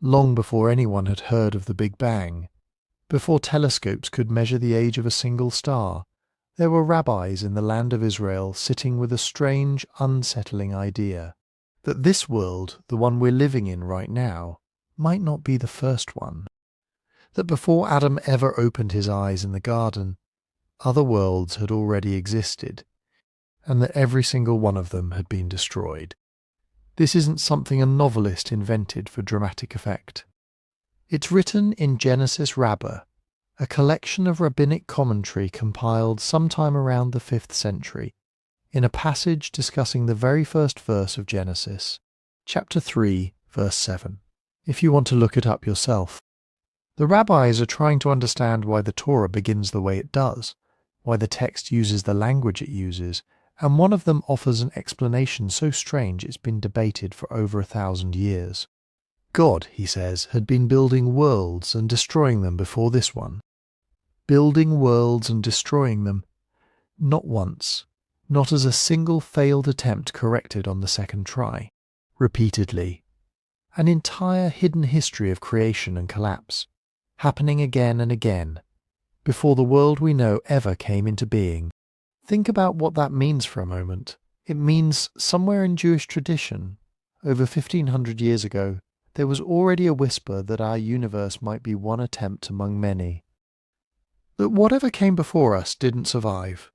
long before anyone had heard of the Big Bang. Before telescopes could measure the age of a single star, there were rabbis in the land of Israel sitting with a strange, unsettling idea that this world, the one we're living in right now, might not be the first one. That before Adam ever opened his eyes in the garden, other worlds had already existed, and that every single one of them had been destroyed. This isn't something a novelist invented for dramatic effect. It's written in Genesis Rabbah, a collection of rabbinic commentary compiled sometime around the 5th century, in a passage discussing the very first verse of Genesis, chapter 3, verse 7, if you want to look it up yourself. The rabbis are trying to understand why the Torah begins the way it does, why the text uses the language it uses, and one of them offers an explanation so strange it's been debated for over 1,000 years. God, he says, had been building worlds and destroying them before this one. Building worlds and destroying them, not once, not as a single failed attempt corrected on the second try, repeatedly. An entire hidden history of creation and collapse, happening again and again, before the world we know ever came into being. Think about what that means for a moment. It means somewhere in Jewish tradition, over 1,500 years ago, there was already a whisper that our universe might be one attempt among many. That whatever came before us didn't survive.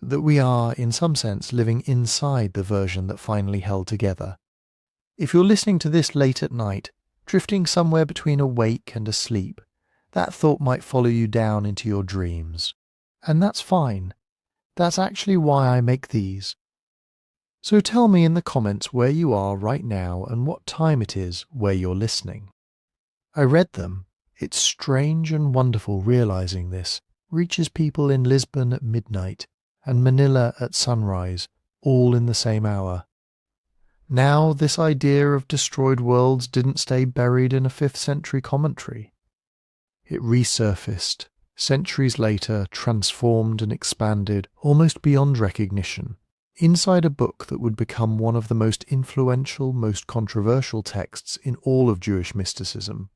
That we are, in some sense, living inside the version that finally held together. If you're listening to this late at night, drifting somewhere between awake and asleep, that thought might follow you down into your dreams. And that's fine. That's actually why I make these. So tell me in the comments where you are right now and what time it is where you're listening. I read them. It's strange and wonderful realizing this reaches people in Lisbon at midnight and Manila at sunrise, all in the same hour. Now this idea of destroyed worlds didn't stay buried in a 5th century commentary. It resurfaced, centuries later, transformed and expanded almost beyond recognition, inside a book that would become one of the most influential, most controversial texts in all of Jewish mysticism.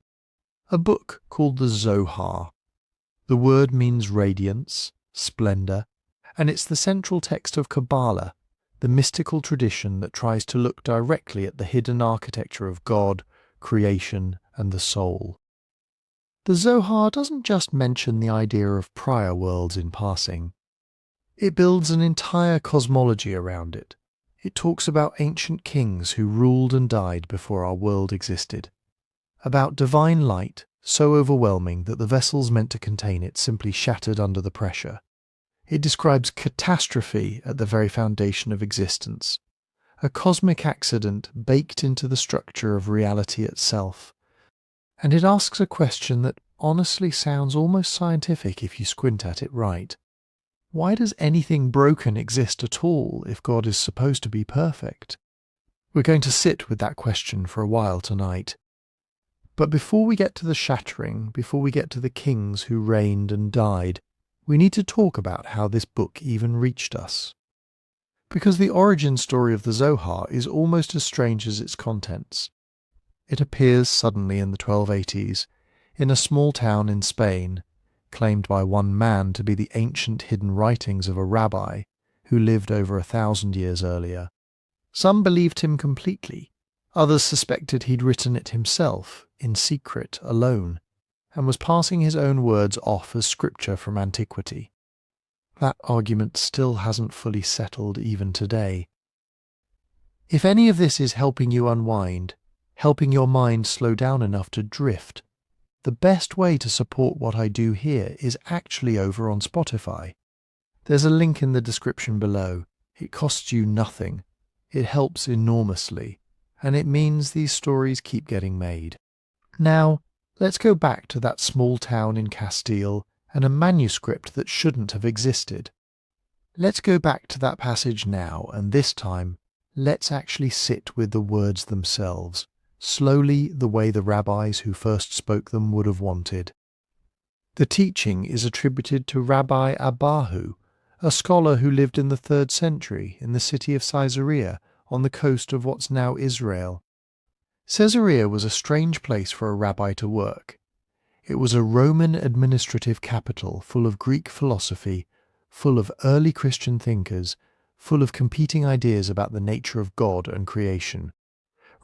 A book called the Zohar. The word means radiance, splendor, and it's the central text of Kabbalah, the mystical tradition that tries to look directly at the hidden architecture of God, creation, and the soul. The Zohar doesn't just mention the idea of prior worlds in passing. It builds an entire cosmology around it. It talks about ancient kings who ruled and died before our world existed. About divine light, so overwhelming that the vessels meant to contain it simply shattered under the pressure. It describes catastrophe at the very foundation of existence, a cosmic accident baked into the structure of reality itself. And it asks a question that honestly sounds almost scientific if you squint at it right. Why does anything broken exist at all if God is supposed to be perfect? We're going to sit with that question for a while tonight. But before we get to the shattering, before we get to the kings who reigned and died, we need to talk about how this book even reached us. Because the origin story of the Zohar is almost as strange as its contents. It appears suddenly in the 1280s, in a small town in Spain, claimed by one man to be the ancient hidden writings of a rabbi who lived over 1,000 years earlier. Some believed him completely, others suspected he'd written it himself, in secret, alone, and was passing his own words off as scripture from antiquity. That argument still hasn't fully settled even today. If any of this is helping you unwind, helping your mind slow down enough to drift, the best way to support what I do here is actually over on Spotify. There's a link in the description below. It costs you nothing. It helps enormously, and it means these stories keep getting made. Now, let's go back to that small town in Castile and a manuscript that shouldn't have existed. Let's go back to that passage now, and this time, let's actually sit with the words themselves, slowly the way the rabbis who first spoke them would have wanted. The teaching is attributed to Rabbi Abahu, a scholar who lived in the 3rd century in the city of Caesarea on the coast of what's now Israel. Caesarea was a strange place for a rabbi to work. It was a Roman administrative capital full of Greek philosophy, full of early Christian thinkers, full of competing ideas about the nature of God and creation.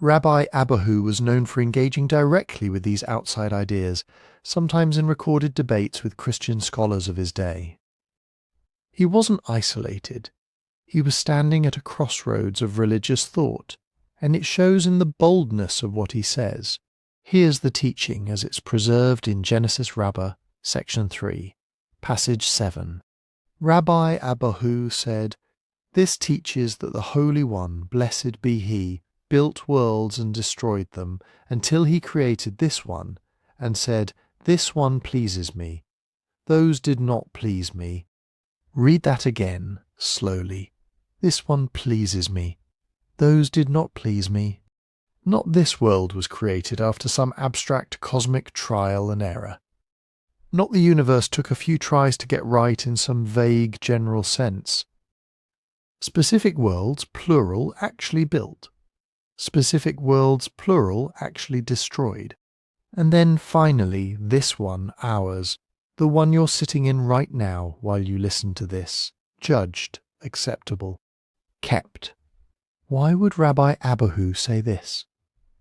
Rabbi Abahu was known for engaging directly with these outside ideas, sometimes in recorded debates with Christian scholars of his day. He wasn't isolated. He was standing at a crossroads of religious thought, and it shows in the boldness of what he says. Here's the teaching as it's preserved in Genesis Rabbah, section 3, passage 7. Rabbi Abahu said, "This teaches that the Holy One, blessed be He, built worlds and destroyed them, until He created this one, and said, 'This one pleases me. Those did not please me.'" Read that again, slowly. "This one pleases me. Those did not please me." Not this world was created after some abstract cosmic trial and error. Not the universe took a few tries to get right in some vague general sense. Specific worlds, plural, actually built. Specific worlds, plural, actually destroyed. And then finally, this one, ours, the one you're sitting in right now while you listen to this, judged, acceptable, kept. Why would Rabbi Abahu say this?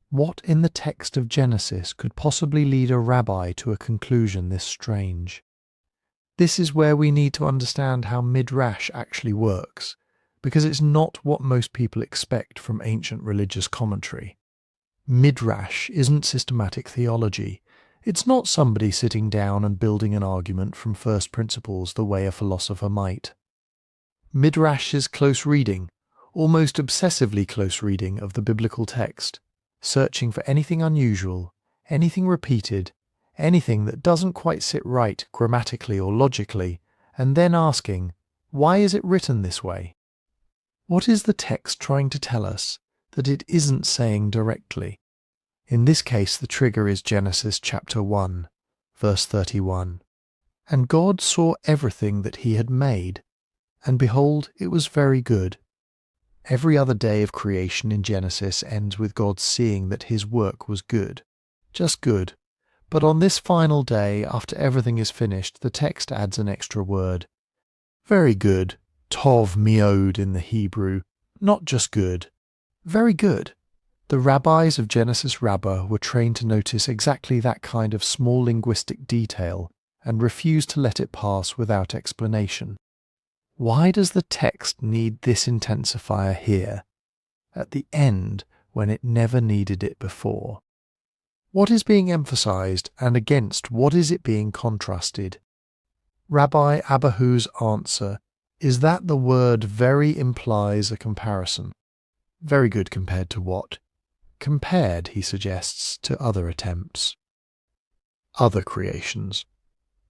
What in the text of Genesis could possibly lead a rabbi to a conclusion this strange? This is where we need to understand how Midrash actually works, because it's not what most people expect from ancient religious commentary. Midrash isn't systematic theology. It's not somebody sitting down and building an argument from first principles the way a philosopher might. Midrash is close reading, almost obsessively close reading of the biblical text, searching for anything unusual, anything repeated, anything that doesn't quite sit right grammatically or logically, and then asking, why is it written this way? What is the text trying to tell us that it isn't saying directly? In this case, the trigger is Genesis chapter 1, verse 31. "And God saw everything that He had made, and behold, it was very good." Every other day of creation in Genesis ends with God seeing that His work was good. Just good. But on this final day, after everything is finished, the text adds an extra word. Very good. Tov miod in the Hebrew. Not just good. Very good. The rabbis of Genesis Rabbah were trained to notice exactly that kind of small linguistic detail and refused to let it pass without explanation. Why does the text need this intensifier here, at the end when it never needed it before? What is being emphasized, and against what is it being contrasted? Rabbi Abahu's answer is that the word very implies a comparison. Very good compared to what? Compared, he suggests, to other attempts. Other creations.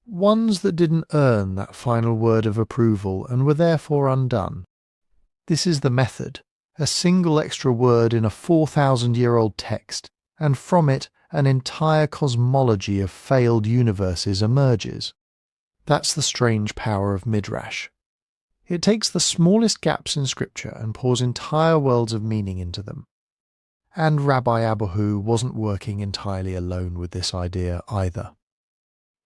Ones that didn't earn that final word of approval and were therefore undone. This is the method, a single extra word in a 4,000-year-old text, and from it an entire cosmology of failed universes emerges. That's the strange power of Midrash. It takes the smallest gaps in Scripture and pours entire worlds of meaning into them. And Rabbi Abahu wasn't working entirely alone with this idea either.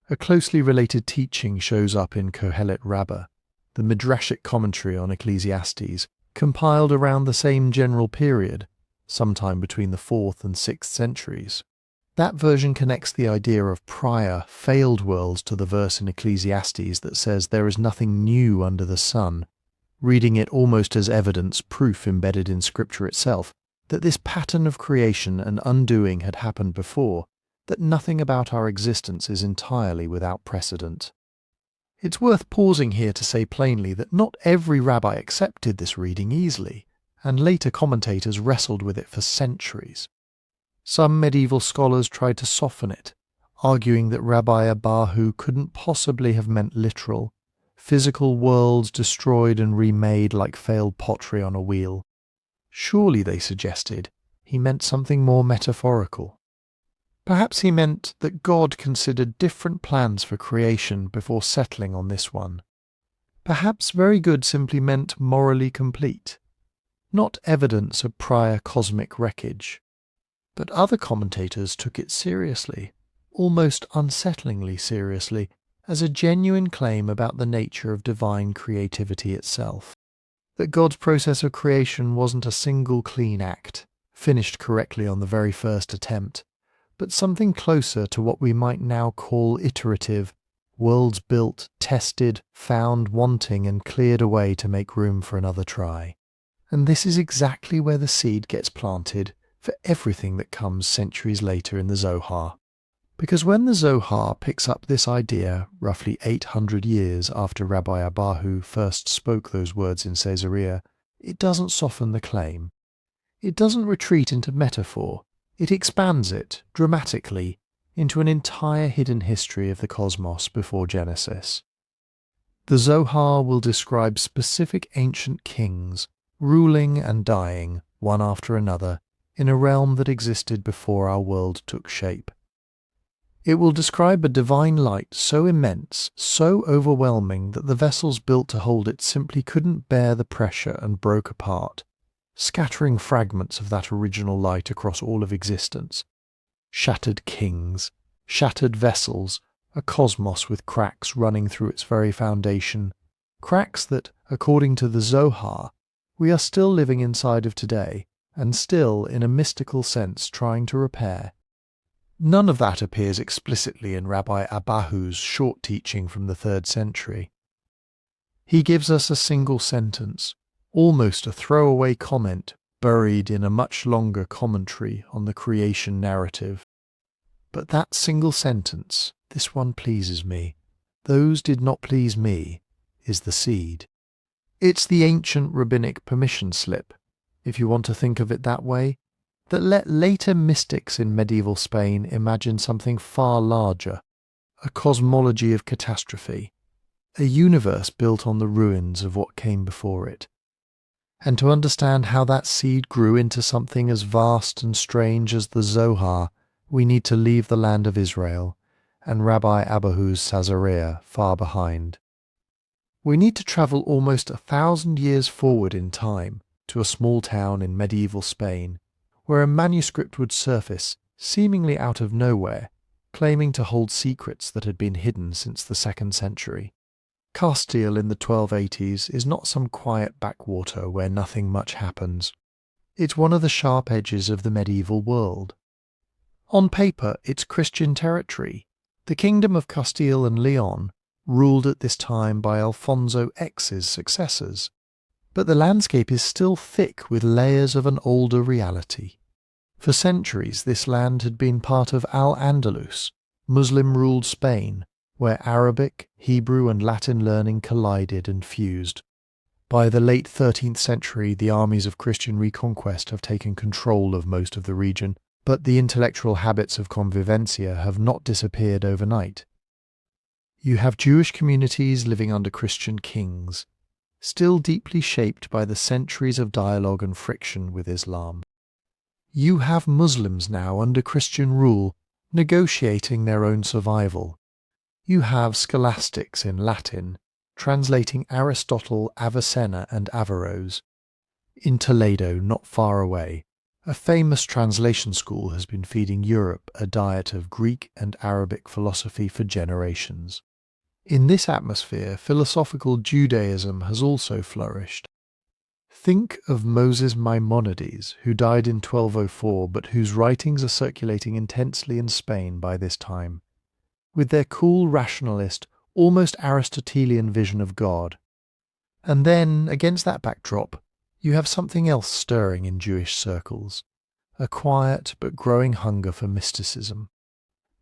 A closely related teaching shows up in Kohelet Rabbah, the Midrashic commentary on Ecclesiastes, compiled around the same general period, sometime between the 4th and 6th centuries. That version connects the idea of prior, failed worlds to the verse in Ecclesiastes that says there is nothing new under the sun, reading it almost as evidence, proof embedded in Scripture itself, that this pattern of creation and undoing had happened before, that nothing about our existence is entirely without precedent. It's worth pausing here to say plainly that not every rabbi accepted this reading easily, and later commentators wrestled with it for centuries. Some medieval scholars tried to soften it, arguing that Rabbi Abahu couldn't possibly have meant literal, physical worlds destroyed and remade like failed pottery on a wheel. Surely, they suggested, he meant something more metaphorical. Perhaps he meant that God considered different plans for creation before settling on this one. Perhaps very good simply meant morally complete, not evidence of prior cosmic wreckage. But other commentators took it seriously, almost unsettlingly seriously, as a genuine claim about the nature of divine creativity itself. That God's process of creation wasn't a single clean act, finished correctly on the very first attempt, but something closer to what we might now call iterative, worlds built, tested, found wanting and cleared away to make room for another try. And this is exactly where the seed gets planted for everything that comes centuries later in the Zohar. Because when the Zohar picks up this idea roughly 800 years after Rabbi Abahu first spoke those words in Caesarea, it doesn't soften the claim. It doesn't retreat into metaphor. It expands it, dramatically, into an entire hidden history of the cosmos before Genesis. The Zohar will describe specific ancient kings, ruling and dying, one after another, in a realm that existed before our world took shape. It will describe a divine light so immense, so overwhelming that the vessels built to hold it simply couldn't bear the pressure and broke apart, scattering fragments of that original light across all of existence. Shattered kings, shattered vessels, a cosmos with cracks running through its very foundation, cracks that, according to the Zohar, we are still living inside of today, and still, in a mystical sense, trying to repair. None of that appears explicitly in Rabbi Abahu's short teaching from the 3rd century. He gives us a single sentence, almost a throwaway comment buried in a much longer commentary on the creation narrative. But that single sentence, this one pleases me, those did not please me, is the seed. It's the ancient rabbinic permission slip, if you want to think of it that way, that let later mystics in medieval Spain imagine something far larger, a cosmology of catastrophe, a universe built on the ruins of what came before it. And to understand how that seed grew into something as vast and strange as the Zohar, we need to leave the land of Israel and Rabbi Abahu's Caesarea far behind. We need to travel almost 1,000 years forward in time to a small town in medieval Spain, where a manuscript would surface, seemingly out of nowhere, claiming to hold secrets that had been hidden since the 2nd century. Castile in the 1280s is not some quiet backwater where nothing much happens. It's one of the sharp edges of the medieval world. On paper, it's Christian territory. The kingdom of Castile and Leon, ruled at this time by Alfonso X's successors. But the landscape is still thick with layers of an older reality. For centuries this land had been part of Al-Andalus, Muslim-ruled Spain, where Arabic, Hebrew and Latin learning collided and fused. By the late 13th century the armies of Christian reconquest have taken control of most of the region, but the intellectual habits of convivencia have not disappeared overnight. You have Jewish communities living under Christian kings, still deeply shaped by the centuries of dialogue and friction with Islam. You have Muslims now under Christian rule, negotiating their own survival. You have scholastics in Latin, translating Aristotle, Avicenna and Averroes. In Toledo, not far away, a famous translation school has been feeding Europe a diet of Greek and Arabic philosophy for generations. In this atmosphere, philosophical Judaism has also flourished. Think of Moses Maimonides, who died in 1204 but whose writings are circulating intensely in Spain by this time, with their cool rationalist, almost Aristotelian vision of God. And then, against that backdrop, you have something else stirring in Jewish circles, a quiet but growing hunger for mysticism.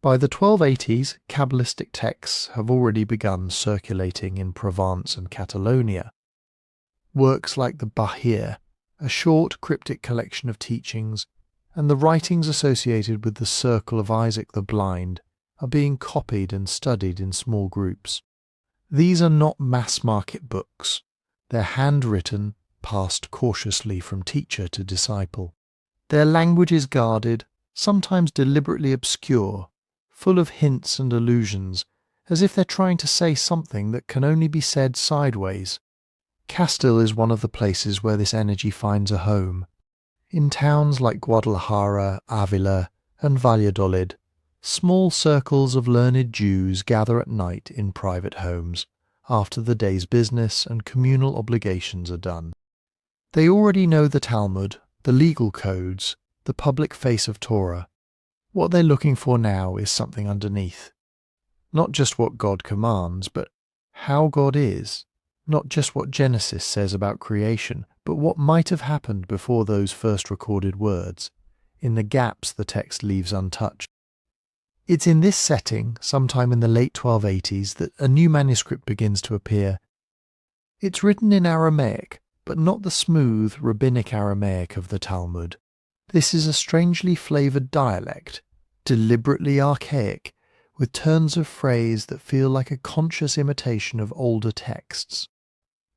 By the 1280s, Kabbalistic texts have already begun circulating in Provence and Catalonia. Works like the Bahir, a short cryptic collection of teachings, and the writings associated with the Circle of Isaac the Blind are being copied and studied in small groups. These are not mass-market books. They're handwritten, passed cautiously from teacher to disciple. Their language is guarded, sometimes deliberately obscure, full of hints and allusions, as if they're trying to say something that can only be said sideways. Castile is one of the places where this energy finds a home. In towns like Guadalajara, Avila, and Valladolid, small circles of learned Jews gather at night in private homes after the day's business and communal obligations are done. They already know the Talmud, the legal codes, the public face of Torah. What they're looking for now is something underneath. Not just what God commands, but how God is. Not just what Genesis says about creation, but what might have happened before those first recorded words, in the gaps the text leaves untouched. It's in this setting, sometime in the late 1280s, that a new manuscript begins to appear. It's written in Aramaic, but not the smooth rabbinic Aramaic of the Talmud. This is a strangely flavoured dialect, deliberately archaic, with turns of phrase that feel like a conscious imitation of older texts.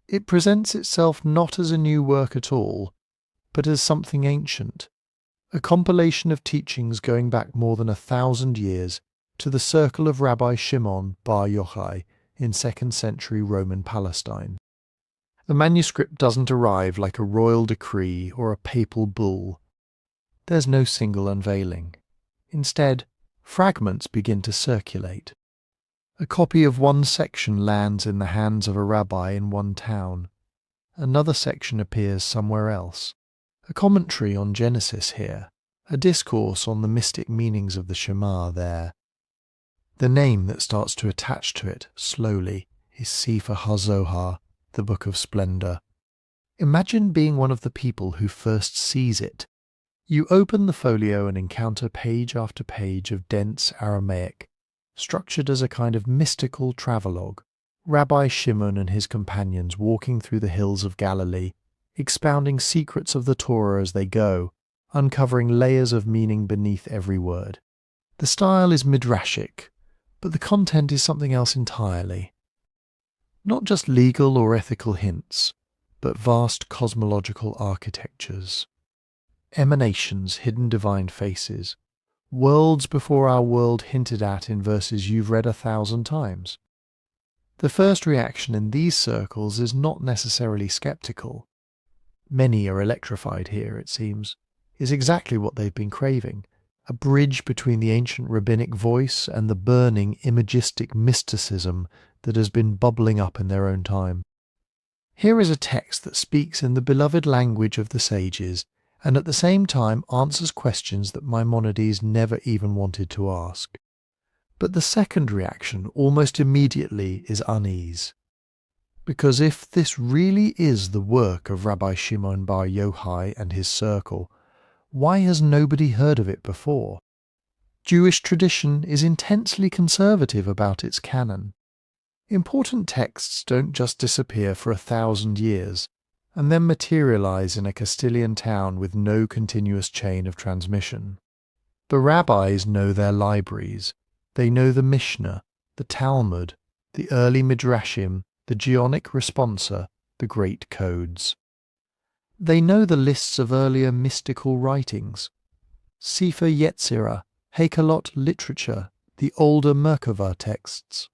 It presents itself not as a new work at all, but as something ancient, a compilation of teachings going back more than 1,000 years to the circle of Rabbi Shimon bar Yochai in 2nd century Roman Palestine. The manuscript doesn't arrive like a royal decree or a papal bull. There's no single unveiling. Instead, fragments begin to circulate. A copy of one section lands in the hands of a rabbi in one town. Another section appears somewhere else. A commentary on Genesis here, a discourse on the mystic meanings of the Shema there. The name that starts to attach to it, slowly, is Sefer HaZohar, the Book of Splendor. Imagine being one of the people who first sees it. You open the folio and encounter page after page of dense Aramaic, structured as a kind of mystical travelogue. Rabbi Shimon and his companions walking through the hills of Galilee, expounding secrets of the Torah as they go, uncovering layers of meaning beneath every word. The style is midrashic, but the content is something else entirely. Not just legal or ethical hints, but vast cosmological architectures. Emanations, hidden divine faces, worlds before our world hinted at in verses you've read 1,000 times. The first reaction in these circles is not necessarily skeptical. Many are electrified here, it seems, is exactly what they've been craving, a bridge between the ancient rabbinic voice and the burning imagistic mysticism that has been bubbling up in their own time. Here is a text that speaks in the beloved language of the sages, and at the same time answers questions that Maimonides never even wanted to ask. But the second reaction, almost immediately, is unease. Because if this really is the work of Rabbi Shimon bar Yochai and his circle, why has nobody heard of it before? Jewish tradition is intensely conservative about its canon. Important texts don't just disappear for 1,000 years, and then materialize in a Castilian town with no continuous chain of transmission. The rabbis know their libraries. They know the Mishnah, the Talmud, the early Midrashim, the Geonic Responsa, the great codes. They know the lists of earlier mystical writings, Sefer Yetzirah, Hakelot literature, the older Merkavah texts.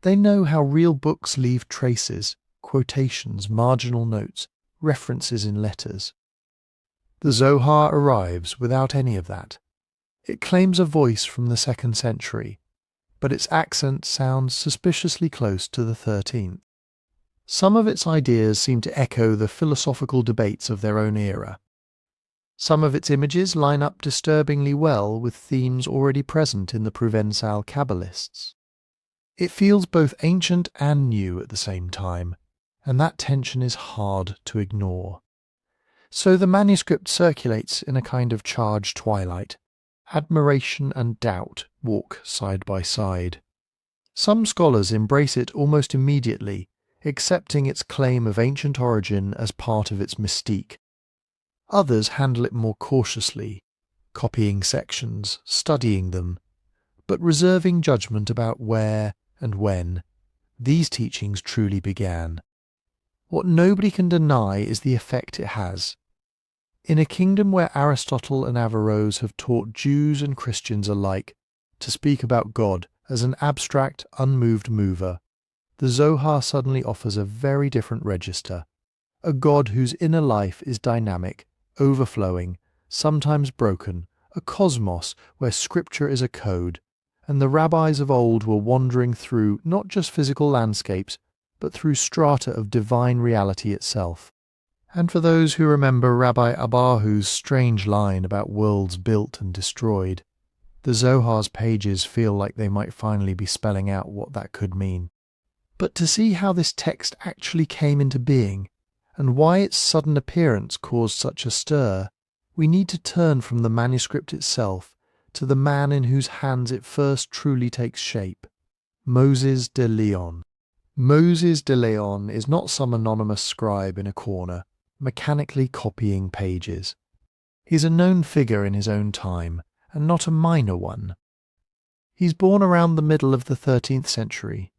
They know how real books leave traces, quotations, marginal notes, references in letters. The Zohar arrives without any of that. It claims a voice from the 2nd century, but its accent sounds suspiciously close to the 13th. Some of its ideas seem to echo the philosophical debates of their own era. Some of its images line up disturbingly well with themes already present in the Provençal Kabbalists. It feels both ancient and new at the same time, and that tension is hard to ignore. So the manuscript circulates in a kind of charged twilight. Admiration and doubt walk side by side. Some scholars embrace it almost immediately, accepting its claim of ancient origin as part of its mystique. Others handle it more cautiously, copying sections, studying them, but reserving judgment about where and when these teachings truly began. What nobody can deny is the effect it has. In a kingdom where Aristotle and Averroes have taught Jews and Christians alike to speak about God as an abstract, unmoved mover, the Zohar suddenly offers a very different register, a God whose inner life is dynamic, overflowing, sometimes broken, a cosmos where scripture is a code, and the rabbis of old were wandering through not just physical landscapes, but through strata of divine reality itself. And for those who remember Rabbi Abahu's strange line about worlds built and destroyed, the Zohar's pages feel like they might finally be spelling out what that could mean. But to see how this text actually came into being, and why its sudden appearance caused such a stir, we need to turn from the manuscript itself to the man in whose hands it first truly takes shape, Moses de Leon. Moses de Leon is not some anonymous scribe in a corner, mechanically copying pages. He's a known figure in his own time, and not a minor one. He's born around the middle of the 13th century,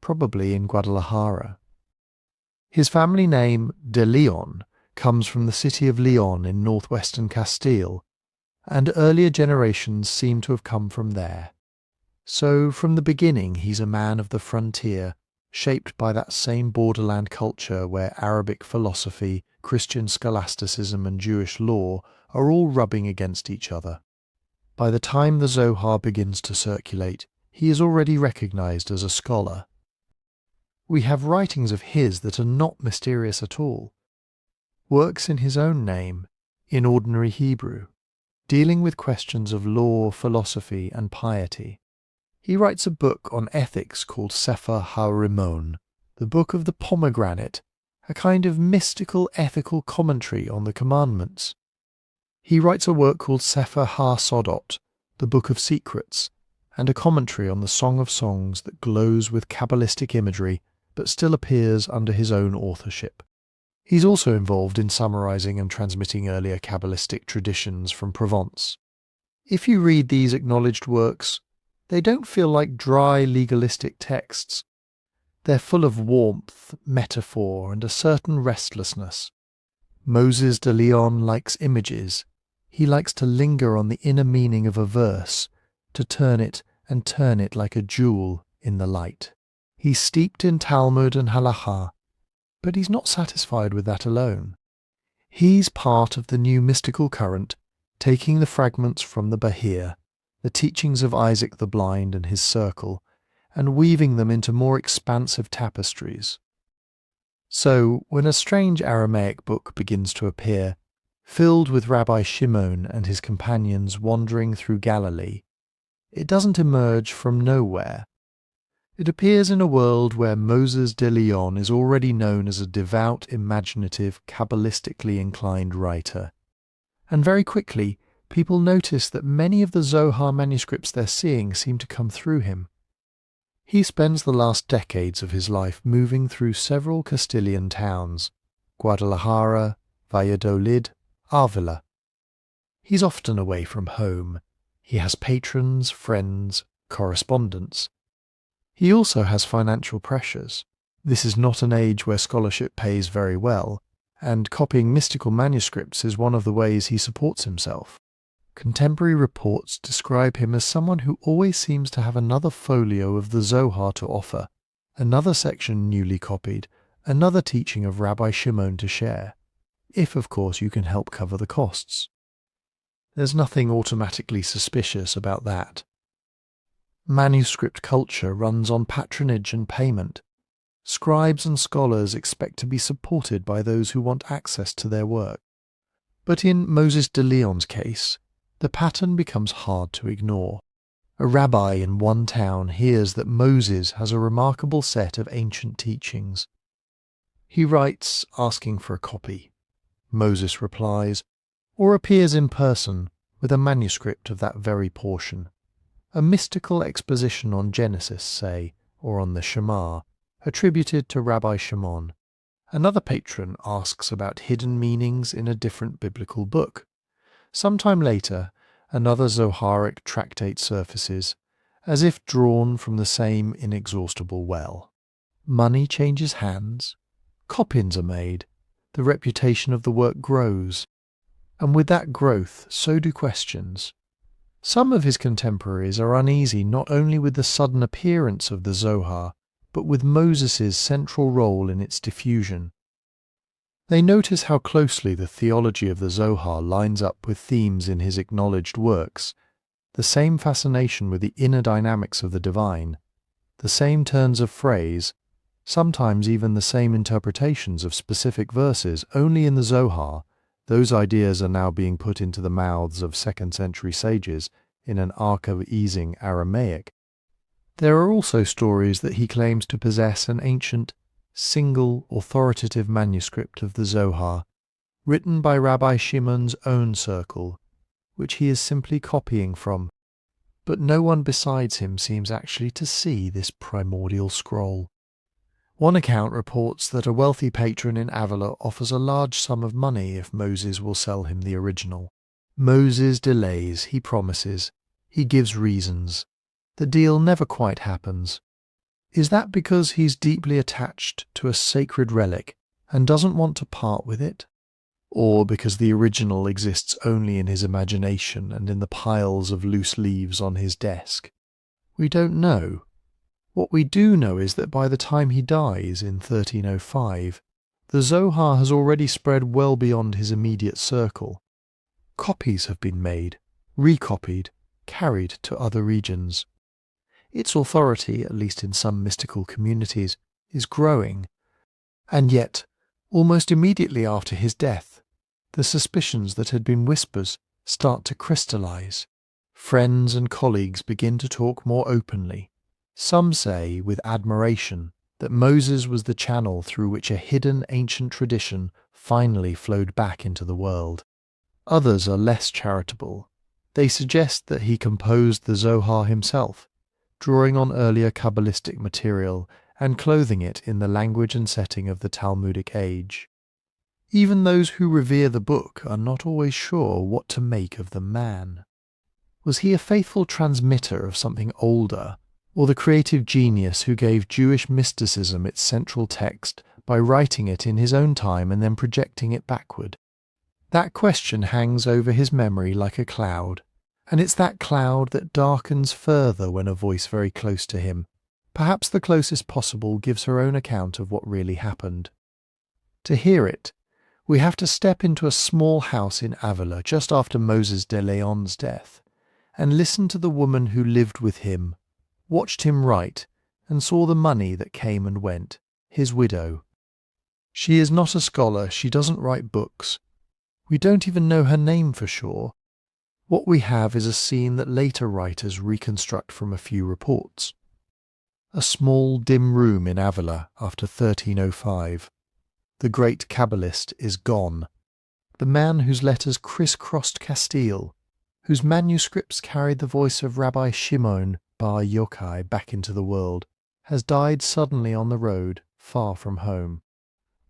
probably in Guadalajara. His family name, de Leon, comes from the city of Leon in northwestern Castile, and earlier generations seem to have come from there. So, from the beginning, he's a man of the frontier, shaped by that same borderland culture where Arabic philosophy, Christian scholasticism and Jewish law are all rubbing against each other. By the time the Zohar begins to circulate, he is already recognized as a scholar. We have writings of his that are not mysterious at all. Works in his own name, in ordinary Hebrew, dealing with questions of law, philosophy and piety. He writes a book on ethics called Sefer Ha-Rimon, the Book of the Pomegranate, a kind of mystical ethical commentary on the commandments. He writes a work called Sefer Ha-Sodot, the Book of Secrets, and a commentary on the Song of Songs that glows with Kabbalistic imagery but still appears under his own authorship. He's also involved in summarizing and transmitting earlier Kabbalistic traditions from Provence. If you read these acknowledged works, they don't feel like dry legalistic texts. They're full of warmth, metaphor, and a certain restlessness. Moses de Leon likes images. He likes to linger on the inner meaning of a verse, to turn it like a jewel in the light. He's steeped in Talmud and Halacha, but he's not satisfied with that alone. He's part of the new mystical current, taking the fragments from the Bahir, the teachings of Isaac the Blind and his circle, and weaving them into more expansive tapestries. So, when a strange Aramaic book begins to appear, filled with Rabbi Shimon and his companions wandering through Galilee, it doesn't emerge from nowhere. It appears in a world where Moses de Leon is already known as a devout, imaginative, Kabbalistically inclined writer. And very quickly, people notice that many of the Zohar manuscripts they're seeing seem to come through him. He spends the last decades of his life moving through several Castilian towns, Guadalajara, Valladolid, Avila. He's often away from home. He has patrons, friends, correspondents. He also has financial pressures. This is not an age where scholarship pays very well, and copying mystical manuscripts is one of the ways he supports himself. Contemporary reports describe him as someone who always seems to have another folio of the Zohar to offer, another section newly copied, another teaching of Rabbi Shimon to share, if of course you can help cover the costs. There's nothing automatically suspicious about that. Manuscript culture runs on patronage and payment. Scribes and scholars expect to be supported by those who want access to their work. But in Moses de Leon's case, the pattern becomes hard to ignore. A rabbi in one town hears that Moses has a remarkable set of ancient teachings. He writes asking for a copy. Moses replies, or appears in person with a manuscript of that very portion. A mystical exposition on Genesis, say, or on the Shema, attributed to Rabbi Shimon. Another patron asks about hidden meanings in a different biblical book. Sometime later, another Zoharic tractate surfaces, as if drawn from the same inexhaustible well. Money changes hands, coppins are made, the reputation of the work grows, and with that growth so do questions. Some of his contemporaries are uneasy not only with the sudden appearance of the Zohar, but with Moses's central role in its diffusion. They notice how closely the theology of the Zohar lines up with themes in his acknowledged works, the same fascination with the inner dynamics of the divine, the same turns of phrase, sometimes even the same interpretations of specific verses. Only in the Zohar, those ideas are now being put into the mouths of second-century sages in an archaizing Aramaic. There are also stories that he claims to possess an ancient, single, authoritative manuscript of the Zohar, written by Rabbi Shimon's own circle, which he is simply copying from. But no one besides him seems actually to see this primordial scroll. One account reports that a wealthy patron in Avila offers a large sum of money if Moses will sell him the original. Moses delays, he promises, he gives reasons. The deal never quite happens. Is that because he's deeply attached to a sacred relic and doesn't want to part with it? Or because the original exists only in his imagination and in the piles of loose leaves on his desk? We don't know. What we do know is that by the time he dies in 1305, the Zohar has already spread well beyond his immediate circle. Copies have been made, recopied, carried to other regions. Its authority, at least in some mystical communities, is growing. And yet, almost immediately after his death, the suspicions that had been whispers start to crystallize. Friends and colleagues begin to talk more openly. Some say, with admiration, that Moses was the channel through which a hidden ancient tradition finally flowed back into the world. Others are less charitable. They suggest that he composed the Zohar himself, drawing on earlier Kabbalistic material and clothing it in the language and setting of the Talmudic age. Even those who revere the book are not always sure what to make of the man. Was he a faithful transmitter of something older, or the creative genius who gave Jewish mysticism its central text by writing it in his own time and then projecting it backward? That question hangs over his memory like a cloud, and it's that cloud that darkens further when a voice very close to him, perhaps the closest possible, gives her own account of what really happened. To hear it, we have to step into a small house in Avila just after Moses de Leon's death, and listen to the woman who lived with him, watched him write, and saw the money that came and went, his widow. She is not a scholar, she doesn't write books. We don't even know her name for sure. What we have is a scene that later writers reconstruct from a few reports. A small, dim room in Avila after 1305. The great Kabbalist is gone. The man whose letters crisscrossed Castile, whose manuscripts carried the voice of Rabbi Shimon bar Yochai back into the world, has died suddenly on the road, far from home.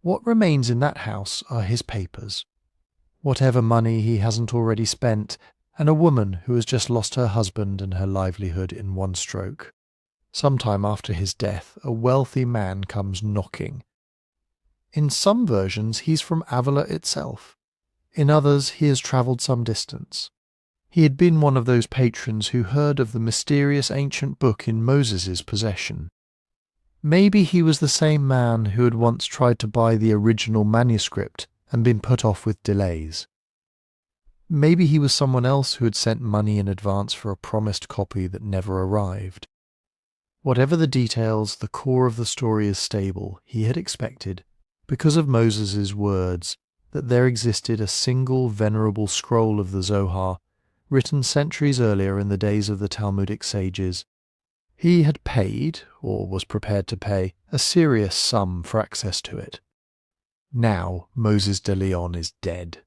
What remains in that house are his papers. Whatever money he hasn't already spent, and a woman who has just lost her husband and her livelihood in one stroke. Sometime after his death, a wealthy man comes knocking. In some versions, he's from Avila itself. In others, he has travelled some distance. He had been one of those patrons who heard of the mysterious ancient book in Moses's possession. Maybe he was the same man who had once tried to buy the original manuscript and been put off with delays. Maybe he was someone else who had sent money in advance for a promised copy that never arrived. Whatever the details, the core of the story is stable. He had expected, because of Moses's words, that there existed a single venerable scroll of the Zohar, written centuries earlier in the days of the Talmudic sages. He had paid, or was prepared to pay, a serious sum for access to it. Now Moses de Leon is dead.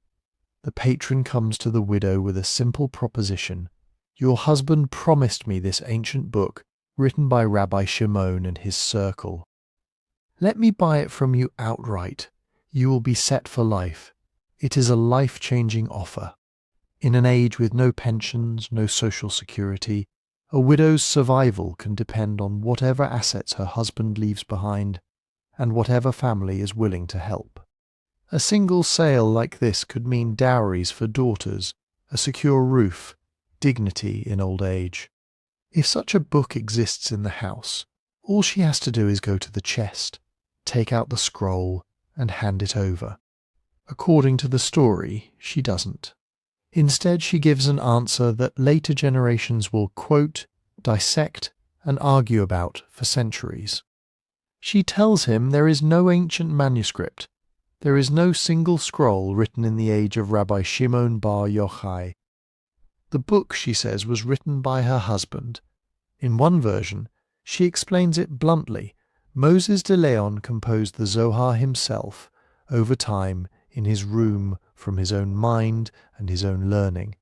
The patron comes to the widow with a simple proposition. Your husband promised me this ancient book, written by Rabbi Shimon and his circle. Let me buy it from you outright. You will be set for life. It is a life-changing offer. In an age with no pensions, no social security, a widow's survival can depend on whatever assets her husband leaves behind, and whatever family is willing to help. A single sale like this could mean dowries for daughters, a secure roof, dignity in old age. If such a book exists in the house, all she has to do is go to the chest, take out the scroll, and hand it over. According to the story, she doesn't. Instead, she gives an answer that later generations will quote, dissect, and argue about for centuries. She tells him there is no ancient manuscript. There is no single scroll written in the age of Rabbi Shimon bar Yochai. The book, she says, was written by her husband. In one version, she explains it bluntly. Moses de Leon composed the Zohar himself, over time, in his room, from his own mind and his own learning.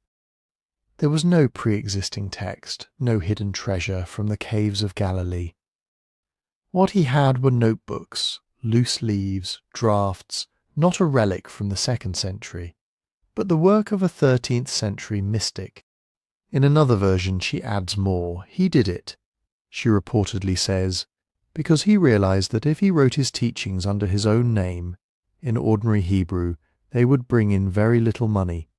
There was no pre-existing text, no hidden treasure from the caves of Galilee. What he had were notebooks, loose leaves, drafts, not a relic from the 2nd century, but the work of a 13th century mystic. In another version she adds more. He did it, she reportedly says, because he realized that if he wrote his teachings under his own name, in ordinary Hebrew, they would bring in very little money.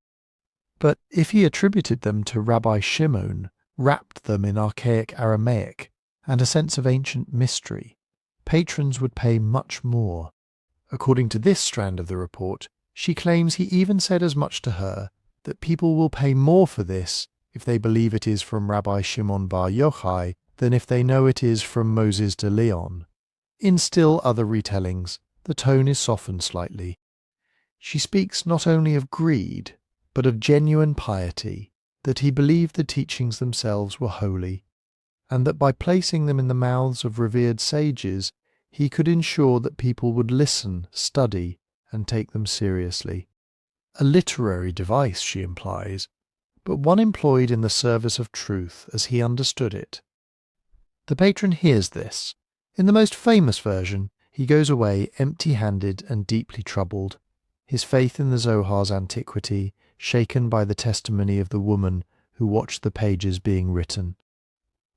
But if he attributed them to Rabbi Shimon, wrapped them in archaic Aramaic and a sense of ancient mystery, patrons would pay much more. According to this strand of the report, she claims he even said as much to her, that people will pay more for this if they believe it is from Rabbi Shimon bar Yochai than if they know it is from Moses de Leon. In still other retellings, the tone is softened slightly. She speaks not only of greed, but of genuine piety, that he believed the teachings themselves were holy, and that by placing them in the mouths of revered sages, he could ensure that people would listen, study, and take them seriously. A literary device, she implies, but one employed in the service of truth as he understood it. The patron hears this. In the most famous version, he goes away empty-handed and deeply troubled, his faith in the Zohar's antiquity shaken by the testimony of the woman who watched the pages being written.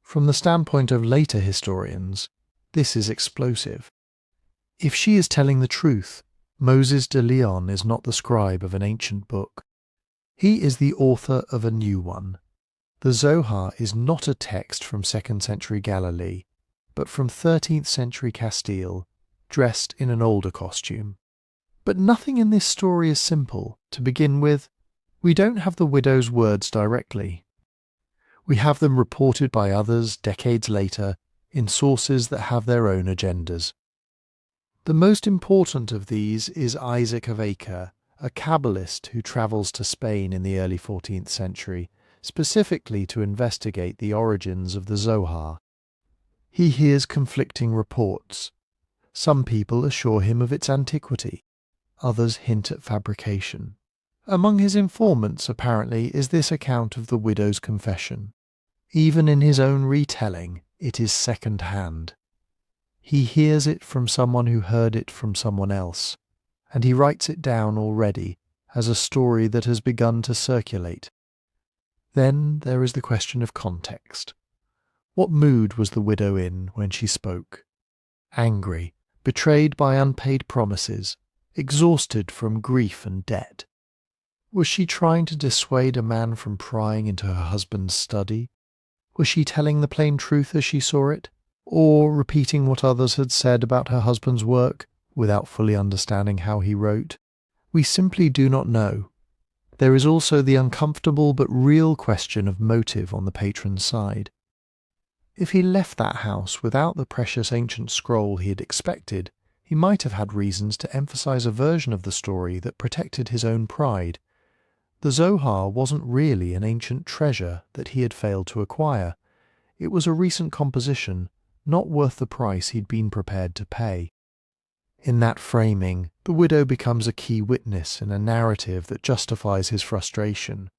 From the standpoint of later historians, this is explosive. If she is telling the truth, Moses de Leon is not the scribe of an ancient book. He is the author of a new one. The Zohar is not a text from 2nd century Galilee, but from 13th century Castile, dressed in an older costume. But nothing in this story is simple. To begin with, we don't have the widow's words directly. We have them reported by others decades later in sources that have their own agendas. The most important of these is Isaac of Acre, a Kabbalist who travels to Spain in the early 14th century, specifically to investigate the origins of the Zohar. He hears conflicting reports. Some people assure him of its antiquity, others hint at fabrication. Among his informants, apparently, is this account of the widow's confession. Even in his own retelling, it is second-hand. He hears it from someone who heard it from someone else, and he writes it down already as a story that has begun to circulate. Then there is the question of context. What mood was the widow in when she spoke? Angry, betrayed by unpaid promises, exhausted from grief and debt. Was she trying to dissuade a man from prying into her husband's study? Was she telling the plain truth as she saw it, or repeating what others had said about her husband's work without fully understanding how he wrote? We simply do not know. There is also the uncomfortable but real question of motive on the patron's side. If he left that house without the precious ancient scroll he had expected, he might have had reasons to emphasize a version of the story that protected his own pride. The Zohar wasn't really an ancient treasure that he had failed to acquire. It was a recent composition, not worth the price he'd been prepared to pay. In that framing, the widow becomes a key witness in a narrative that justifies his frustration.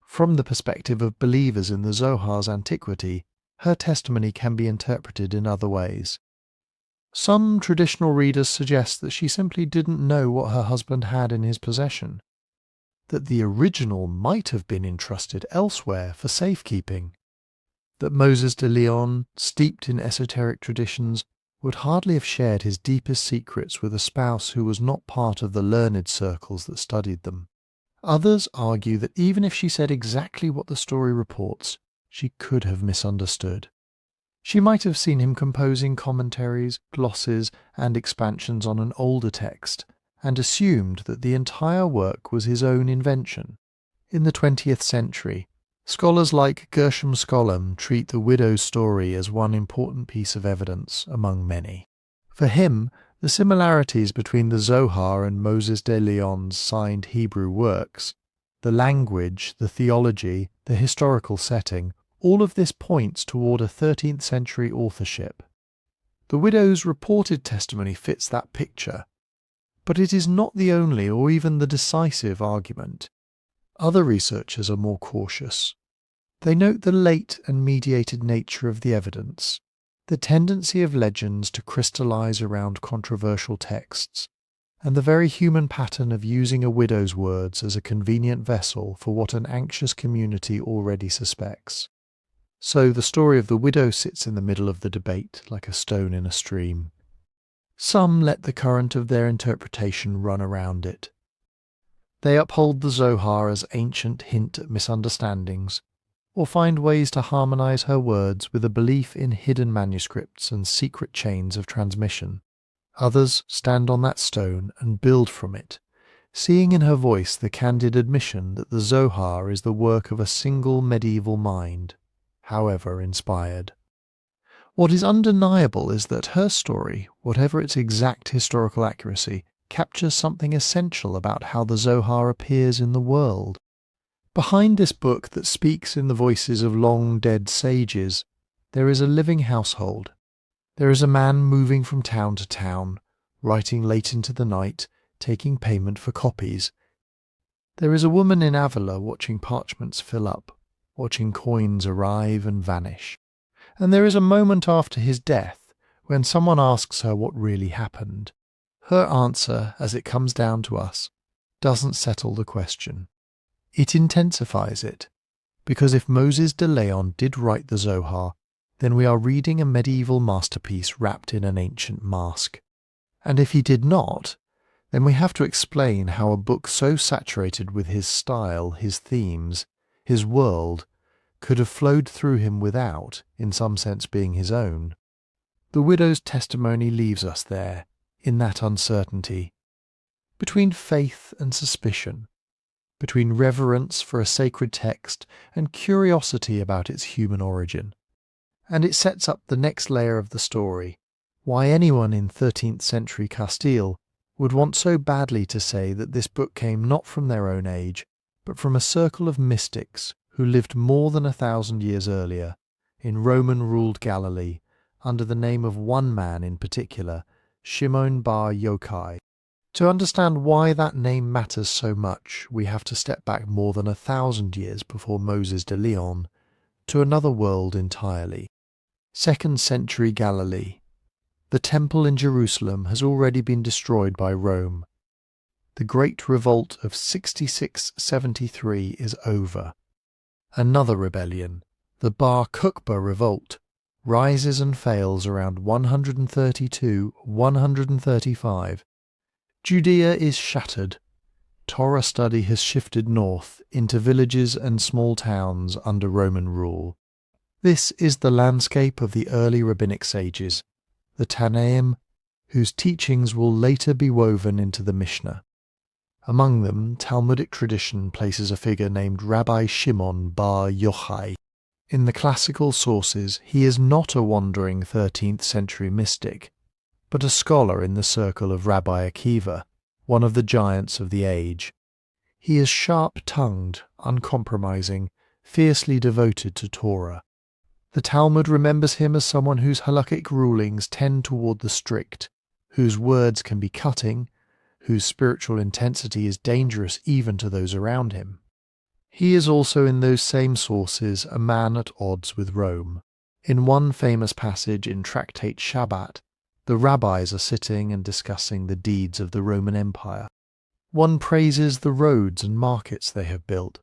From the perspective of believers in the Zohar's antiquity, her testimony can be interpreted in other ways. Some traditional readers suggest that she simply didn't know what her husband had in his possession, that the original might have been entrusted elsewhere for safekeeping, that Moses de Leon, steeped in esoteric traditions, would hardly have shared his deepest secrets with a spouse who was not part of the learned circles that studied them. Others argue that even if she said exactly what the story reports, she could have misunderstood. She might have seen him composing commentaries, glosses, and expansions on an older text, and assumed that the entire work was his own invention. In the 20th century, scholars like Gershom Scholem treat the widow's story as one important piece of evidence among many. For him, the similarities between the Zohar and Moses de Leon's signed Hebrew works, the language, the theology, the historical setting, all of this points toward a 13th century authorship. The widow's reported testimony fits that picture, but it is not the only or even the decisive argument. Other researchers are more cautious. They note the late and mediated nature of the evidence, the tendency of legends to crystallize around controversial texts, and the very human pattern of using a widow's words as a convenient vessel for what an anxious community already suspects. So the story of the widow sits in the middle of the debate like a stone in a stream. Some let the current of their interpretation run around it. They uphold the Zohar as ancient hint at misunderstandings, or find ways to harmonize her words with a belief in hidden manuscripts and secret chains of transmission. Others stand on that stone and build from it, seeing in her voice the candid admission that the Zohar is the work of a single medieval mind, however inspired. What is undeniable is that her story, whatever its exact historical accuracy, captures something essential about how the Zohar appears in the world. Behind this book that speaks in the voices of long-dead sages, there is a living household. There is a man moving from town to town, writing late into the night, taking payment for copies. There is a woman in Avila watching parchments fill up, watching coins arrive and vanish. And there is a moment after his death when someone asks her what really happened. Her answer, as it comes down to us, doesn't settle the question. It intensifies it, because if Moses de Leon did write the Zohar, then we are reading a medieval masterpiece wrapped in an ancient mask. And if he did not, then we have to explain how a book so saturated with his style, his themes, his world, could have flowed through him without, in some sense, being his own. The widow's testimony leaves us there, in that uncertainty, between faith and suspicion, between reverence for a sacred text and curiosity about its human origin. And it sets up the next layer of the story, why anyone in 13th century Castile would want so badly to say that this book came not from their own age, but from a circle of mystics who lived more than 1,000 years earlier, in Roman-ruled Galilee, under the name of one man in particular, Shimon bar Yochai. To understand why that name matters so much, we have to step back more than 1,000 years before Moses de Leon, to another world entirely. 2nd century Galilee. The temple in Jerusalem has already been destroyed by Rome. The Great Revolt of 66-73 is over. Another rebellion, the Bar Kokhba Revolt, rises and fails around 132-135. Judea is shattered. Torah study has shifted north into villages and small towns under Roman rule. This is the landscape of the early rabbinic sages, the Tanaim, whose teachings will later be woven into the Mishnah. Among them, Talmudic tradition places a figure named Rabbi Shimon bar Yochai. In the classical sources, he is not a wandering 13th century mystic, but a scholar in the circle of Rabbi Akiva, one of the giants of the age. He is sharp-tongued, uncompromising, fiercely devoted to Torah. The Talmud remembers him as someone whose halakhic rulings tend toward the strict, whose words can be cutting, whose spiritual intensity is dangerous even to those around him. He is also in those same sources a man at odds with Rome. In one famous passage in Tractate Shabbat, the rabbis are sitting and discussing the deeds of the Roman Empire. One praises the roads and markets they have built.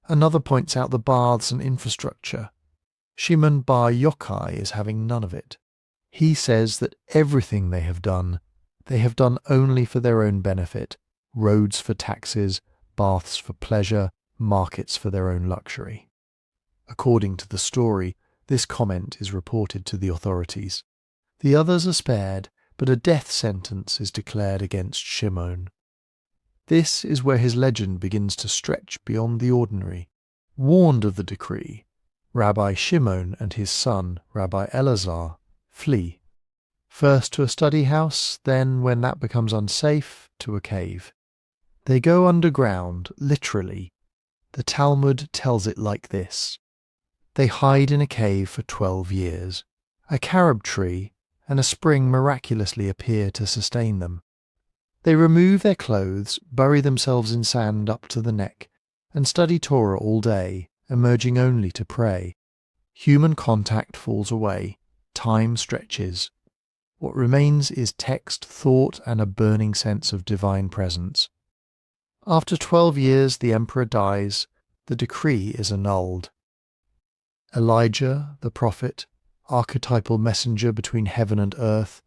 Another points out the baths and infrastructure. Shimon bar Yochai is having none of it. He says that everything they have done only for their own benefit, roads for taxes, baths for pleasure, markets for their own luxury. According to the story, this comment is reported to the authorities. The others are spared, but a death sentence is declared against Shimon. This is where his legend begins to stretch beyond the ordinary. Warned of the decree, Rabbi Shimon and his son, Rabbi Elazar, flee. First to a study house, then, when that becomes unsafe, to a cave. They go underground, literally. The Talmud tells it like this. They hide in a cave for 12 years. A carob tree and a spring miraculously appear to sustain them. They remove their clothes, bury themselves in sand up to the neck, and study Torah all day, emerging only to pray. Human contact falls away. Time stretches. What remains is text, thought, and a burning sense of divine presence. After 12 years, the emperor dies. The decree is annulled. Elijah, the prophet, archetypal messenger between heaven and earth,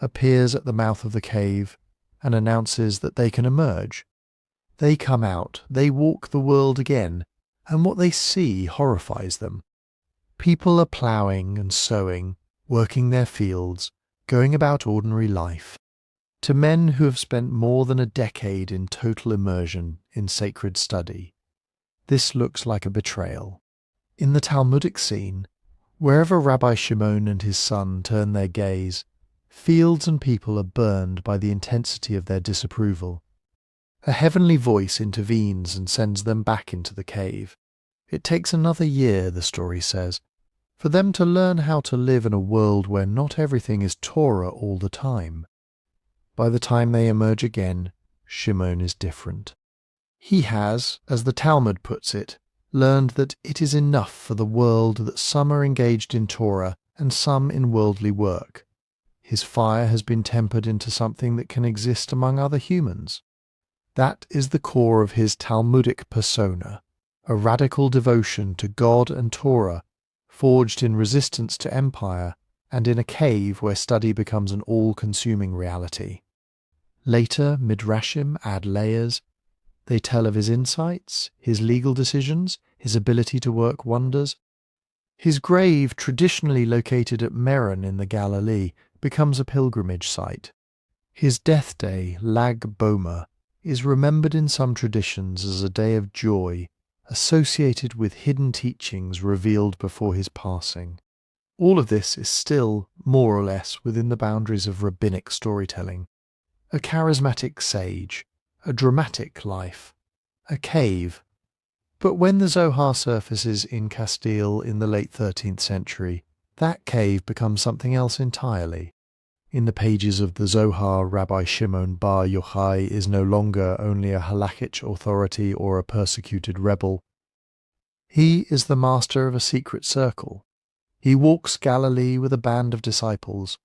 appears at the mouth of the cave and announces that they can emerge. They come out, they walk the world again, and what they see horrifies them. People are ploughing and sowing, working their fields, going about ordinary life. To men who have spent more than a decade in total immersion in sacred study, this looks like a betrayal. In the Talmudic scene, wherever Rabbi Shimon and his son turn their gaze, fields and people are burned by the intensity of their disapproval. A heavenly voice intervenes and sends them back into the cave. It takes another year, the story says, for them to learn how to live in a world where not everything is Torah all the time. By the time they emerge again, Shimon is different. He has, as the Talmud puts it, learned that it is enough for the world that some are engaged in Torah and some in worldly work. His fire has been tempered into something that can exist among other humans. That is the core of his Talmudic persona, a radical devotion to God and Torah, forged in resistance to empire and in a cave where study becomes an all-consuming reality. Later, Midrashim add layers. They tell of his insights, his legal decisions, his ability to work wonders. His grave, traditionally located at Meron in the Galilee, becomes a pilgrimage site. His death day, Lag Boma, is remembered in some traditions as a day of joy, associated with hidden teachings revealed before his passing. All of this is still, more or less, within the boundaries of rabbinic storytelling. A charismatic sage, a dramatic life, a cave. But when the Zohar surfaces in Castile in the late 13th century, that cave becomes something else entirely. In the pages of the Zohar, Rabbi Shimon bar Yochai is no longer only a halakhic authority or a persecuted rebel. He is the master of a secret circle. He walks Galilee with a band of disciples.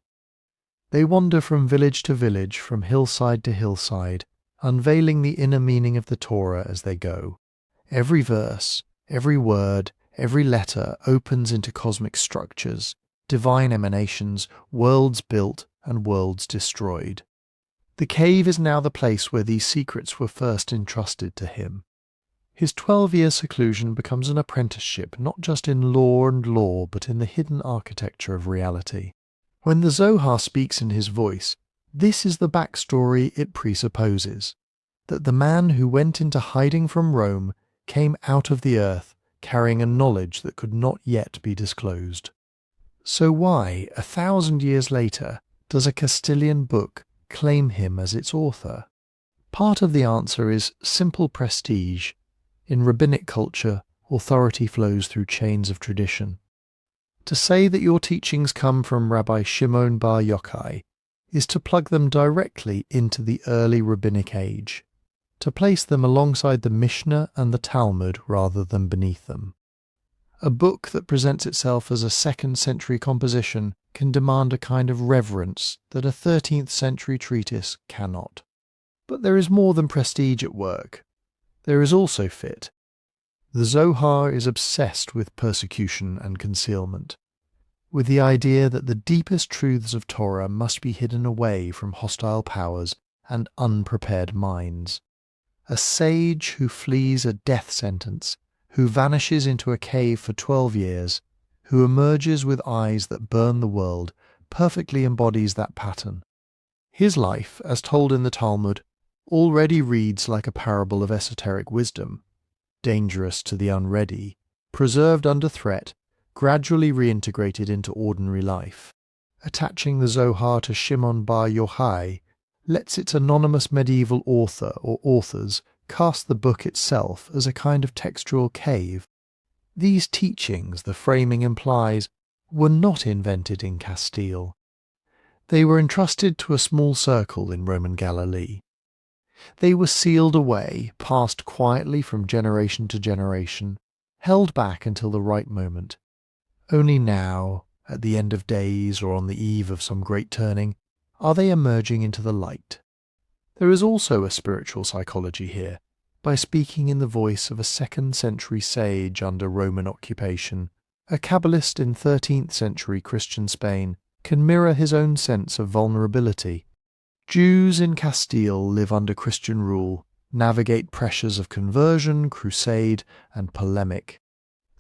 They wander from village to village, from hillside to hillside, unveiling the inner meaning of the Torah as they go. Every verse, every word, every letter opens into cosmic structures, divine emanations, worlds built and worlds destroyed. The cave is now the place where these secrets were first entrusted to him. His 12-year seclusion becomes an apprenticeship not just in law and law, but in the hidden architecture of reality. When the Zohar speaks in his voice, this is the backstory it presupposes, that the man who went into hiding from Rome came out of the earth carrying a knowledge that could not yet be disclosed. So why, 1,000 years later, does a Castilian book claim him as its author? Part of the answer is simple prestige. In rabbinic culture, authority flows through chains of tradition. To say that your teachings come from Rabbi Shimon bar Yochai is to plug them directly into the early rabbinic age, to place them alongside the Mishnah and the Talmud rather than beneath them. A book that presents itself as a 2nd century composition can demand a kind of reverence that a 13th century treatise cannot. But there is more than prestige at work. There is also fit. The Zohar is obsessed with persecution and concealment, with the idea that the deepest truths of Torah must be hidden away from hostile powers and unprepared minds. A sage who flees a death sentence, who vanishes into a cave for 12 years, who emerges with eyes that burn the world, perfectly embodies that pattern. His life, as told in the Talmud, already reads like a parable of esoteric wisdom, dangerous to the unready, preserved under threat, gradually reintegrated into ordinary life. Attaching the Zohar to Shimon bar Yochai lets its anonymous medieval author or authors cast the book itself as a kind of textual cave. These teachings, the framing implies, were not invented in Castile. They were entrusted to a small circle in Roman Galilee. They were sealed away, passed quietly from generation to generation, held back until the right moment. Only now, at the end of days or on the eve of some great turning, are they emerging into the light. There is also a spiritual psychology here, by speaking in the voice of a 2nd century sage under Roman occupation. A Kabbalist in 13th century Christian Spain can mirror his own sense of vulnerability. Jews in Castile live under Christian rule, navigate pressures of conversion, crusade, and polemic.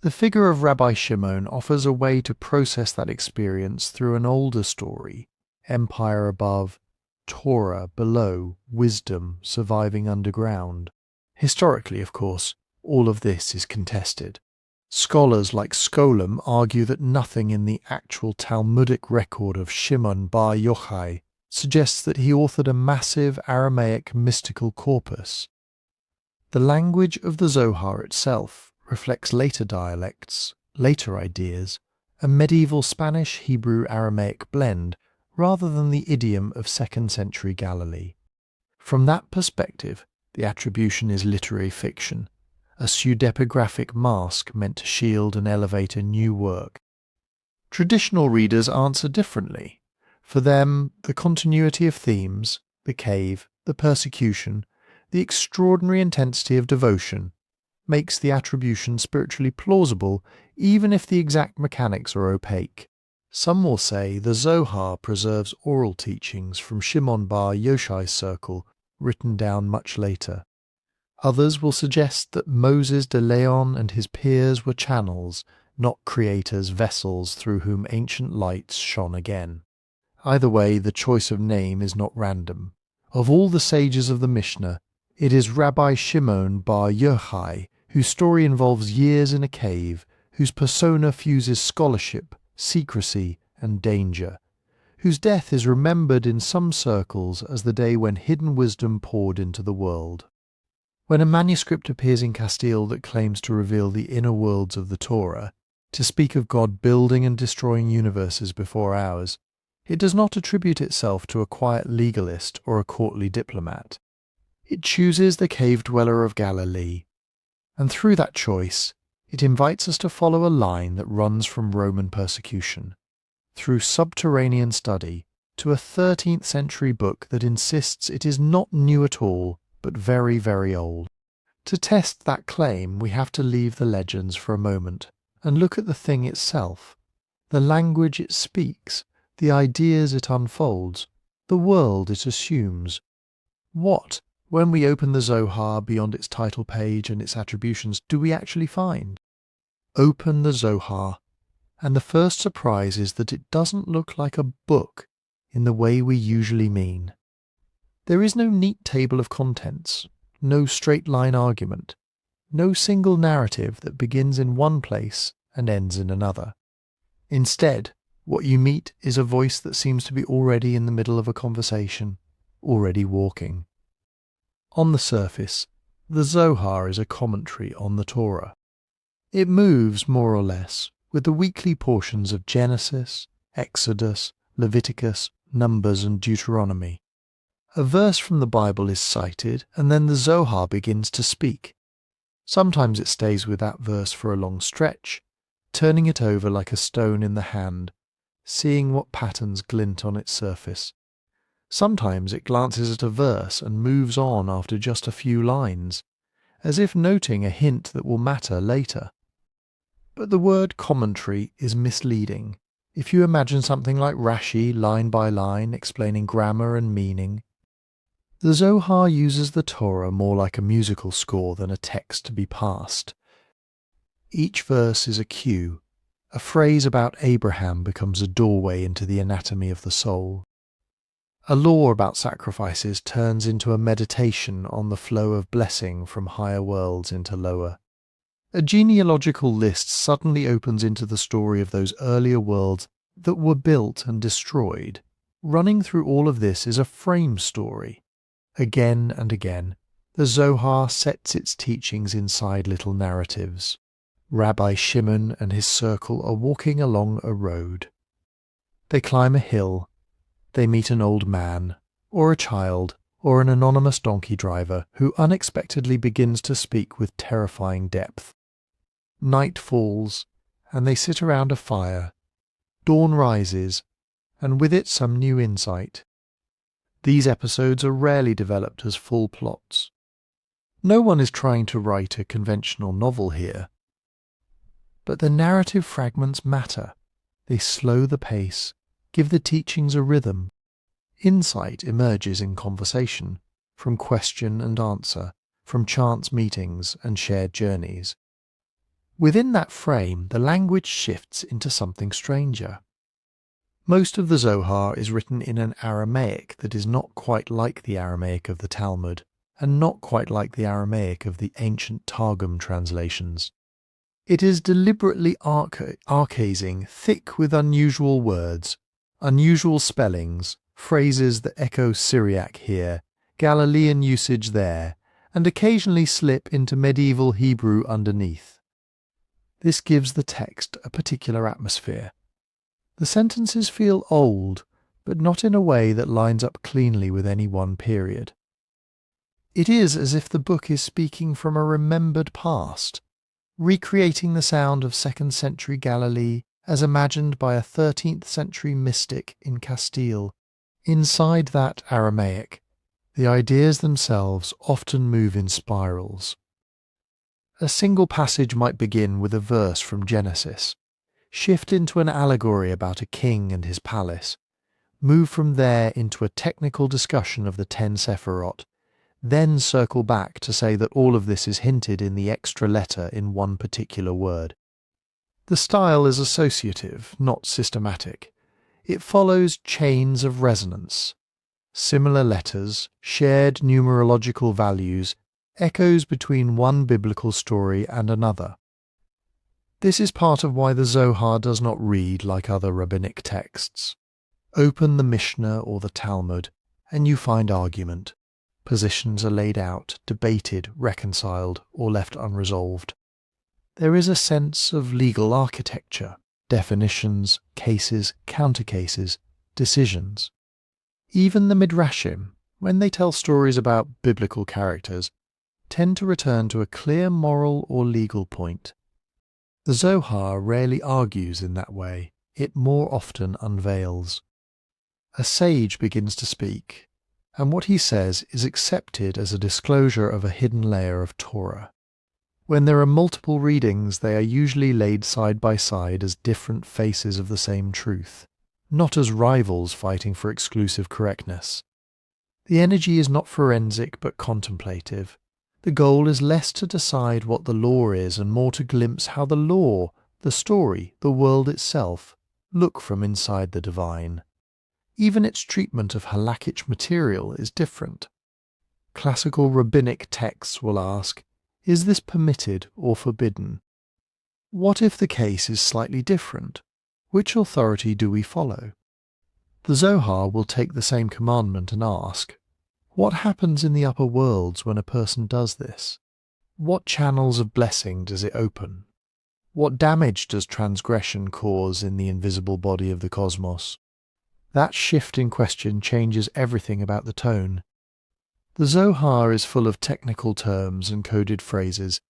The figure of Rabbi Shimon offers a way to process that experience through an older story: empire above, Torah below, wisdom surviving underground. Historically, of course, all of this is contested. Scholars like Scholem argue that nothing in the actual Talmudic record of Shimon bar Yochai suggests that he authored a massive Aramaic mystical corpus. The language of the Zohar itself reflects later dialects, later ideas, a medieval Spanish-Hebrew-Aramaic blend rather than the idiom of 2nd century Galilee. From that perspective, the attribution is literary fiction, a pseudepigraphic mask meant to shield and elevate a new work. Traditional readers answer differently. For them, the continuity of themes, the cave, the persecution, the extraordinary intensity of devotion, makes the attribution spiritually plausible even if the exact mechanics are opaque. Some will say the Zohar preserves oral teachings from Shimon bar Yochai's circle, written down much later. Others will suggest that Moses de Leon and his peers were channels, not creators, vessels through whom ancient lights shone again. Either way, the choice of name is not random. Of all the sages of the Mishnah, it is Rabbi Shimon bar Yochai, whose story involves years in a cave, whose persona fuses scholarship, secrecy, and danger, whose death is remembered in some circles as the day when hidden wisdom poured into the world. When a manuscript appears in Castile that claims to reveal the inner worlds of the Torah, to speak of God building and destroying universes before ours, it does not attribute itself to a quiet legalist or a courtly diplomat. It chooses the cave dweller of Galilee, and through that choice, it invites us to follow a line that runs from Roman persecution, through subterranean study, to a 13th century book that insists it is not new at all, but very, very old. To test that claim, we have to leave the legends for a moment and look at the thing itself, the language it speaks, the ideas it unfolds, the world it assumes. What, when we open the Zohar beyond its title page and its attributions, do we actually find? Open the Zohar, and the first surprise is that it doesn't look like a book in the way we usually mean. There is no neat table of contents, no straight-line argument, no single narrative that begins in one place and ends in another. Instead, what you meet is a voice that seems to be already in the middle of a conversation, already walking. On the surface, the Zohar is a commentary on the Torah. It moves, more or less, with the weekly portions of Genesis, Exodus, Leviticus, Numbers, and Deuteronomy. A verse from the Bible is cited, and then the Zohar begins to speak. Sometimes it stays with that verse for a long stretch, turning it over like a stone in the hand, seeing what patterns glint on its surface. Sometimes it glances at a verse and moves on after just a few lines, as if noting a hint that will matter later. But the word commentary is misleading. If you imagine something like Rashi line by line explaining grammar and meaning, the Zohar uses the Torah more like a musical score than a text to be passed. Each verse is a cue. A phrase about Abraham becomes a doorway into the anatomy of the soul. A law about sacrifices turns into a meditation on the flow of blessing from higher worlds into lower. A genealogical list suddenly opens into the story of those earlier worlds that were built and destroyed. Running through all of this is a frame story. Again and again, the Zohar sets its teachings inside little narratives. Rabbi Shimon and his circle are walking along a road. They climb a hill. They meet an old man, or a child, or an anonymous donkey driver who unexpectedly begins to speak with terrifying depth. Night falls, and they sit around a fire. Dawn rises, and with it some new insight. These episodes are rarely developed as full plots. No one is trying to write a conventional novel here. But the narrative fragments matter. They slow the pace, give the teachings a rhythm. Insight emerges in conversation, from question and answer, from chance meetings and shared journeys. Within that frame, the language shifts into something stranger. Most of the Zohar is written in an Aramaic that is not quite like the Aramaic of the Talmud, and not quite like the Aramaic of the ancient Targum translations. It is deliberately archasing, thick with unusual words, unusual spellings, phrases that echo Syriac here, Galilean usage there, and occasionally slip into medieval Hebrew underneath. This gives the text a particular atmosphere. The sentences feel old, but not in a way that lines up cleanly with any one period. It is as if the book is speaking from a remembered past, recreating the sound of 2nd century Galilee as imagined by a 13th century mystic in Castile. Inside that Aramaic, the ideas themselves often move in spirals. A single passage might begin with a verse from Genesis, shift into an allegory about a king and his palace, move from there into a technical discussion of the Ten Sefirot, then circle back to say that all of this is hinted in the extra letter in one particular word. The style is associative, not systematic. It follows chains of resonance. Similar letters, shared numerological values, echoes between one biblical story and another. This is part of why the Zohar does not read like other rabbinic texts. Open the Mishnah or the Talmud, and you find argument. Positions are laid out, debated, reconciled, or left unresolved. There is a sense of legal architecture, definitions, cases, countercases, decisions. Even the Midrashim, when they tell stories about biblical characters, tend to return to a clear moral or legal point. The Zohar rarely argues in that way, it more often unveils. A sage begins to speak, and what he says is accepted as a disclosure of a hidden layer of Torah. When there are multiple readings, they are usually laid side by side as different faces of the same truth, not as rivals fighting for exclusive correctness. The energy is not forensic but contemplative. The goal is less to decide what the law is and more to glimpse how the law, the story, the world itself, look from inside the divine. Even its treatment of halakhic material is different. Classical rabbinic texts will ask, is this permitted or forbidden? What if the case is slightly different? Which authority do we follow? The Zohar will take the same commandment and ask, what happens in the upper worlds when a person does this? What channels of blessing does it open? What damage does transgression cause in the invisible body of the cosmos? That shift in question changes everything about the tone. The Zohar is full of technical terms and coded phrases,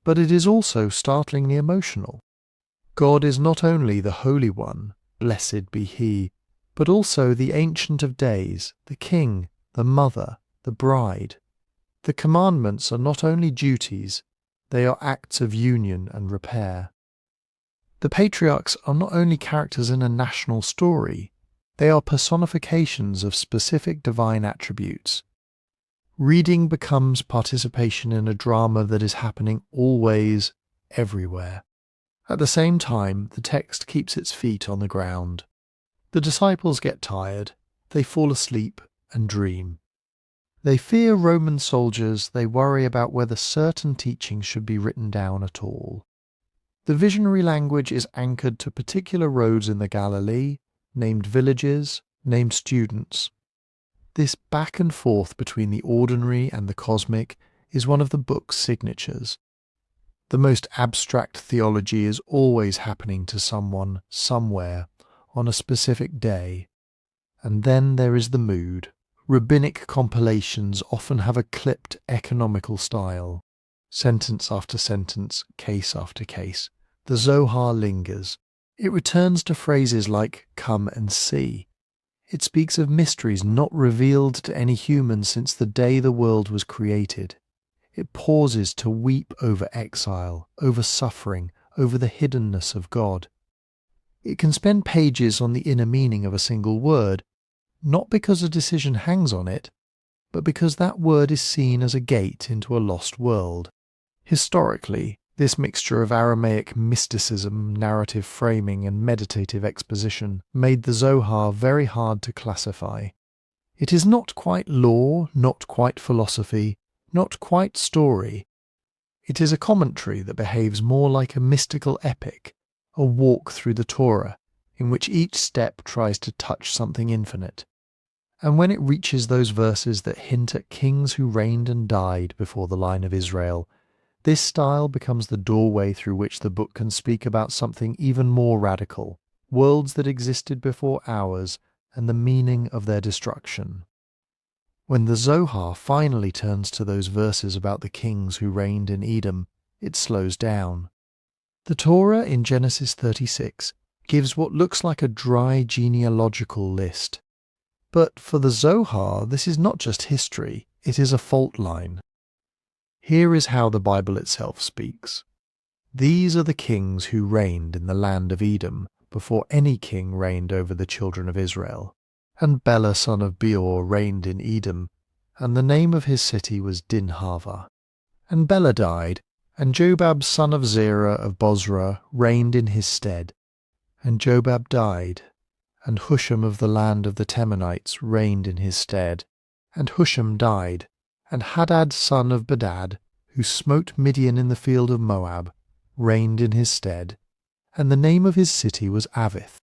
but it is also startlingly emotional. God is not only the Holy One, blessed be He, but also the Ancient of Days, the King, the Mother, the Bride. The commandments are not only duties, they are acts of union and repair. The patriarchs are not only characters in a national story, they are personifications of specific divine attributes. Reading becomes participation in a drama that is happening always, everywhere. At the same time, the text keeps its feet on the ground. The disciples get tired, they fall asleep, and dream. They fear Roman soldiers, they worry about whether certain teachings should be written down at all. The visionary language is anchored to particular roads in the Galilee, named villages, named students. This back and forth between the ordinary and the cosmic is one of the book's signatures. The most abstract theology is always happening to someone, somewhere, on a specific day. And then there is the mood. Rabbinic compilations often have a clipped economical style. Sentence after sentence, case after case. The Zohar lingers. It returns to phrases like "come and see." It speaks of mysteries not revealed to any human since the day the world was created. It pauses to weep over exile, over suffering, over the hiddenness of God. It can spend pages on the inner meaning of a single word, not because a decision hangs on it, but because that word is seen as a gate into a lost world. Historically, this mixture of Aramaic mysticism, narrative framing, and meditative exposition made the Zohar very hard to classify. It is not quite law, not quite philosophy, not quite story. It is a commentary that behaves more like a mystical epic, a walk through the Torah, in which each step tries to touch something infinite. And when it reaches those verses that hint at kings who reigned and died before the line of Israel, this style becomes the doorway through which the book can speak about something even more radical, worlds that existed before ours and the meaning of their destruction. When the Zohar finally turns to those verses about the kings who reigned in Edom, it slows down. The Torah in Genesis 36 gives what looks like a dry genealogical list. But for the Zohar, this is not just history, it is a fault line. Here is how the Bible itself speaks. These are the kings who reigned in the land of Edom before any king reigned over the children of Israel. And Bela son of Beor reigned in Edom, and the name of his city was Dinhava. And Bela died, and Jobab son of Zerah of Bozrah reigned in his stead. And Jobab died, and Husham of the land of the Temanites reigned in his stead. And Husham died, and Hadad son of Bedad, who smote Midian in the field of Moab, reigned in his stead. And the name of his city was Avith.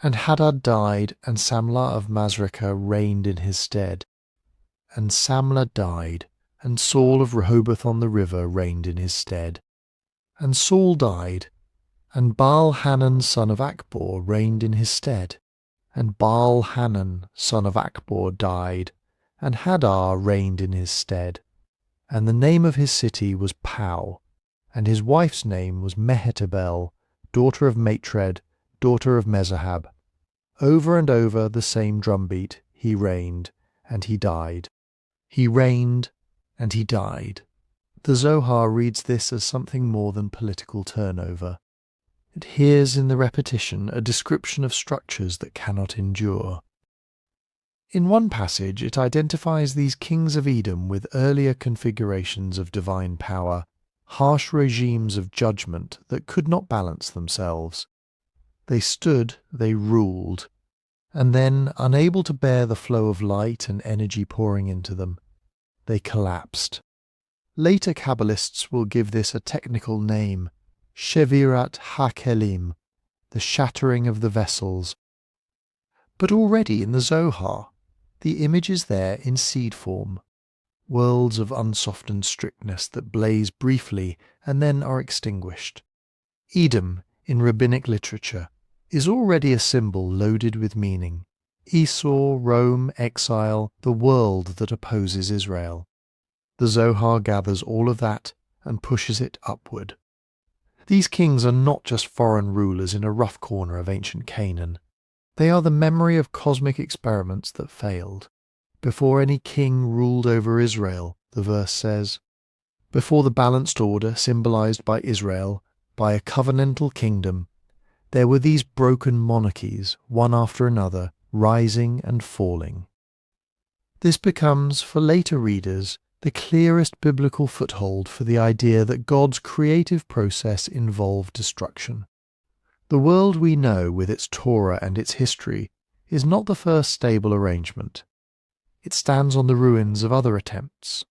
And Hadad died, and Samlah of Masrekah reigned in his stead. And Samlah died, and Saul of Rehoboth on the river reigned in his stead. And Saul died, and Baal-Hanan son of Akbor reigned in his stead. And Baal-Hanan son of Akbor died, and Hadar reigned in his stead. And the name of his city was Pau, and his wife's name was Mehetabel, daughter of Matred, daughter of Mezahab. Over and over the same drumbeat, he reigned, and he died. He reigned, and he died. The Zohar reads this as something more than political turnover. It hears in the repetition a description of structures that cannot endure. In one passage it identifies these kings of Edom with earlier configurations of divine power, harsh regimes of judgment that could not balance themselves. They stood, they ruled, and then, unable to bear the flow of light and energy pouring into them, they collapsed. Later Kabbalists will give this a technical name, Shevirat Ha-Kelim, the shattering of the vessels. But already in the Zohar, the image is there in seed form, worlds of unsoftened strictness that blaze briefly and then are extinguished. Edom, in rabbinic literature, is already a symbol loaded with meaning. Esau, Rome, exile, the world that opposes Israel. The Zohar gathers all of that and pushes it upward. These kings are not just foreign rulers in a rough corner of ancient Canaan. They are the memory of cosmic experiments that failed. Before any king ruled over Israel, the verse says, before the balanced order symbolized by Israel, by a covenantal kingdom, there were these broken monarchies, one after another, rising and falling. This becomes, for later readers, the clearest biblical foothold for the idea that God's creative process involved destruction. The world we know with its Torah and its history is not the first stable arrangement. It stands on the ruins of other attempts,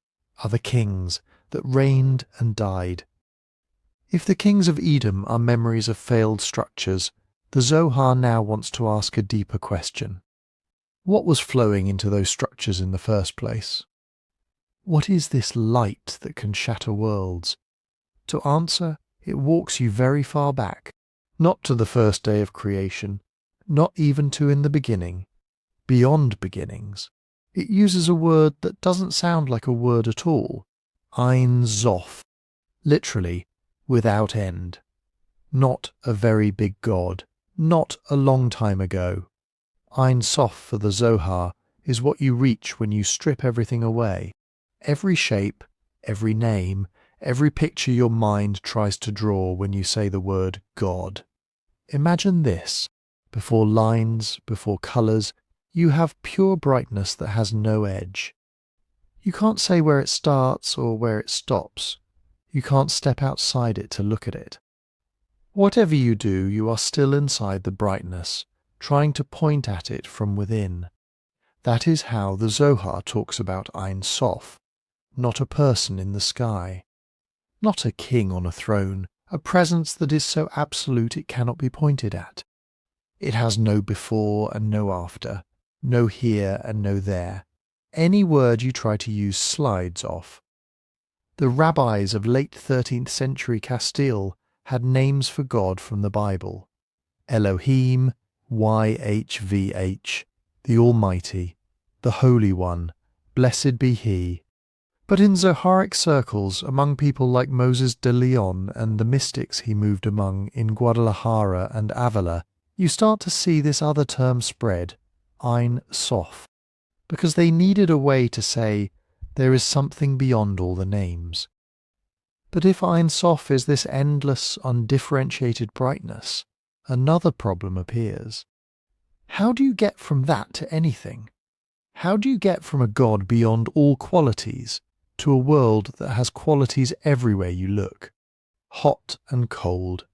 other kings that reigned and died. If the kings of Edom are memories of failed structures, the Zohar now wants to ask a deeper question. What was flowing into those structures in the first place? What is this light that can shatter worlds? To answer, it walks you very far back, not to the first day of creation, not even to in the beginning, beyond beginnings. It uses a word that doesn't sound like a word at all, Ein Sof, literally, without end. Not a very big God, not a long time ago. Ein Sof for the Zohar is what you reach when you strip everything away. Every shape, every name, every picture your mind tries to draw when you say the word God. Imagine this. Before lines, before colours, you have pure brightness that has no edge. You can't say where it starts or where it stops. You can't step outside it to look at it. Whatever you do, you are still inside the brightness, trying to point at it from within. That is how the Zohar talks about Ein Sof, not a person in the sky, not a king on a throne, a presence that is so absolute it cannot be pointed at. It has no before and no after, no here and no there. Any word you try to use slides off. The rabbis of late 13th century Castile had names for God from the Bible. Elohim, YHVH, the Almighty, the Holy One, blessed be He. But in Zoharic circles, among people like Moses de Leon and the mystics he moved among in Guadalajara and Avila, you start to see this other term spread, Ein Sof, because they needed a way to say, there is something beyond all the names. But if Ein Sof is this endless, undifferentiated brightness, another problem appears. How do you get from that to anything? How do you get from a God beyond all qualities to a world that has qualities everywhere you look? Hot and cold,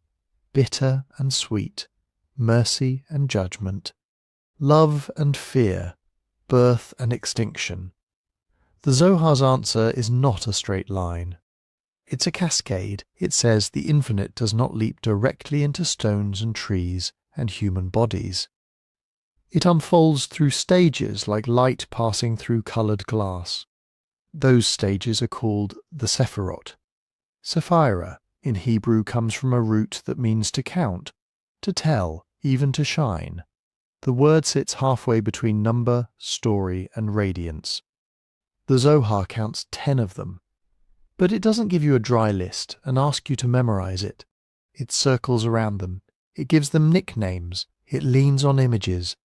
bitter and sweet, mercy and judgment, love and fear, birth and extinction. The Zohar's answer is not a straight line. It's a cascade. It says the infinite does not leap directly into stones and trees and human bodies. It unfolds through stages like light passing through coloured glass. Those stages are called the Sefirot. Sephira in Hebrew comes from a root that means to count, to tell, even to shine. The word sits halfway between number, story, and radiance. The Zohar counts 10 of them. But it doesn't give you a dry list and ask you to memorize it. It circles around them. It gives them nicknames. It leans on images.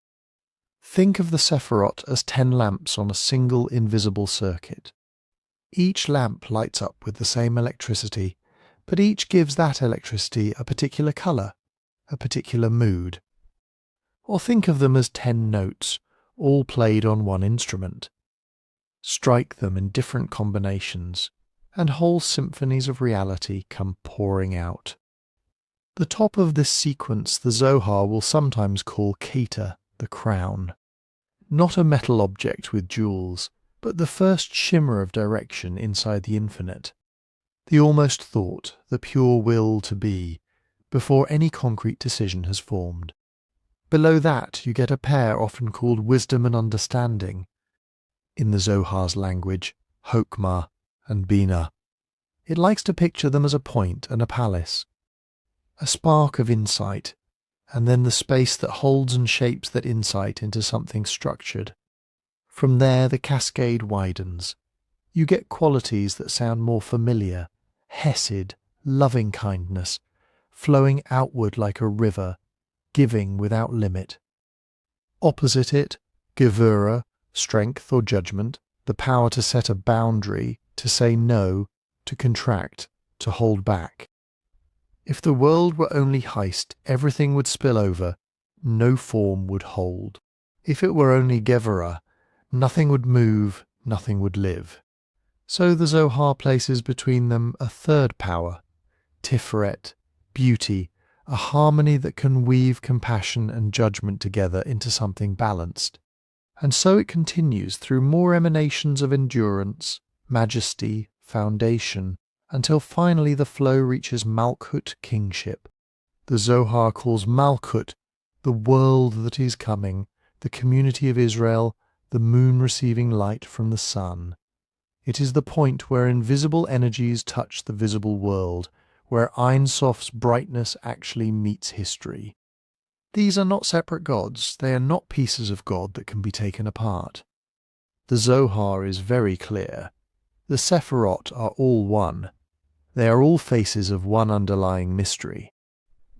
Think of the Sefirot as 10 lamps on a single invisible circuit. Each lamp lights up with the same electricity, but each gives that electricity a particular colour, a particular mood. Or think of them as 10 notes, all played on one instrument. Strike them in different combinations, and whole symphonies of reality come pouring out. The top of this sequence the Zohar will sometimes call Keter, the crown. Not a metal object with jewels, but the first shimmer of direction inside the infinite. The almost thought, the pure will to be, before any concrete decision has formed. Below that you get a pair often called wisdom and understanding. In the Zohar's language, Chokmah and Bina. It likes to picture them as a point and a palace. A spark of insight, and then the space that holds and shapes that insight into something structured. From there the cascade widens. You get qualities that sound more familiar, hesed, loving kindness, flowing outward like a river, giving without limit. Opposite it, Gevura, strength or judgment, the power to set a boundary, to say no, to contract, to hold back. If the world were only heist, everything would spill over, no form would hold. If it were only Gevura, nothing would move, nothing would live. So the Zohar places between them a third power, Tiferet, beauty, a harmony that can weave compassion and judgment together into something balanced. And so it continues through more emanations of endurance, majesty, foundation, until finally the flow reaches Malkut kingship. The Zohar calls Malkut the world that is coming, the community of Israel, the moon receiving light from the sun. It is the point where invisible energies touch the visible world, where Ein Sof's brightness actually meets history. These are not separate gods, they are not pieces of God that can be taken apart. The Zohar is very clear. The Sefirot are all one. They are all faces of one underlying mystery.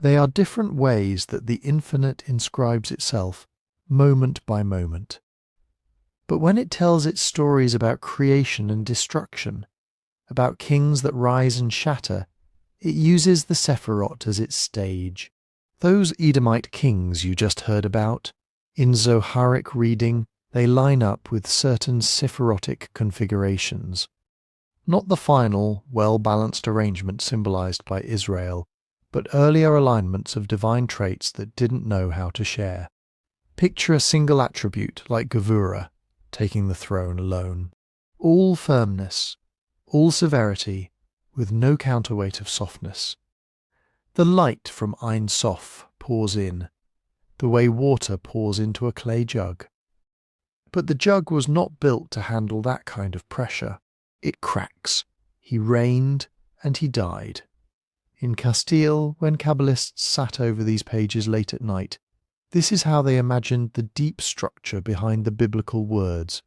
They are different ways that the infinite inscribes itself, moment by moment. But when it tells its stories about creation and destruction, about kings that rise and shatter, it uses the Sefirot as its stage. Those Edomite kings you just heard about, in Zoharic reading, they line up with certain Sephirotic configurations. Not the final, well-balanced arrangement symbolized by Israel, but earlier alignments of divine traits that didn't know how to share. Picture a single attribute like Gevurah, taking the throne alone. All firmness, all severity, with no counterweight of softness. The light from Ein Sof pours in, the way water pours into a clay jug. But the jug was not built to handle that kind of pressure. It cracks. He reigned and he died. In Castile, when Kabbalists sat over these pages late at night, this is how they imagined the deep structure behind the biblical words.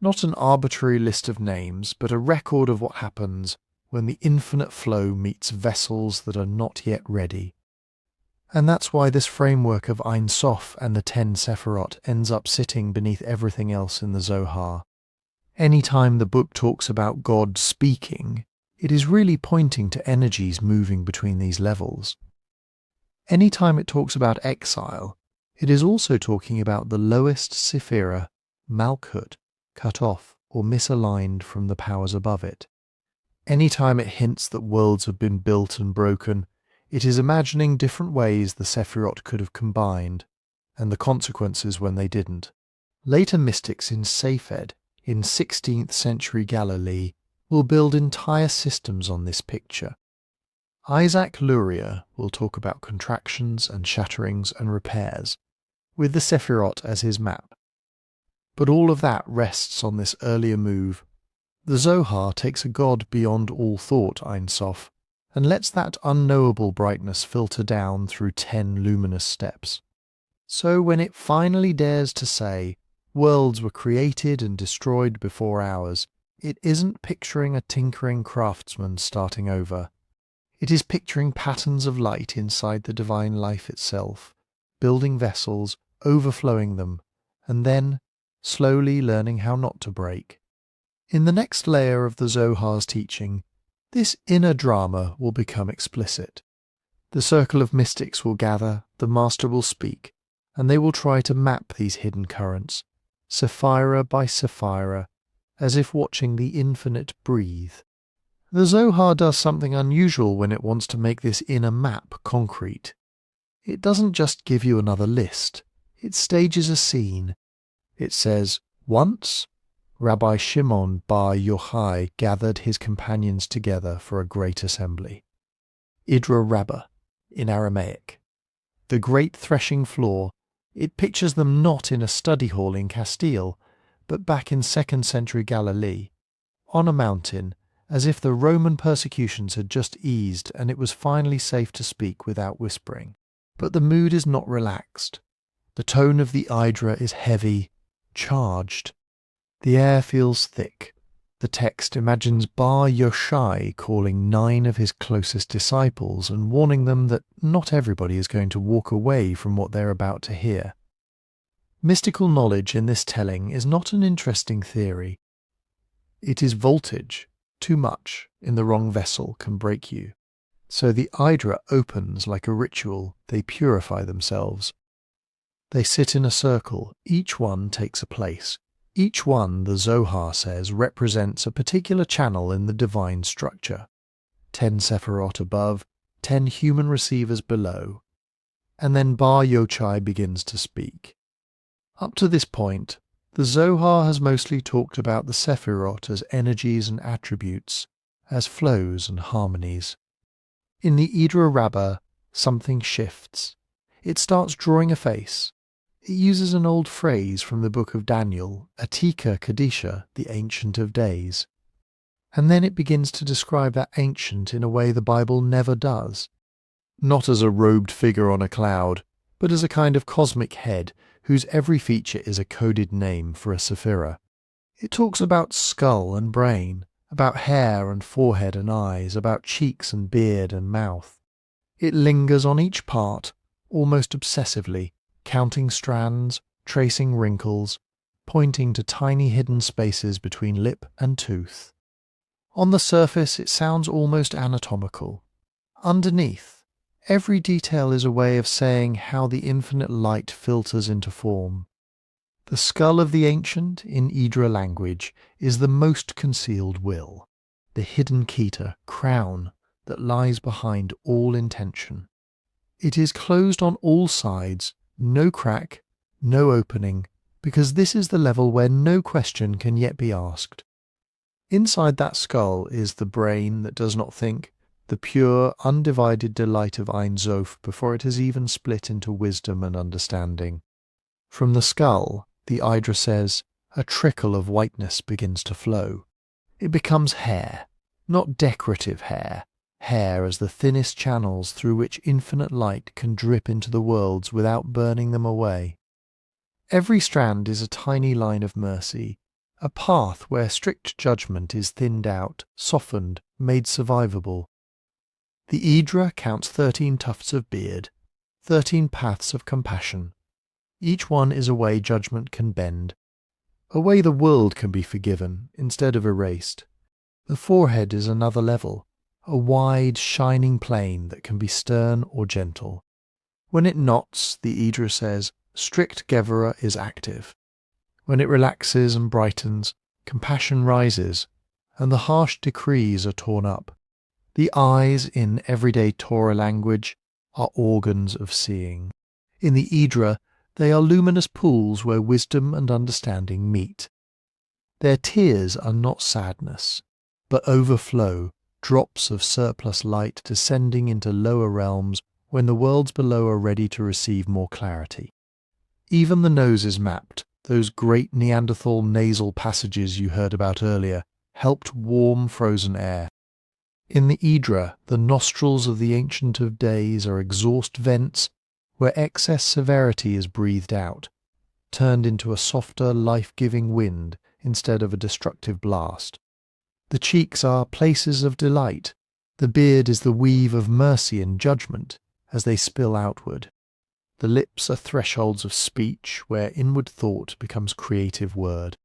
Not an arbitrary list of names, but a record of what happens when the infinite flow meets vessels that are not yet ready. And that's why this framework of Ein Sof and the Ten Sefirot ends up sitting beneath everything else in the Zohar. Any time the book talks about God speaking, it is really pointing to energies moving between these levels. Any time it talks about exile, it is also talking about the lowest Sephira, Malkut, cut off or misaligned from the powers above it. Any time it hints that worlds have been built and broken, it is imagining different ways the Sefirot could have combined, and the consequences when they didn't. Later mystics in Safed, in 16th century Galilee, will build entire systems on this picture. Isaac Luria will talk about contractions and shatterings and repairs, with the Sefirot as his map. But all of that rests on this earlier move. The Zohar takes a God beyond all thought, Ein Sof, and lets that unknowable brightness filter down through 10 luminous steps. So when it finally dares to say, worlds were created and destroyed before ours, it isn't picturing a tinkering craftsman starting over. It is picturing patterns of light inside the divine life itself, building vessels, overflowing them, and then slowly learning how not to break. In the next layer of the Zohar's teaching, this inner drama will become explicit. The circle of mystics will gather, the master will speak, and they will try to map these hidden currents, Sephira by Sephira, as if watching the infinite breathe. The Zohar does something unusual when it wants to make this inner map concrete. It doesn't just give you another list. It stages a scene. It says, once, Rabbi Shimon bar Yochai gathered his companions together for a great assembly. Idra Rabba, in Aramaic. The great threshing floor, it pictures them not in a study hall in Castile, but back in 2nd century Galilee, on a mountain, as if the Roman persecutions had just eased and it was finally safe to speak without whispering. But the mood is not relaxed. The tone of the Idra is heavy, charged. The air feels thick. The text imagines Bar Yochai calling 9 of his closest disciples and warning them that not everybody is going to walk away from what they're about to hear. Mystical knowledge in this telling is not an interesting theory. It is voltage. Too much in the wrong vessel can break you. So the Idra opens like a ritual. They purify themselves. They sit in a circle. Each one takes a place. Each one, the Zohar says, represents a particular channel in the divine structure. 10 Sefirot above, 10 human receivers below. And then Bar Yochai begins to speak. Up to this point, the Zohar has mostly talked about the Sefirot as energies and attributes, as flows and harmonies. In the Idra Rabbah, something shifts. It starts drawing a face. It uses an old phrase from the book of Daniel, Atika Kadisha, the Ancient of Days. And then it begins to describe that ancient in a way the Bible never does. Not as a robed figure on a cloud, but as a kind of cosmic head whose every feature is a coded name for a sephira. It talks about skull and brain, about hair and forehead and eyes, about cheeks and beard and mouth. It lingers on each part, almost obsessively, counting strands, tracing wrinkles, pointing to tiny hidden spaces between lip and tooth. On the surface it sounds almost anatomical. Underneath, every detail is a way of saying how the infinite light filters into form. The skull of the ancient, in Idra language, is the most concealed will, the hidden Kita, crown, that lies behind all intention. It is closed on all sides, no crack, no opening, because this is the level where no question can yet be asked. Inside that skull is the brain that does not think, the pure, undivided delight of Ein Sof before it has even split into wisdom and understanding. From the skull, the Idra says, a trickle of whiteness begins to flow. It becomes hair, not decorative hair, hair as the thinnest channels through which infinite light can drip into the worlds without burning them away. Every strand is a tiny line of mercy, a path where strict judgment is thinned out, softened, made survivable. The Idra counts 13 tufts of beard, 13 paths of compassion. Each one is a way judgment can bend, a way the world can be forgiven instead of erased. The forehead is another level, a wide, shining plane that can be stern or gentle. When it knots, the Idra says, strict Gevurah is active. When it relaxes and brightens, compassion rises, and the harsh decrees are torn up. The eyes, in everyday Torah language, are organs of seeing. In the Idra, they are luminous pools where wisdom and understanding meet. Their tears are not sadness, but overflow, drops of surplus light descending into lower realms when the worlds below are ready to receive more clarity. Even the nose is mapped. Those great Neanderthal nasal passages you heard about earlier helped warm frozen air. In the Idra, the nostrils of the Ancient of Days are exhaust vents where excess severity is breathed out, turned into a softer, life-giving wind instead of a destructive blast. The cheeks are places of delight. The beard is the weave of mercy and judgment as they spill outward. The lips are thresholds of speech where inward thought becomes creative word.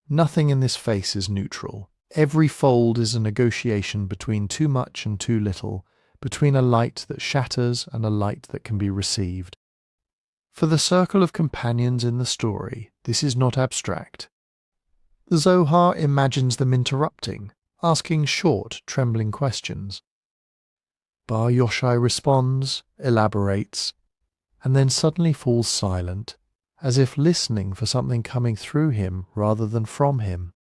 Nothing in this face is neutral. Every fold is a negotiation between too much and too little, between a light that shatters and a light that can be received. For the circle of companions in the story, this is not abstract. The Zohar imagines them interrupting, asking short, trembling questions. Bar Yochai responds, elaborates, and then suddenly falls silent, as if listening for something coming through him rather than from him.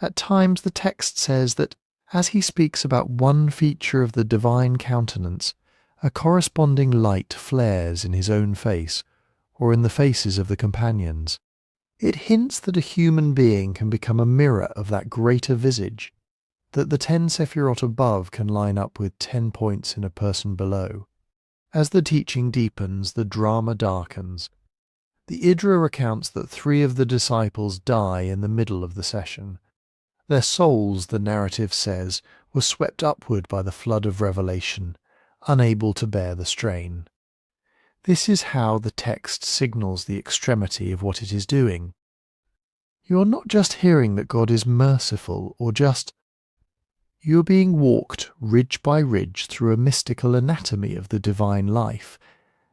At times the text says that as he speaks about one feature of the divine countenance, a corresponding light flares in his own face, or in the faces of the companions. It hints that a human being can become a mirror of that greater visage, that the 10 Sefirot above can line up with 10 points in a person below. As the teaching deepens, the drama darkens. The Idra recounts that 3 of the disciples die in the middle of the session. Their souls, the narrative says, were swept upward by the flood of revelation, unable to bear the strain. This is how the text signals the extremity of what it is doing. You are not just hearing that God is merciful or just. You are being walked ridge by ridge through a mystical anatomy of the divine life,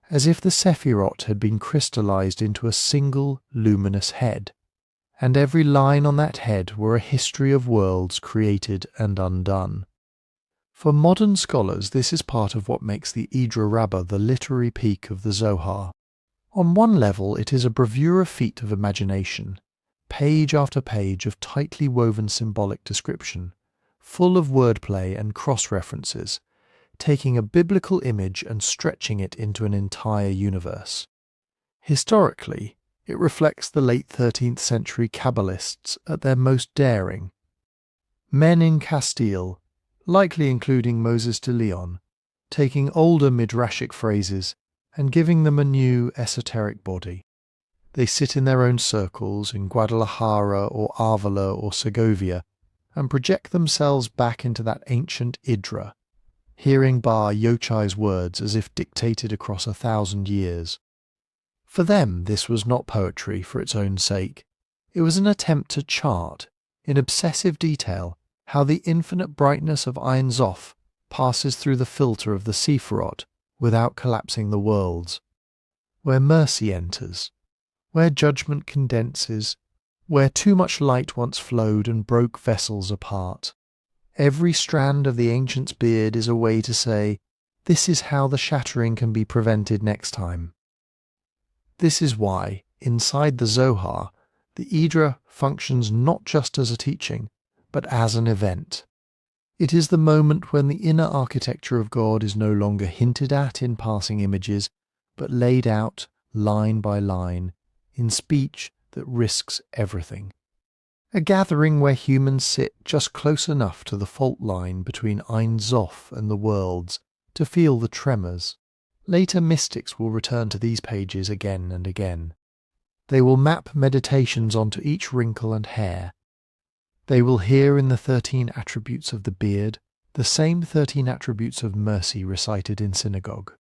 as if the Sefirot had been crystallized into a single luminous head, and every line on that head were a history of worlds created and undone. For modern scholars, this is part of what makes the Idra Rabbah the literary peak of the Zohar. On one level, it is a bravura feat of imagination, page after page of tightly woven symbolic description, full of wordplay and cross-references, taking a biblical image and stretching it into an entire universe. Historically, it reflects the late 13th century Kabbalists at their most daring. Men in Castile, likely including Moses de Leon, taking older midrashic phrases and giving them a new esoteric body. They sit in their own circles in Guadalajara or Avila or Segovia and project themselves back into that ancient Idra, hearing Bar Yochai's words as if dictated across 1,000 years. For them, this was not poetry for its own sake. It was an attempt to chart, in obsessive detail, how the infinite brightness of Ein Sof passes through the filter of the Sefirot without collapsing the worlds, where mercy enters, where judgment condenses, where too much light once flowed and broke vessels apart. Every strand of the ancient's beard is a way to say, this is how the shattering can be prevented next time. This is why, inside the Zohar, the Idra functions not just as a teaching, but as an event. It is the moment when the inner architecture of God is no longer hinted at in passing images, but laid out, line by line, in speech that risks everything. A gathering where humans sit just close enough to the fault line between Ein Sof and the worlds to feel the tremors. Later mystics will return to these pages again and again. They will map meditations onto each wrinkle and hair. They will hear in the 13 attributes of the beard the same 13 attributes of mercy recited in synagogue.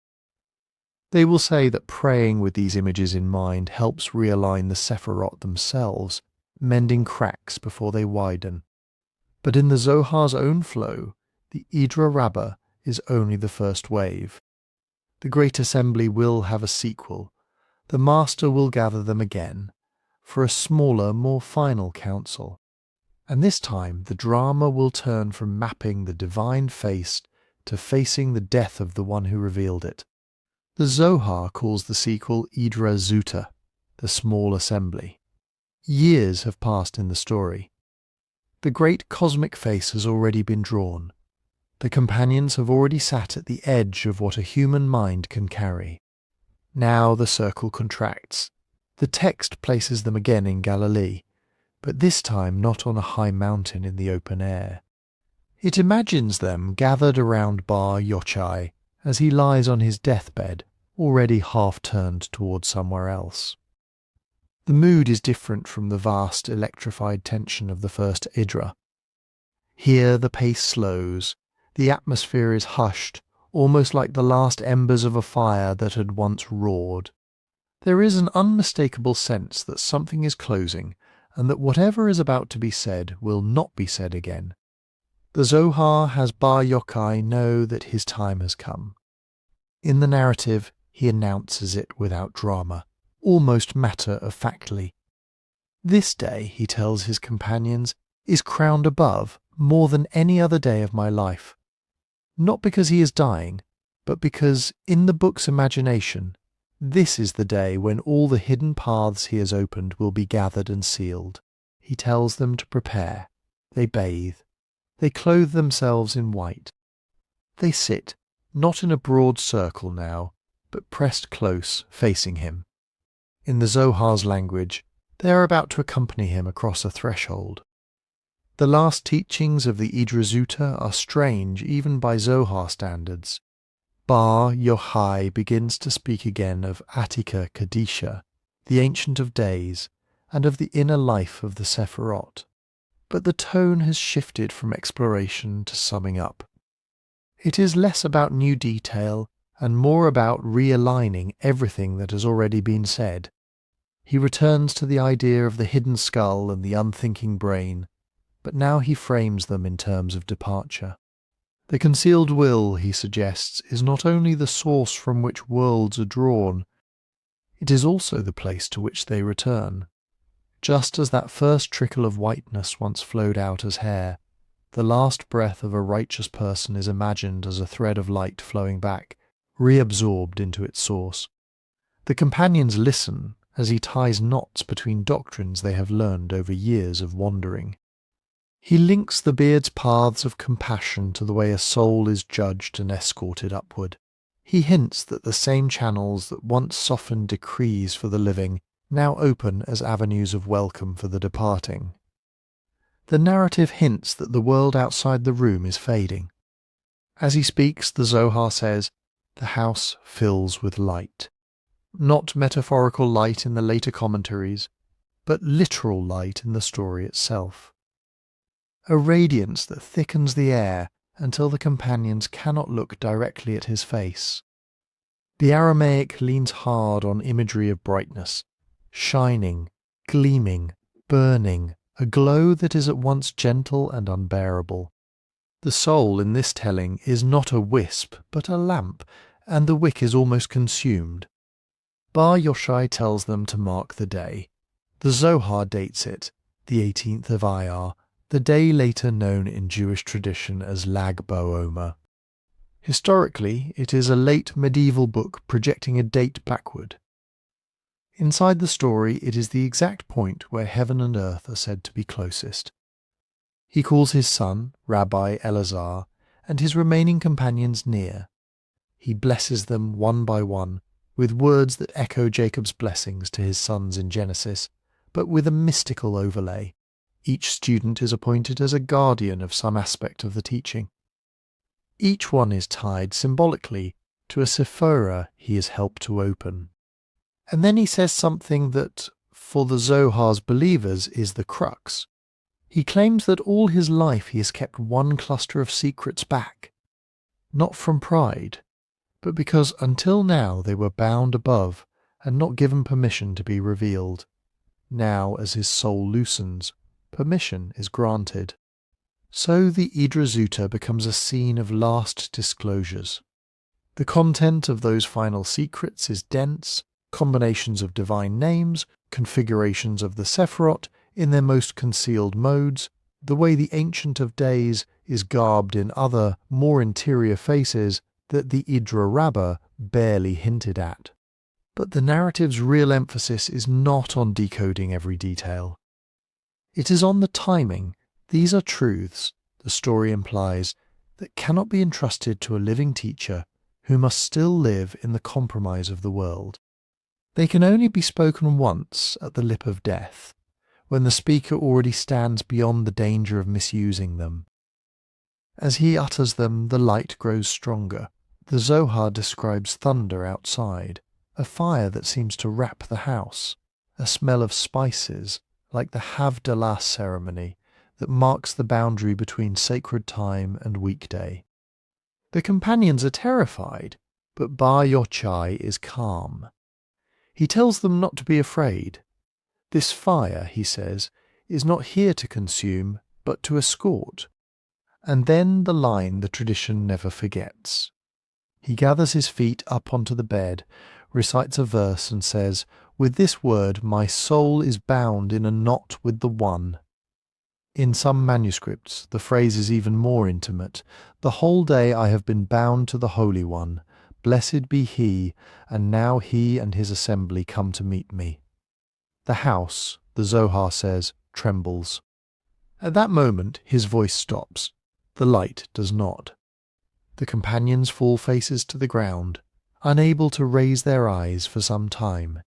They will say that praying with these images in mind helps realign the Sefirot themselves, mending cracks before they widen. But in the Zohar's own flow, the Idra Rabbah is only the first wave. The Great Assembly will have a sequel. The Master will gather them again, for a smaller, more final council. And this time the drama will turn from mapping the divine face to facing the death of the one who revealed it. The Zohar calls the sequel Idra Zuta, the small assembly. Years have passed in the story. The great cosmic face has already been drawn. The companions have already sat at the edge of what a human mind can carry. Now the circle contracts. The text places them again in Galilee, but this time not on a high mountain in the open air. It imagines them gathered around Bar Yochai as he lies on his deathbed, already half turned towards somewhere else. The mood is different from the vast electrified tension of the first Idra. Here the pace slows, the atmosphere is hushed, almost like the last embers of a fire that had once roared. There is an unmistakable sense that something is closing, and that whatever is about to be said will not be said again. The Zohar has Bar Yochai know that his time has come. In the narrative, he announces it without drama, almost matter-of-factly. This day, he tells his companions, is crowned above more than any other day of my life. Not because he is dying, but because, in the book's imagination, this is the day when all the hidden paths he has opened will be gathered and sealed. He tells them to prepare. They bathe. They clothe themselves in white. They sit, not in a broad circle now, but pressed close, facing him. In the Zohar's language, they are about to accompany him across a threshold. The last teachings of the Idra Zuta are strange even by Zohar standards. Bar Yochai begins to speak again of Attica Kadisha, the Ancient of Days, and of the inner life of the Sefirot. But the tone has shifted from exploration to summing up. It is less about new detail and more about realigning everything that has already been said. He returns to the idea of the hidden skull and the unthinking brain, but now he frames them in terms of departure. The concealed will, he suggests, is not only the source from which worlds are drawn, it is also the place to which they return. Just as that first trickle of whiteness once flowed out as hair, the last breath of a righteous person is imagined as a thread of light flowing back, reabsorbed into its source. The companions listen as he ties knots between doctrines they have learned over years of wandering. He links the beard's paths of compassion to the way a soul is judged and escorted upward. He hints that the same channels that once softened decrees for the living now open as avenues of welcome for the departing. The narrative hints that the world outside the room is fading. As he speaks, the Zohar says, "The house fills with light." Not metaphorical light in the later commentaries, but literal light in the story itself. A radiance that thickens the air until the companions cannot look directly at his face. The Aramaic leans hard on imagery of brightness, shining, gleaming, burning, a glow that is at once gentle and unbearable. The soul in this telling is not a wisp, but a lamp, and the wick is almost consumed. Bar Yochai tells them to mark the day. The Zohar dates it, the 18th of Iyar, the day later known in Jewish tradition as Lag BaOmer. Historically, it is a late medieval book projecting a date backward. Inside the story, it is the exact point where heaven and earth are said to be closest. He calls his son, Rabbi Elazar, and his remaining companions near. He blesses them one by one, with words that echo Jacob's blessings to his sons in Genesis, but with a mystical overlay. Each student is appointed as a guardian of some aspect of the teaching. Each one is tied symbolically to a sephirah he has helped to open. And then he says something that, for the Zohar's believers, is the crux. He claims that all his life he has kept one cluster of secrets back, not from pride, but because until now they were bound above and not given permission to be revealed. Now, as his soul loosens, permission is granted. So the Idra Zuta becomes a scene of last disclosures. The content of those final secrets is dense, combinations of divine names, configurations of the Sefirot in their most concealed modes, the way the Ancient of Days is garbed in other, more interior faces that the Shevirat Rabbah barely hinted at. But the narrative's real emphasis is not on decoding every detail. It is on the timing. These are truths, the story implies, that cannot be entrusted to a living teacher who must still live in the compromise of the world. They can only be spoken once at the lip of death, when the speaker already stands beyond the danger of misusing them. As he utters them, the light grows stronger. The Zohar describes thunder outside, a fire that seems to wrap the house, a smell of spices, like the Havdalah ceremony that marks the boundary between sacred time and weekday. The companions are terrified, but Bar Yochai is calm. He tells them not to be afraid. This fire, he says, is not here to consume, but to escort. And then the line the tradition never forgets. He gathers his feet up onto the bed, recites a verse and says, "With this word my soul is bound in a knot with the One." In some manuscripts, the phrase is even more intimate. "The whole day I have been bound to the Holy One. Blessed be He, and now He and His assembly come to meet me." The house, the Zohar says, trembles. At that moment his voice stops. The light does not. The companions fall faces to the ground, unable to raise their eyes for some time.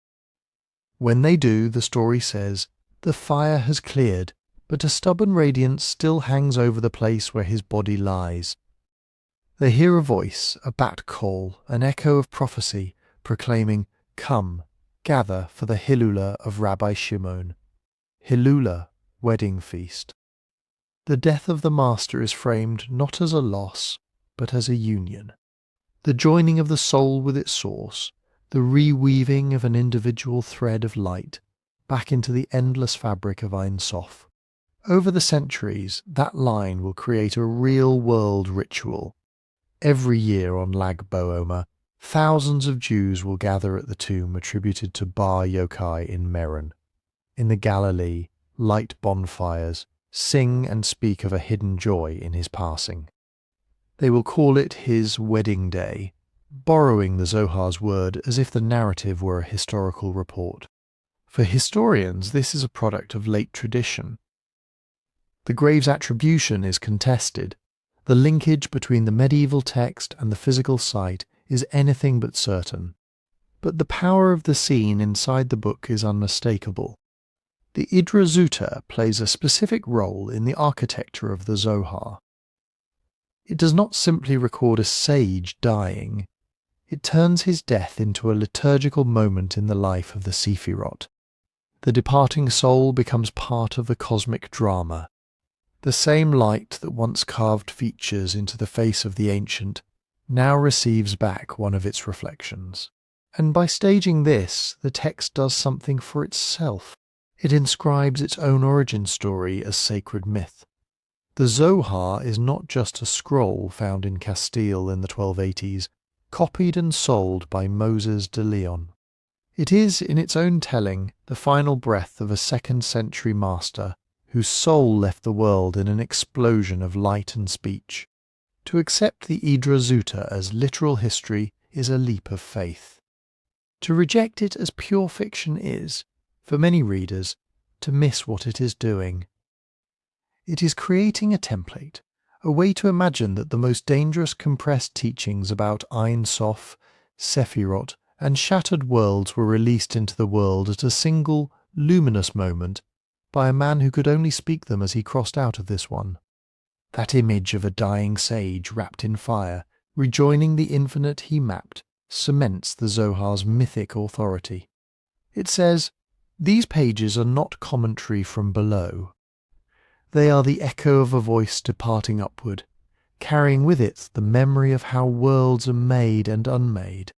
When they do, the story says, the fire has cleared, but a stubborn radiance still hangs over the place where his body lies. They hear a voice, a bat call, an echo of prophecy, proclaiming, "Come, gather for the Hilula of Rabbi Shimon." Hilula, wedding feast. The death of the master is framed not as a loss, but as a union. The joining of the soul with its source, the reweaving of an individual thread of light back into the endless fabric of Ein Sof. Over the centuries, that line will create a real-world ritual. Every year on Lag BaOmer, thousands of Jews will gather at the tomb attributed to Bar Yochai in Meron. In the Galilee, light bonfires, sing and speak of a hidden joy in his passing. They will call it his wedding day, borrowing the Zohar's word as if the narrative were a historical report. For historians, this is a product of late tradition. The grave's attribution is contested. The linkage between the medieval text and the physical site is anything but certain. But the power of the scene inside the book is unmistakable. The Idra Zuta plays a specific role in the architecture of the Zohar. It does not simply record a sage dying. It turns his death into a liturgical moment in the life of the Sefirot. The departing soul becomes part of the cosmic drama. The same light that once carved features into the face of the ancient now receives back one of its reflections. And by staging this, the text does something for itself. It inscribes its own origin story as sacred myth. The Zohar is not just a scroll found in Castile in the 1280s, copied and sold by Moses de Leon. It is, in its own telling, the final breath of a 2nd century master whose soul left the world in an explosion of light and speech. To accept the Idra Zuta as literal history is a leap of faith. To reject it as pure fiction is, for many readers, to miss what it is doing. It is creating a template, a way to imagine that the most dangerous compressed teachings about Ein Sof, Sefirot, and shattered worlds were released into the world at a single, luminous moment by a man who could only speak them as he crossed out of this one. That image of a dying sage wrapped in fire, rejoining the infinite he mapped, cements the Zohar's mythic authority. It says, "These pages are not commentary from below. They are the echo of a voice departing upward, carrying with it the memory of how worlds are made and unmade."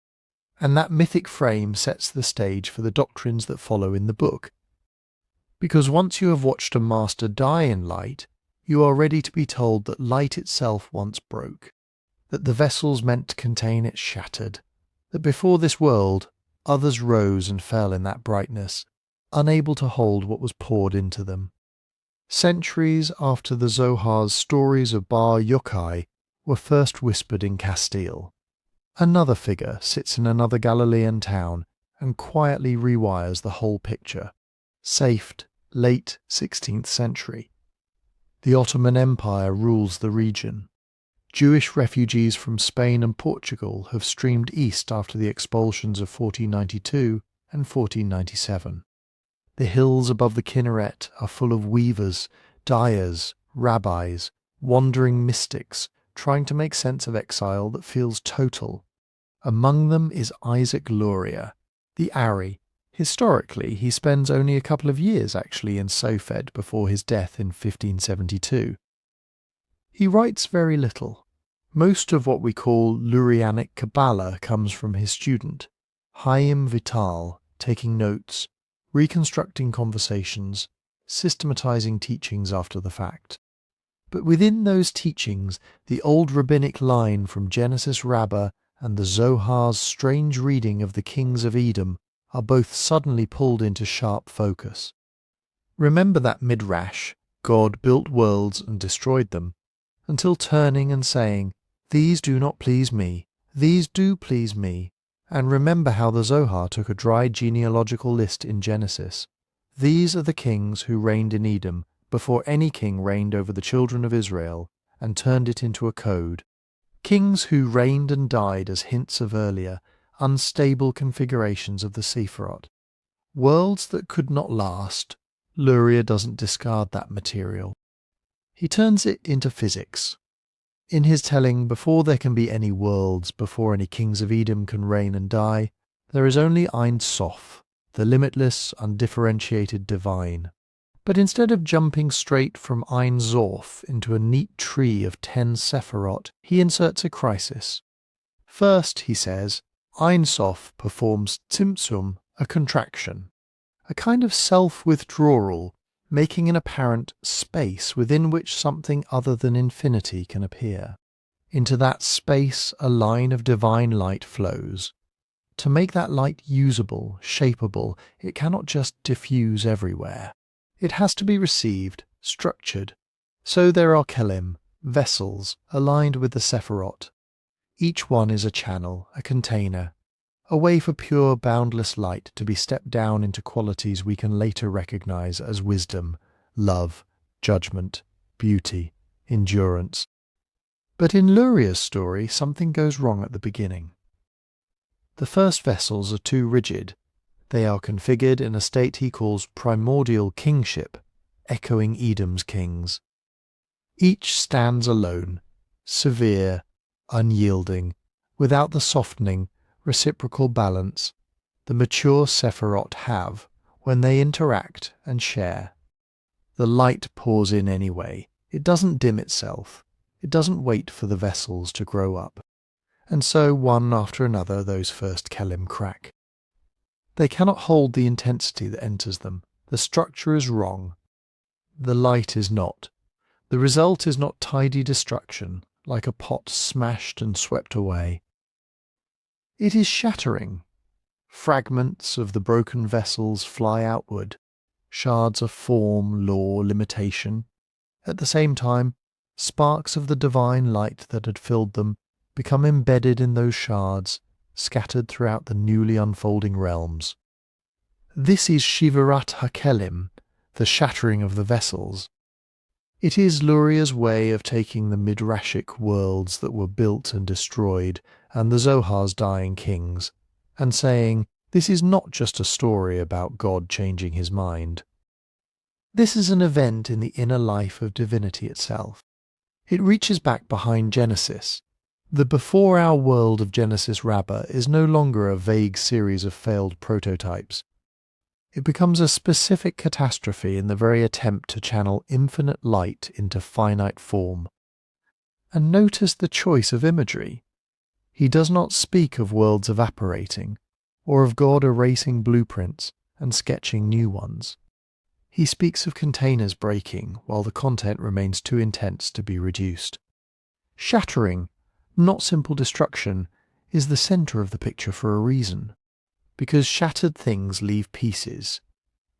And that mythic frame sets the stage for the doctrines that follow in the book. Because once you have watched a master die in light, you are ready to be told that light itself once broke, that the vessels meant to contain it shattered, that before this world others rose and fell in that brightness, unable to hold what was poured into them. Centuries after the Zohar's stories of Bar Yochai were first whispered in Castile, another figure sits in another Galilean town and quietly rewires the whole picture. Safed, late 16th century. The Ottoman Empire rules the region. Jewish refugees from Spain and Portugal have streamed east after the expulsions of 1492 and 1497. The hills above the Kinneret are full of weavers, dyers, rabbis, wandering mystics, trying to make sense of exile that feels total. Among them is Isaac Luria, the Ari. Historically, he spends only a couple of years actually in Sofed before his death in 1572. He writes very little. Most of what we call Lurianic Kabbalah comes from his student, Chaim Vital, taking notes, reconstructing conversations, systematizing teachings after the fact. But within those teachings, the old rabbinic line from Genesis Rabbah and the Zohar's strange reading of the kings of Edom are both suddenly pulled into sharp focus. Remember that midrash, God built worlds and destroyed them, until turning and saying, "These do not please me, these do please me," and remember how the Zohar took a dry genealogical list in Genesis. These are the kings who reigned in Edom before any king reigned over the children of Israel, and turned it into a code. Kings who reigned and died as hints of earlier, unstable configurations of the Sefirot. Worlds that could not last. Luria doesn't discard that material. He turns it into physics. In his telling, before there can be any worlds, before any kings of Edom can reign and die, there is only Ein Sof, the limitless, undifferentiated divine. But instead of jumping straight from Ein Sof into a neat tree of 10 Sefirot, he inserts a crisis. First, he says, Ein Sof performs Tzimtzum, a contraction, a kind of self-withdrawal, making an apparent space within which something other than infinity can appear. Into that space a line of divine light flows. To make that light usable, shapeable, it cannot just diffuse everywhere. It has to be received, structured. So there are Ha-Kelim, vessels, aligned with the Sefirot. Each one is a channel, a container, a way for pure, boundless light to be stepped down into qualities we can later recognize as wisdom, love, judgment, beauty, endurance. But in Luria's story, something goes wrong at the beginning. The first vessels are too rigid. They are configured in a state he calls primordial kingship, echoing Edom's kings. Each stands alone, severe, unyielding, without the softening, reciprocal balance the mature Sefirot have when they interact and share. The light pours in anyway. It doesn't dim itself. It doesn't wait for the vessels to grow up. And so, one after another, those first Kelim crack. They cannot hold the intensity that enters them. The structure is wrong. The light is not. The result is not tidy destruction, like a pot smashed and swept away. It is shattering. Fragments of the broken vessels fly outward, shards of form, law, limitation. At the same time, sparks of the divine light that had filled them become embedded in those shards, scattered throughout the newly unfolding realms. This is Shevirat Ha-Kelim, the shattering of the vessels. It is Luria's way of taking the midrashic worlds that were built and destroyed and the Zohar's dying kings, and saying, this is not just a story about God changing his mind. This is an event in the inner life of divinity itself. It reaches back behind Genesis. The before our world of Genesis Rabbah is no longer a vague series of failed prototypes. It becomes a specific catastrophe in the very attempt to channel infinite light into finite form. And notice the choice of imagery. He does not speak of worlds evaporating, or of God erasing blueprints and sketching new ones. He speaks of containers breaking while the content remains too intense to be reduced. Shattering, not simple destruction, is the center of the picture for a reason. Because shattered things leave pieces.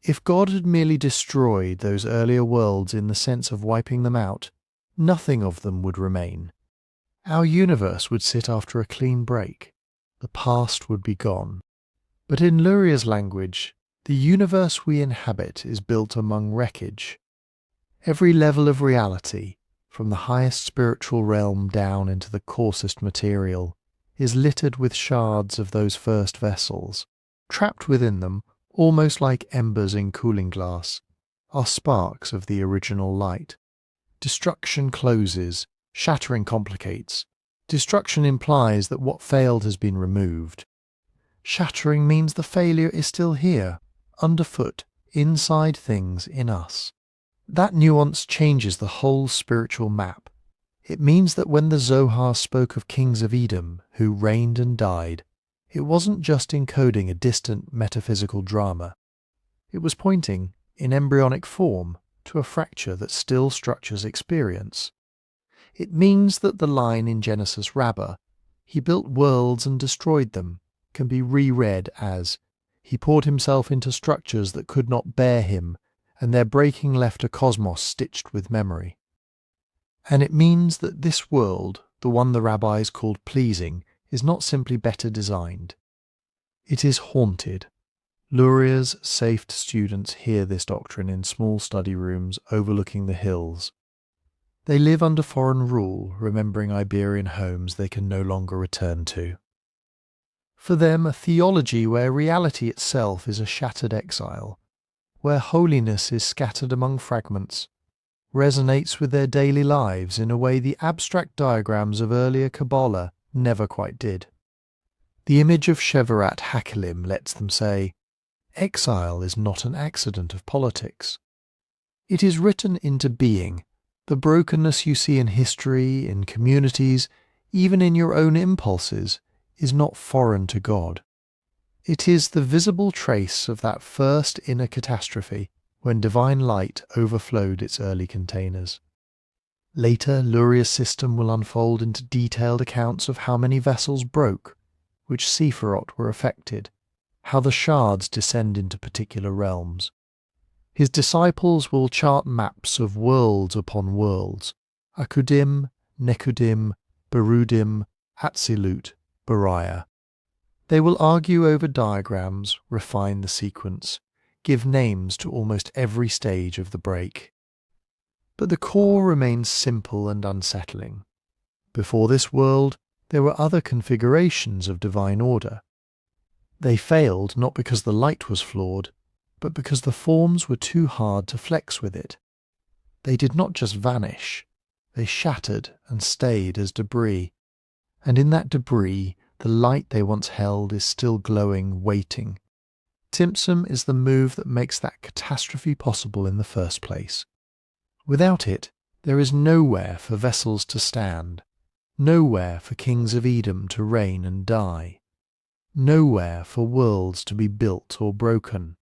If God had merely destroyed those earlier worlds in the sense of wiping them out, nothing of them would remain. Our universe would sit after a clean break. The past would be gone. But in Luria's language, the universe we inhabit is built among wreckage. Every level of reality, from the highest spiritual realm down into the coarsest material, is littered with shards of those first vessels. Trapped within them, almost like embers in cooling glass, are sparks of the original light. Destruction closes, shattering complicates. Destruction implies that what failed has been removed. Shattering means the failure is still here, underfoot, inside things in us. That nuance changes the whole spiritual map. It means that when the Zohar spoke of kings of Edom who reigned and died, it wasn't just encoding a distant metaphysical drama. It was pointing, in embryonic form, to a fracture that still structures experience. It means that the line in Genesis Rabbah, he built worlds and destroyed them, can be reread as, he poured himself into structures that could not bear him, and their breaking left a cosmos stitched with memory. And it means that this world, the one the rabbis called pleasing, is not simply better designed. It is haunted. Luria's safed students hear this doctrine in small study rooms overlooking the hills. They live under foreign rule, remembering Iberian homes they can no longer return to. For them, a theology where reality itself is a shattered exile, where holiness is scattered among fragments, resonates with their daily lives in a way the abstract diagrams of earlier Kabbalah never quite did. The image of Shevirat Ha-Kelim lets them say, exile is not an accident of politics. It is written into being. The brokenness you see in history, in communities, even in your own impulses, is not foreign to God. It is the visible trace of that first inner catastrophe when divine light overflowed its early containers. Later, Luria's system will unfold into detailed accounts of how many vessels broke, which Sefirot were affected, how the Shards descend into particular realms. His disciples will chart maps of worlds upon worlds, Akudim, Nekudim, Berudim, Atzilut, Beriah. They will argue over diagrams, refine the sequence, give names to almost every stage of the break. But the core remains simple and unsettling. Before this world, there were other configurations of divine order. They failed not because the light was flawed, but because the forms were too hard to flex with it. They did not just vanish, they shattered and stayed as debris. And in that debris, the light they once held is still glowing, waiting. Tzimtzum is the move that makes that catastrophe possible in the first place. Without it, there is nowhere for vessels to stand, nowhere for kings of Edom to reign and die, nowhere for worlds to be built or broken.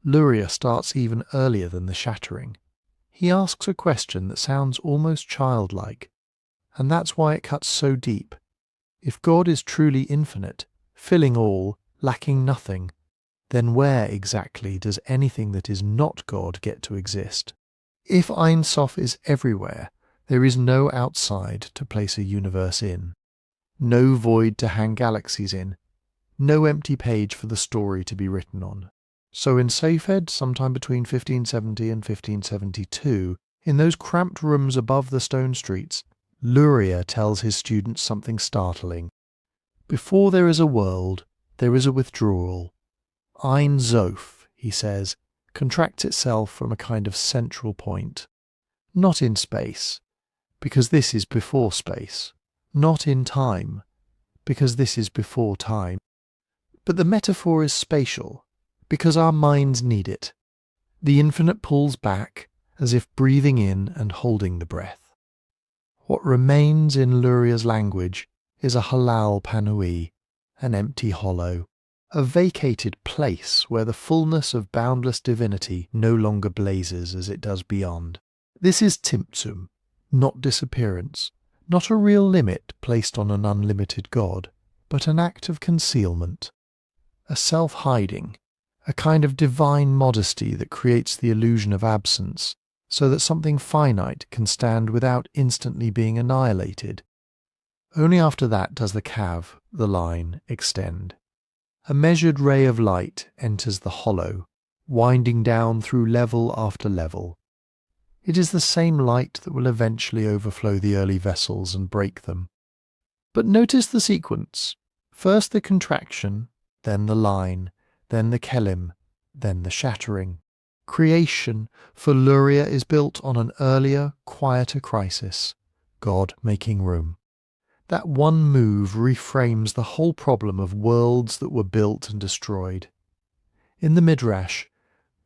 Luria starts even earlier than the Shattering. He asks a question that sounds almost childlike, and that's why it cuts so deep. If God is truly infinite, filling all, lacking nothing, then where exactly does anything that is not God get to exist? If Ein Sof is everywhere, there is no outside to place a universe in, no void to hang galaxies in, no empty page for the story to be written on. So in Safed, sometime between 1570 and 1572, in those cramped rooms above the stone streets, Luria tells his students something startling. Before there is a world, there is a withdrawal. Ein Sof, he says, contracts itself from a kind of central point. Not in space, because this is before space. Not in time, because this is before time. But the metaphor is spatial, because our minds need it. The infinite pulls back, as if breathing in and holding the breath. What remains in Luria's language is a halal panui, an empty hollow, a vacated place where the fullness of boundless divinity no longer blazes as it does beyond. This is Tzimtzum, not disappearance, not a real limit placed on an unlimited God, but an act of concealment, a self-hiding, a kind of divine modesty that creates the illusion of absence, so that something finite can stand without instantly being annihilated. Only after that does the kav, the line, extend. A measured ray of light enters the hollow, winding down through level after level. It is the same light that will eventually overflow the early vessels and break them. But notice the sequence. First the contraction, then the line, then the Kelim, then the Shattering. Creation for Luria is built on an earlier, quieter crisis, God making room. That one move reframes the whole problem of worlds that were built and destroyed. In the Midrash,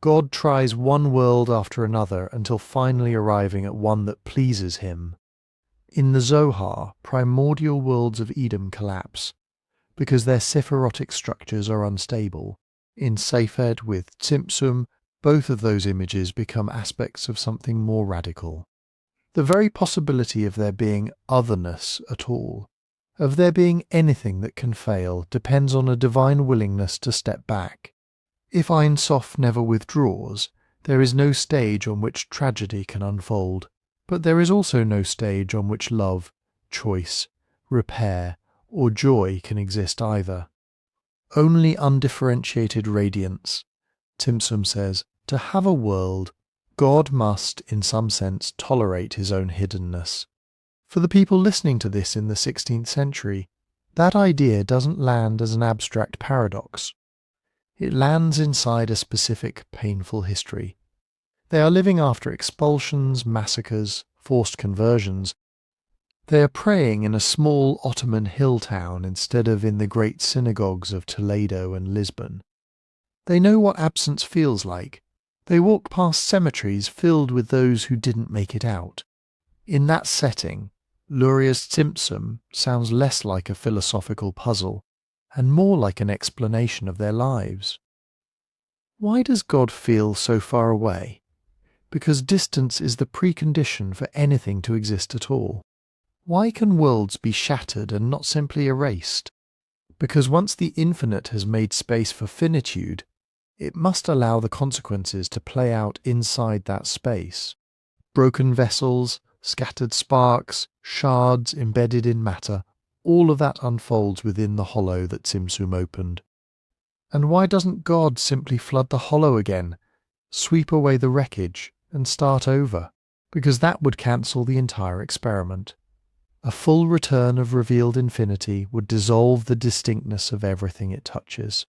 God tries one world after another until finally arriving at one that pleases him. In the Zohar, primordial worlds of Edom collapse, because their Sephirotic structures are unstable. In Safed with Tzimtzum, both of those images become aspects of something more radical. The very possibility of there being otherness at all, of there being anything that can fail, depends on a divine willingness to step back. If Ein Sof never withdraws, there is no stage on which tragedy can unfold, but there is also no stage on which love, choice, repair, or joy can exist either. Only undifferentiated radiance. Tzimtzum says, to have a world, God must, in some sense, tolerate his own hiddenness. For the people listening to this in the 16th century, that idea doesn't land as an abstract paradox. It lands inside a specific, painful history. They are living after expulsions, massacres, forced conversions. They are praying in a small Ottoman hill town instead of in the great synagogues of Toledo and Lisbon. They know what absence feels like. They walk past cemeteries filled with those who didn't make it out. In that setting, Luria's Tzimtzum sounds less like a philosophical puzzle and more like an explanation of their lives. Why does God feel so far away? Because distance is the precondition for anything to exist at all. Why can worlds be shattered and not simply erased? Because once the infinite has made space for finitude, it must allow the consequences to play out inside that space. Broken vessels, scattered sparks, shards embedded in matter, all of that unfolds within the hollow that Tzimtzum opened. And why doesn't God simply flood the hollow again, sweep away the wreckage, and start over? Because that would cancel the entire experiment. A full return of revealed infinity would dissolve the distinctness of everything it touches.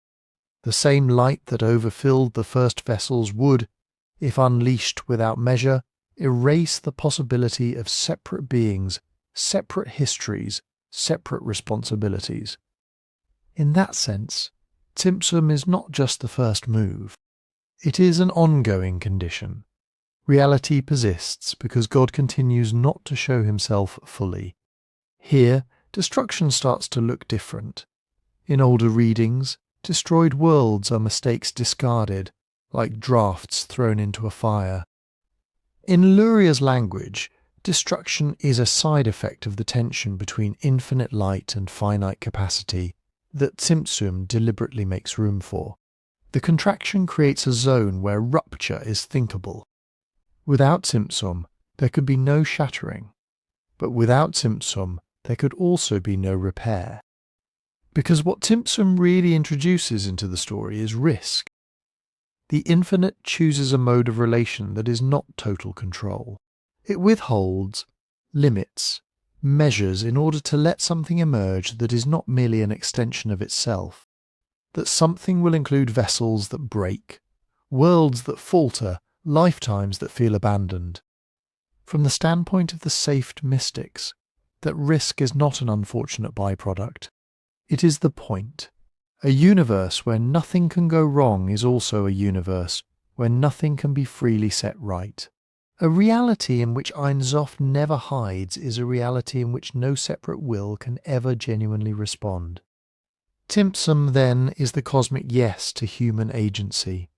The same light that overfilled the first vessels would, if unleashed without measure, erase the possibility of separate beings, separate histories, separate responsibilities. In that sense, Tzimtzum is not just the first move. It is an ongoing condition. Reality persists because God continues not to show himself fully. Here, destruction starts to look different. In older readings, destroyed worlds are mistakes discarded, like drafts thrown into a fire. In Luria's language, destruction is a side effect of the tension between infinite light and finite capacity that Tzimtzum deliberately makes room for. The contraction creates a zone where rupture is thinkable. Without Tzimtzum, there could be no shattering. But without Tzimtzum, there could also be no repair. Because what Tzimtzum really introduces into the story is risk. The infinite chooses a mode of relation that is not total control. It withholds, limits, measures in order to let something emerge that is not merely an extension of itself. That something will include vessels that break, worlds that falter, lifetimes that feel abandoned. From the standpoint of the safed mystics, that risk is not an unfortunate byproduct. It is the point. A universe where nothing can go wrong is also a universe where nothing can be freely set right. A reality in which Ein Sof never hides is a reality in which no separate will can ever genuinely respond. Tzimtzum, then, is the cosmic yes to human agency.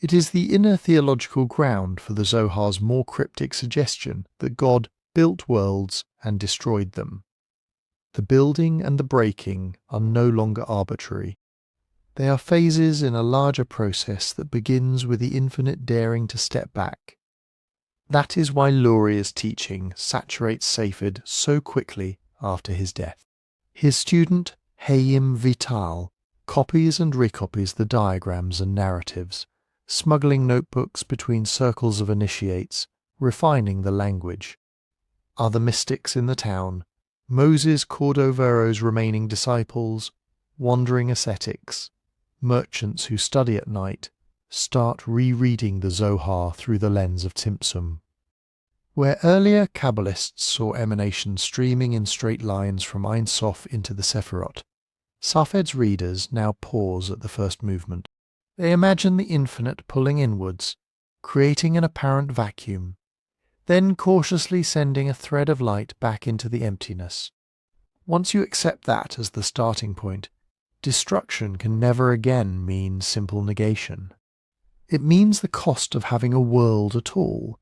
It is the inner theological ground for the Zohar's more cryptic suggestion that God built worlds and destroyed them. The building and the breaking are no longer arbitrary. They are phases in a larger process that begins with the infinite daring to step back. That is why Luria's teaching saturates Seifert so quickly after his death. His student, Hayim Vital, copies and recopies the diagrams and narratives, smuggling notebooks between circles of initiates, refining the language. Other mystics in the town, Moses Cordovero's remaining disciples, wandering ascetics, merchants who study at night, start rereading the Zohar through the lens of Tzimtzum. Where earlier Kabbalists saw emanations streaming in straight lines from Ein Sof into the Sefirot, Safed's readers now pause at the first movement. They imagine the infinite pulling inwards, creating an apparent vacuum, then cautiously sending a thread of light back into the emptiness. Once you accept that as the starting point, destruction can never again mean simple negation. It means the cost of having a world at all.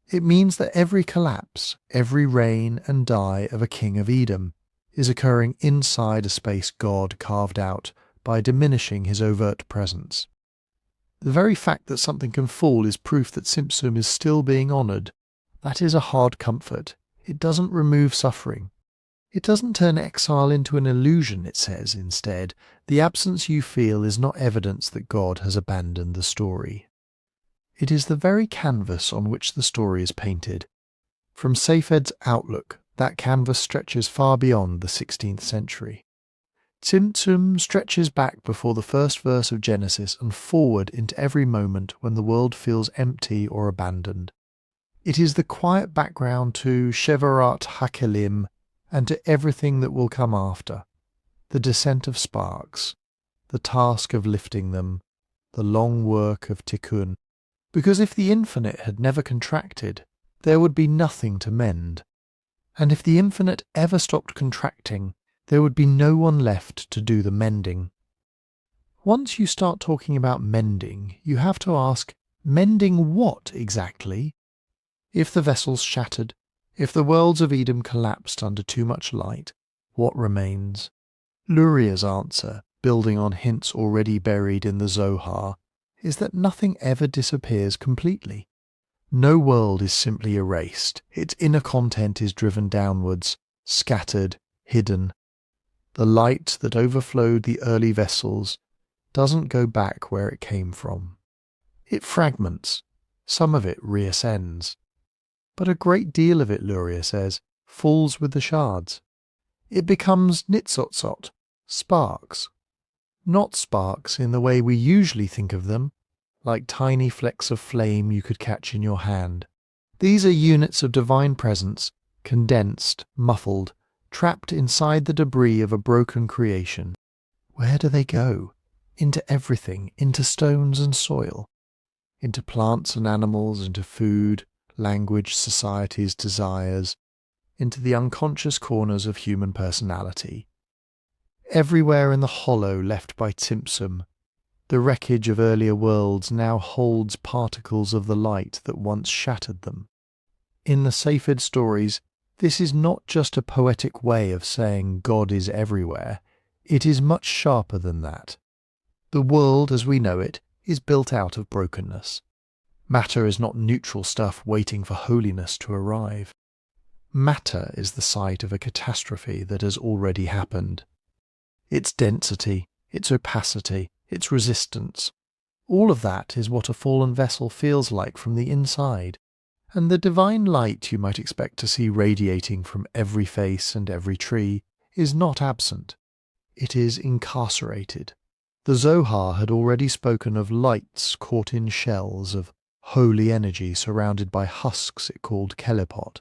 It means that every collapse, every reign and die of a king of Edom is occurring inside a space God carved out by diminishing his overt presence. The very fact that something can fall is proof that Tzimtzum is still being honoured. That is a hard comfort. It doesn't remove suffering. It doesn't turn exile into an illusion, it says instead. The absence you feel is not evidence that God has abandoned the story. It is the very canvas on which the story is painted. From Safed's outlook, that canvas stretches far beyond the 16th century. Tzimtzum stretches back before the first verse of Genesis and forward into every moment when the world feels empty or abandoned. It is the quiet background to Shevirat Ha-Kelim and to everything that will come after. The descent of sparks, the task of lifting them, the long work of Tikkun. Because if the infinite had never contracted, there would be nothing to mend. And if the infinite ever stopped contracting, there would be no one left to do the mending. Once you start talking about mending, you have to ask, mending what exactly? If the vessels shattered, if the worlds of Edom collapsed under too much light, what remains? Luria's answer, building on hints already buried in the Zohar, is that nothing ever disappears completely. No world is simply erased. Its inner content is driven downwards, scattered, hidden. The light that overflowed the early vessels doesn't go back where it came from. It fragments, some of it reascends. But a great deal of it, Luria says, falls with the shards. It becomes nitzotzot, sparks. Not sparks in the way we usually think of them, like tiny flecks of flame you could catch in your hand. These are units of divine presence, condensed, muffled, trapped inside the debris of a broken creation. Where do they go? Into everything, into stones and soil, into plants and animals, into food, language, societies, desires, into the unconscious corners of human personality. Everywhere in the hollow left by Tzimtzum, the wreckage of earlier worlds now holds particles of the light that once shattered them. In the Sefirot stories, this is not just a poetic way of saying God is everywhere, it is much sharper than that. The world as we know it is built out of brokenness. Matter is not neutral stuff waiting for holiness to arrive. Matter is the site of a catastrophe that has already happened. Its density, its opacity, its resistance, all of that is what a fallen vessel feels like from the inside, and the divine light you might expect to see radiating from every face and every tree is not absent. It is incarcerated. The Zohar had already spoken of lights caught in shells of holy energy surrounded by husks it called kelepot.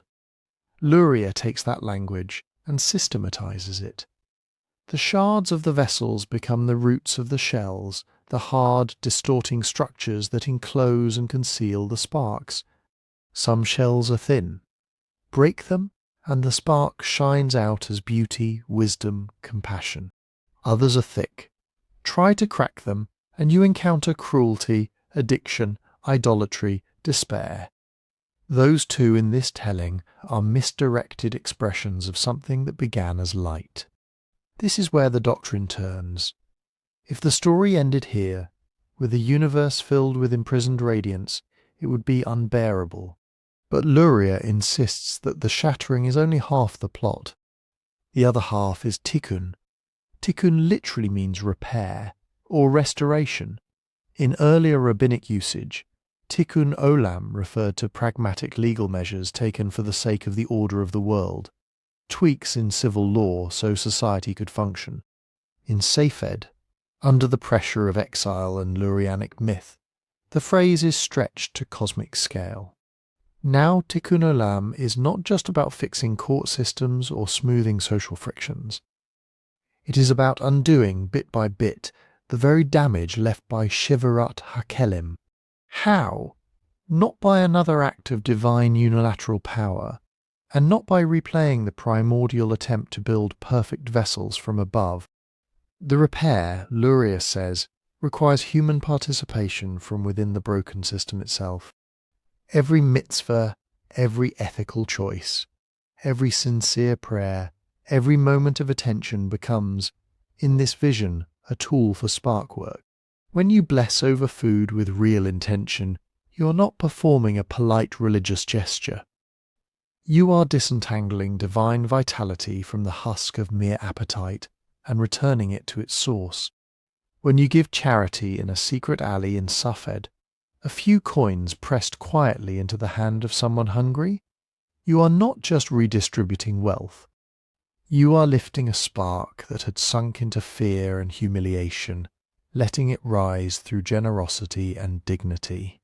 Luria takes that language and systematizes it. The shards of the vessels become the roots of the shells, the hard, distorting structures that enclose and conceal the sparks. Some shells are thin. Break them, and the spark shines out as beauty, wisdom, compassion. Others are thick. Try to crack them, and you encounter cruelty, addiction, idolatry, despair. Those two in this telling are misdirected expressions of something that began as light. This is where the doctrine turns. If the story ended here, with a universe filled with imprisoned radiance, it would be unbearable. But Luria insists that the shattering is only half the plot. The other half is Tikkun. Tikkun literally means repair, or restoration. In earlier rabbinic usage, Tikkun Olam referred to pragmatic legal measures taken for the sake of the order of the world, tweaks in civil law so society could function. In Sefirot, under the pressure of exile and Lurianic myth, the phrase is stretched to cosmic scale. Now Tikkun Olam is not just about fixing court systems or smoothing social frictions. It is about undoing, bit by bit, the very damage left by Shevirat Ha-Kelim. How? Not by another act of divine unilateral power, and not by replaying the primordial attempt to build perfect vessels from above. The repair, Luria says, requires human participation from within the broken system itself. Every mitzvah, every ethical choice, every sincere prayer, every moment of attention becomes, in this vision, a tool for spark work. When you bless over food with real intention, you are not performing a polite religious gesture. You are disentangling divine vitality from the husk of mere appetite and returning it to its source. When you give charity in a secret alley in Safed, a few coins pressed quietly into the hand of someone hungry, you are not just redistributing wealth. You are lifting a spark that had sunk into fear and humiliation, letting it rise through generosity and dignity.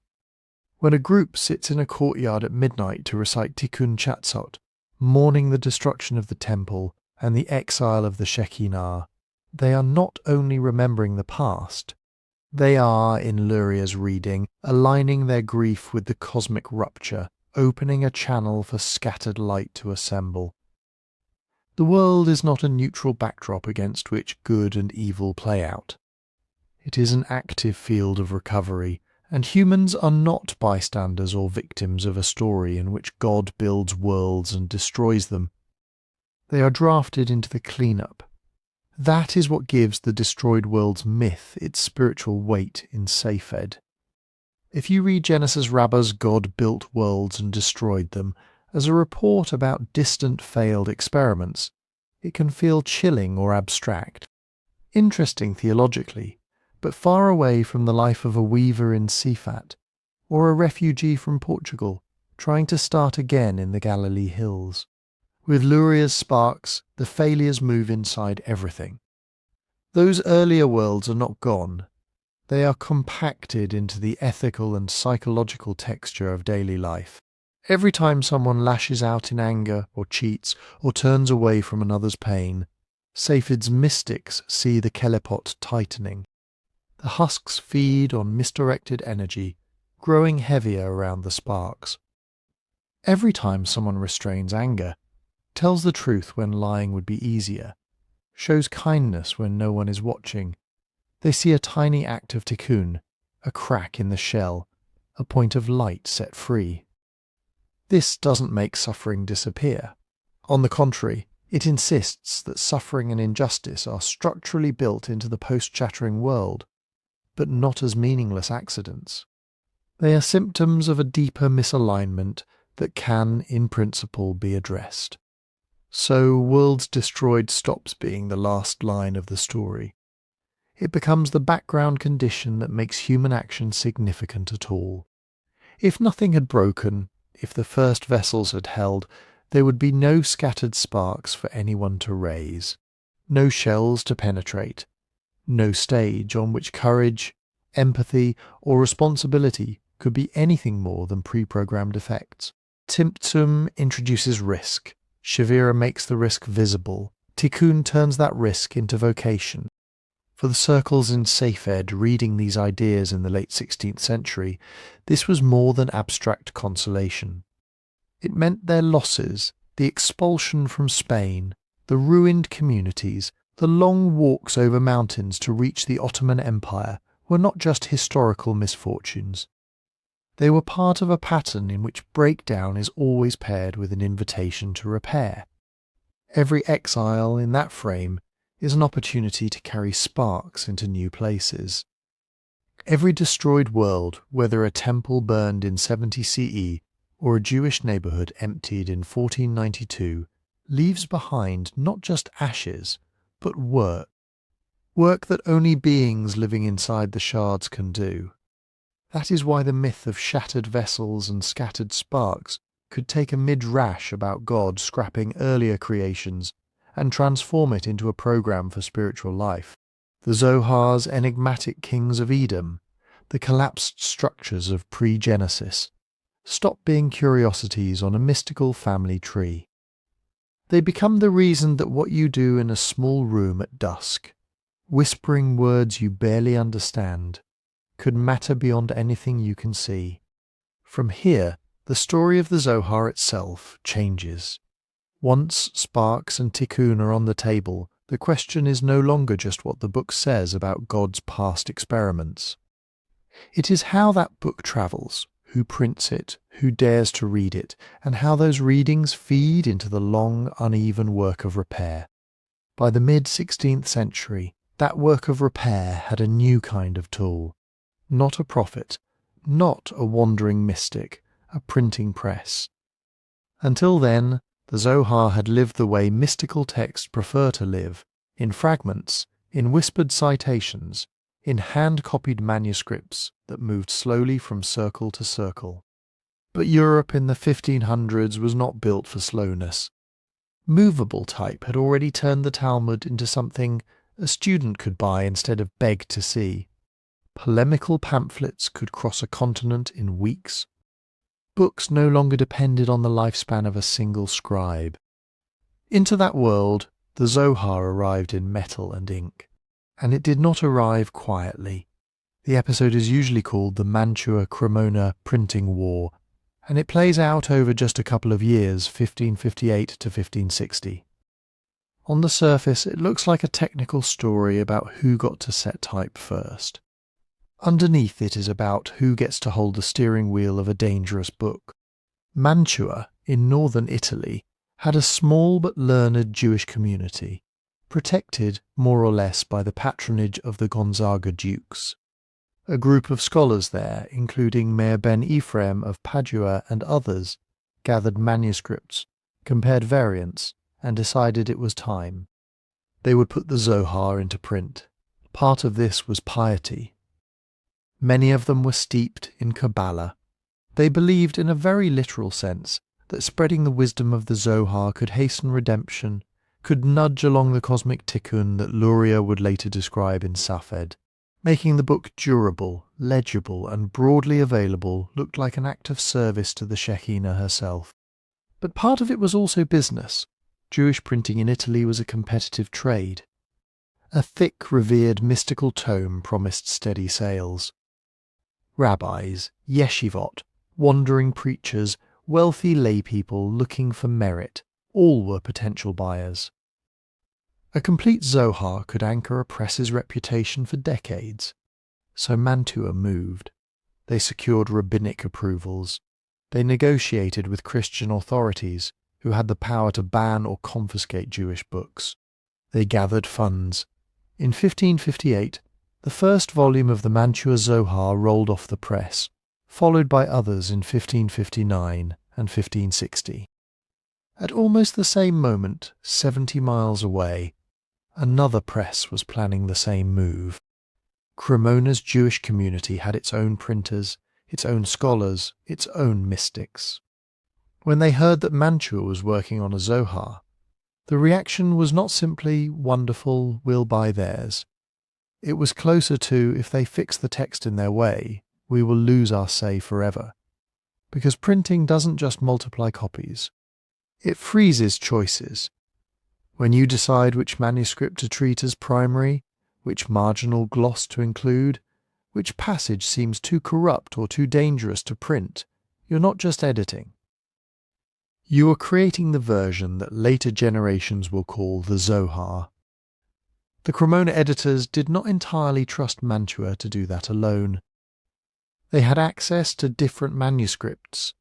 When a group sits in a courtyard at midnight to recite Tikkun Chatzot, mourning the destruction of the temple and the exile of the Shekinah, they are not only remembering the past, they are, in Luria's reading, aligning their grief with the cosmic rupture, opening a channel for scattered light to assemble. The world is not a neutral backdrop against which good and evil play out. It is an active field of recovery, and humans are not bystanders or victims of a story in which God builds worlds and destroys them. They are drafted into the cleanup. That is what gives the destroyed world's myth its spiritual weight in Sefirot. If you read Genesis Rabbah's God built worlds and destroyed them as a report about distant failed experiments, it can feel chilling or abstract. Interesting theologically, but far away from the life of a weaver in Sifat, or a refugee from Portugal trying to start again in the Galilee hills. With Luria's sparks, the failures move inside everything. Those earlier worlds are not gone. They are compacted into the ethical and psychological texture of daily life. Every time someone lashes out in anger or cheats or turns away from another's pain, Safid's mystics see the kelepot tightening. The husks feed on misdirected energy, growing heavier around the sparks. Every time someone restrains anger, tells the truth when lying would be easier, shows kindness when no one is watching, they see a tiny act of Tikkun, a crack in the shell, a point of light set free. This doesn't make suffering disappear. On the contrary, it insists that suffering and injustice are structurally built into the post-shattering world, but not as meaningless accidents. They are symptoms of a deeper misalignment that can, in principle, be addressed. So Worlds Destroyed stops being the last line of the story. It becomes the background condition that makes human action significant at all. If nothing had broken, if the first vessels had held, there would be no scattered sparks for anyone to raise, no shells to penetrate, no stage on which courage, empathy, or responsibility could be anything more than pre-programmed effects. Tzimtzum introduces risk. Shevirat makes the risk visible. Tikkun turns that risk into vocation. For the circles in Safed reading these ideas in the late 16th century, this was more than abstract consolation. It meant their losses, the expulsion from Spain, the ruined communities, the long walks over mountains to reach the Ottoman Empire were not just historical misfortunes. They were part of a pattern in which breakdown is always paired with an invitation to repair. Every exile in that frame is an opportunity to carry sparks into new places. Every destroyed world, whether a temple burned in 70 CE or a Jewish neighborhood emptied in 1492, leaves behind not just ashes, but work. Work that only beings living inside the shards can do. That is why the myth of shattered vessels and scattered sparks could take a midrash about God scrapping earlier creations and transform it into a program for spiritual life. The Zohar's enigmatic kings of Edom, the collapsed structures of pre-Genesis, stop being curiosities on a mystical family tree. They become the reason that what you do in a small room at dusk, whispering words you barely understand, could matter beyond anything you can see. From here, the story of the Zohar itself changes. Once sparks and tikkun are on the table, the question is no longer just what the book says about God's past experiments. It is how that book travels, who prints it, who dares to read it, and how those readings feed into the long, uneven work of repair. By the mid-16th century, that work of repair had a new kind of tool. Not a prophet, not a wandering mystic, a printing press. Until then, the Zohar had lived the way mystical texts prefer to live, in fragments, in whispered citations, in hand-copied manuscripts that moved slowly from circle to circle. But Europe in the 1500s was not built for slowness. Movable type had already turned the Talmud into something a student could buy instead of beg to see. Polemical pamphlets could cross a continent in weeks. Books no longer depended on the lifespan of a single scribe. Into that world, the Zohar arrived in metal and ink. And it did not arrive quietly. The episode is usually called the Mantua Cremona Printing War, and it plays out over just a couple of years, 1558 to 1560. On the surface, it looks like a technical story about who got to set type first. Underneath it is about who gets to hold the steering wheel of a dangerous book. Mantua, in northern Italy, had a small but learned Jewish community, protected more or less by the patronage of the Gonzaga dukes. A group of scholars there, including Meir ben Ephraim of Padua and others, gathered manuscripts, compared variants, and decided it was time. They would put the Zohar into print. Part of this was piety. Many of them were steeped in Kabbalah. They believed in a very literal sense that spreading the wisdom of the Zohar could hasten redemption, could nudge along the cosmic Tikkun that Luria would later describe in Safed. Making the book durable, legible, and broadly available looked like an act of service to the Shekinah herself. But part of it was also business. Jewish printing in Italy was a competitive trade. A thick, revered, mystical tome promised steady sales. Rabbis, yeshivot, wandering preachers, wealthy laypeople looking for merit, all were potential buyers. A complete Zohar could anchor a press's reputation for decades. So Mantua moved. They secured rabbinic approvals. They negotiated with Christian authorities, who had the power to ban or confiscate Jewish books. They gathered funds. In 1558, the first volume of the Mantua Zohar rolled off the press, followed by others in 1559 and 1560. At almost the same moment, 70 miles away, another press was planning the same move. Cremona's Jewish community had its own printers, its own scholars, its own mystics. When they heard that Mantua was working on a Zohar, the reaction was not simply, "Wonderful, we'll buy theirs." It was closer to, "If they fix the text in their way, we will lose our say forever." Because printing doesn't just multiply copies. It freezes choices. When you decide which manuscript to treat as primary, which marginal gloss to include, which passage seems too corrupt or too dangerous to print, you're not just editing. You are creating the version that later generations will call the Zohar. The Cremona editors did not entirely trust Mantua to do that alone. They had access to different manuscripts,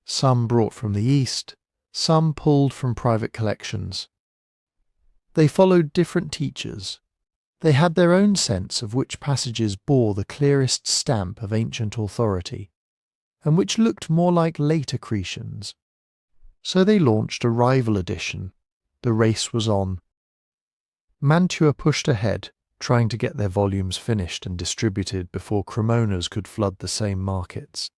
some brought from the East, some pulled from private collections. They followed different teachers. They had their own sense of which passages bore the clearest stamp of ancient authority, and which looked more like late accretions. So they launched a rival edition. The race was on. Mantua pushed ahead, trying to get their volumes finished and distributed before Cremona's could flood the same markets.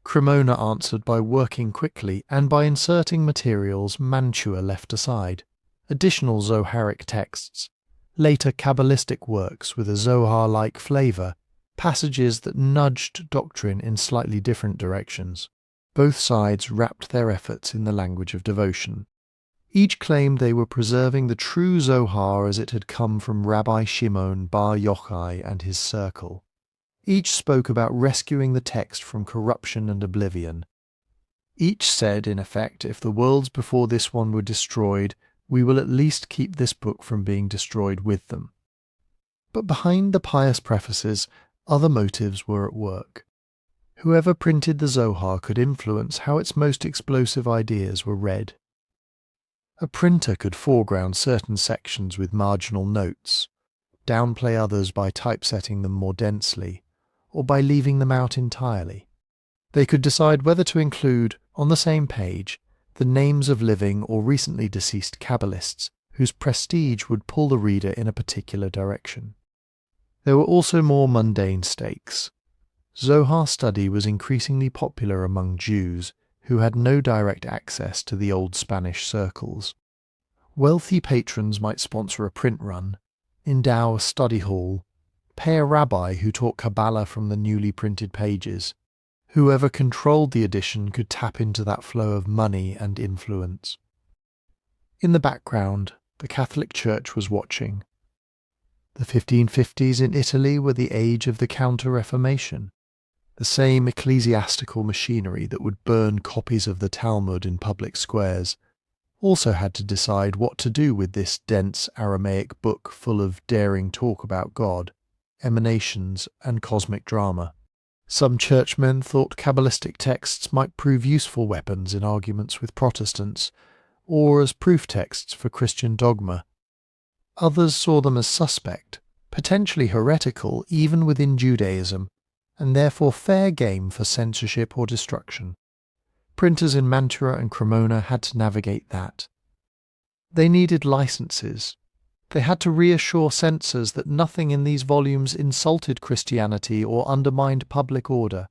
Cremona answered by working quickly and by inserting materials Mantua left aside. Additional Zoharic texts, later Kabbalistic works with a Zohar-like flavour, passages that nudged doctrine in slightly different directions. Both sides wrapped their efforts in the language of devotion. Each claimed they were preserving the true Zohar as it had come from Rabbi Shimon bar Yochai and his circle. Each spoke about rescuing the text from corruption and oblivion. Each said, in effect, if the worlds before this one were destroyed, we will at least keep this book from being destroyed with them. But behind the pious prefaces, other motives were at work. Whoever printed the Zohar could influence how its most explosive ideas were read. A printer could foreground certain sections with marginal notes, downplay others by typesetting them more densely, or by leaving them out entirely. They could decide whether to include, on the same page, the names of living or recently deceased Kabbalists whose prestige would pull the reader in a particular direction. There were also more mundane stakes. Zohar study was increasingly popular among Jews who had no direct access to the old Spanish circles. Wealthy patrons might sponsor a print run, endow a study hall, pay a rabbi who taught Kabbalah from the newly printed pages. Whoever controlled the edition could tap into that flow of money and influence. In the background, the Catholic Church was watching. The 1550s in Italy were the age of the Counter-Reformation. The same ecclesiastical machinery that would burn copies of the Talmud in public squares also had to decide what to do with this dense Aramaic book full of daring talk about God, emanations, and cosmic drama. Some churchmen thought Kabbalistic texts might prove useful weapons in arguments with Protestants, or as proof texts for Christian dogma. Others saw them as suspect, potentially heretical even within Judaism, and therefore fair game for censorship or destruction. Printers in Mantua and Cremona had to navigate that. They needed licenses. They had to reassure censors that nothing in these volumes insulted Christianity or undermined public order.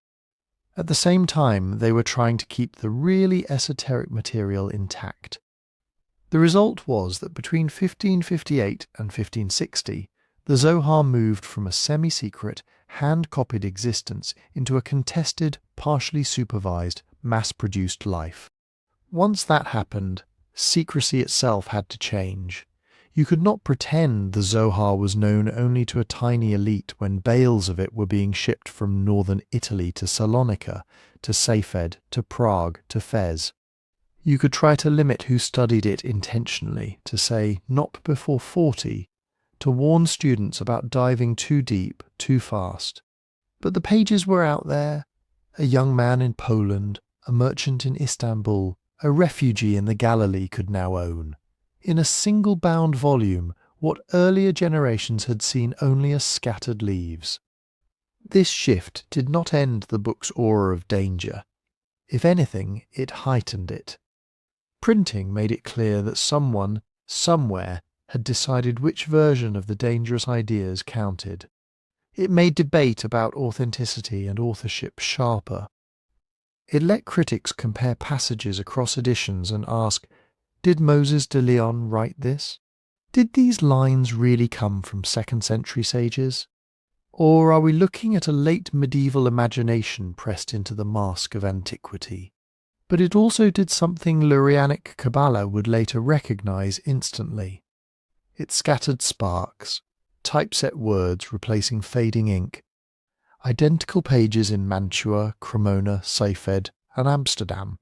At the same time, they were trying to keep the really esoteric material intact. The result was that between 1558 and 1560, the Zohar moved from a semi-secret, hand-copied existence into a contested, partially supervised, mass-produced life. Once that happened, secrecy itself had to change. You could not pretend the Zohar was known only to a tiny elite when bales of it were being shipped from northern Italy to Salonika, to Safed, to Prague, to Fez. You could try to limit who studied it intentionally, to say, not before 40, to warn students about diving too deep, too fast. But the pages were out there. A young man in Poland, a merchant in Istanbul, a refugee in the Galilee could now own, in a single-bound volume, what earlier generations had seen only as scattered leaves. This shift did not end the book's aura of danger. If anything, it heightened it. Printing made it clear that someone, somewhere, had decided which version of the dangerous ideas counted. It made debate about authenticity and authorship sharper. It let critics compare passages across editions and ask, did Moses de Leon write this? Did these lines really come from 2nd century sages? Or are we looking at a late medieval imagination pressed into the mask of antiquity? But it also did something Lurianic Kabbalah would later recognize instantly. It scattered sparks, typeset words replacing fading ink, identical pages in Mantua, Cremona, Safed, and Amsterdam.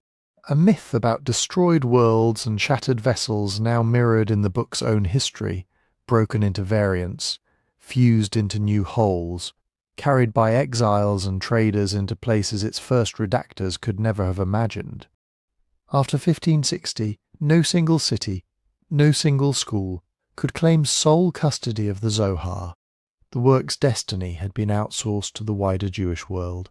A myth about destroyed worlds and shattered vessels now mirrored in the book's own history, broken into variants, fused into new wholes, carried by exiles and traders into places its first redactors could never have imagined. After 1560, no single city, no single school, could claim sole custody of the Zohar. The work's destiny had been outsourced to the wider Jewish world.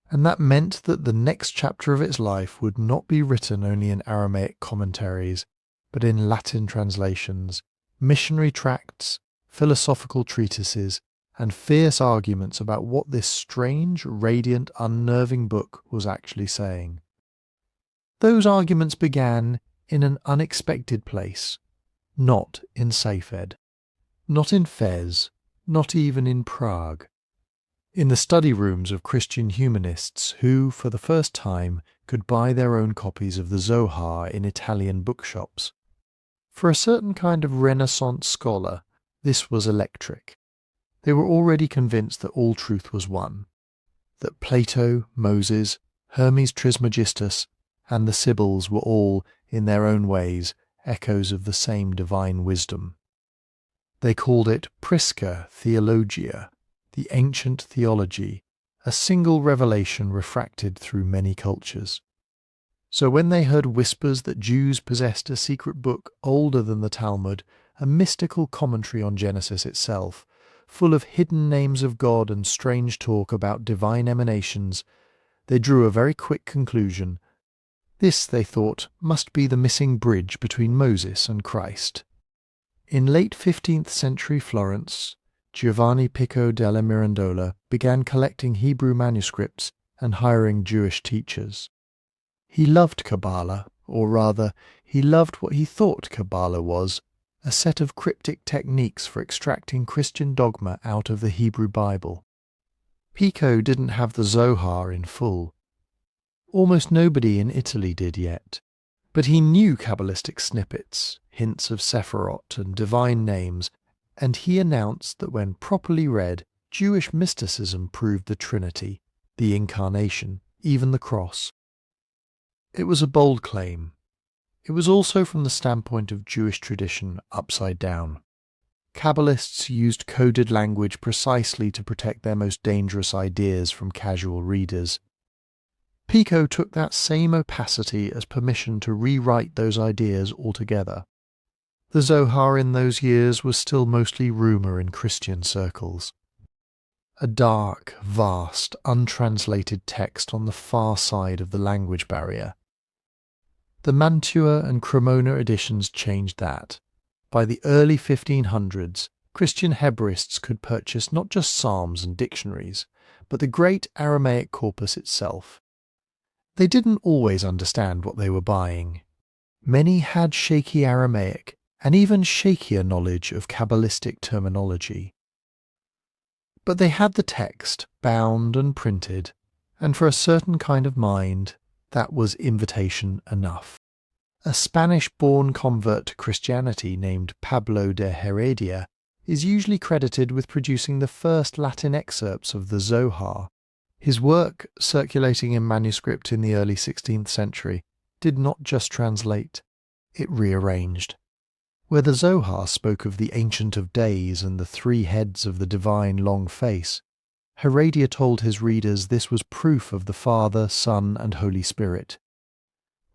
And that meant that the next chapter of its life would not be written only in Aramaic commentaries, but in Latin translations, missionary tracts, philosophical treatises, and fierce arguments about what this strange, radiant, unnerving book was actually saying. Those arguments began in an unexpected place, not in Safed, not in Fez, not even in Prague. In the study rooms of Christian humanists who, for the first time, could buy their own copies of the Zohar in Italian bookshops. For a certain kind of Renaissance scholar, this was electric. They were already convinced that all truth was one, that Plato, Moses, Hermes Trismegistus, and the Sibyls were all, in their own ways, echoes of the same divine wisdom. They called it Prisca Theologia, the ancient theology, a single revelation refracted through many cultures. So when they heard whispers that Jews possessed a secret book older than the Talmud, a mystical commentary on Genesis itself, full of hidden names of God and strange talk about divine emanations, they drew a very quick conclusion. This, they thought, must be the missing bridge between Moses and Christ. In late 15th century Florence, Giovanni Pico della Mirandola began collecting Hebrew manuscripts and hiring Jewish teachers. He loved Kabbalah, or rather, he loved what he thought Kabbalah was, a set of cryptic techniques for extracting Christian dogma out of the Hebrew Bible. Pico didn't have the Zohar in full. Almost nobody in Italy did yet. But he knew Kabbalistic snippets, hints of Sefirot and divine names, and he announced that when properly read, Jewish mysticism proved the Trinity, the Incarnation, even the Cross. It was a bold claim. It was also from the standpoint of Jewish tradition upside down. Kabbalists used coded language precisely to protect their most dangerous ideas from casual readers. Pico took that same opacity as permission to rewrite those ideas altogether. The Zohar in those years was still mostly rumour in Christian circles. A dark, vast, untranslated text on the far side of the language barrier. The Mantua and Cremona editions changed that. By the early 1500s, Christian Hebraists could purchase not just psalms and dictionaries, but the great Aramaic corpus itself. They didn't always understand what they were buying. Many had shaky Aramaic and even shakier knowledge of Kabbalistic terminology. But they had the text, bound and printed, and for a certain kind of mind, that was invitation enough. A Spanish-born convert to Christianity named Pablo de Heredia is usually credited with producing the first Latin excerpts of the Zohar. His work, circulating in manuscript in the early 16th century, did not just translate, it rearranged. Where the Zohar spoke of the Ancient of Days and the three heads of the divine long face, Heredia told his readers this was proof of the Father, Son, and Holy Spirit.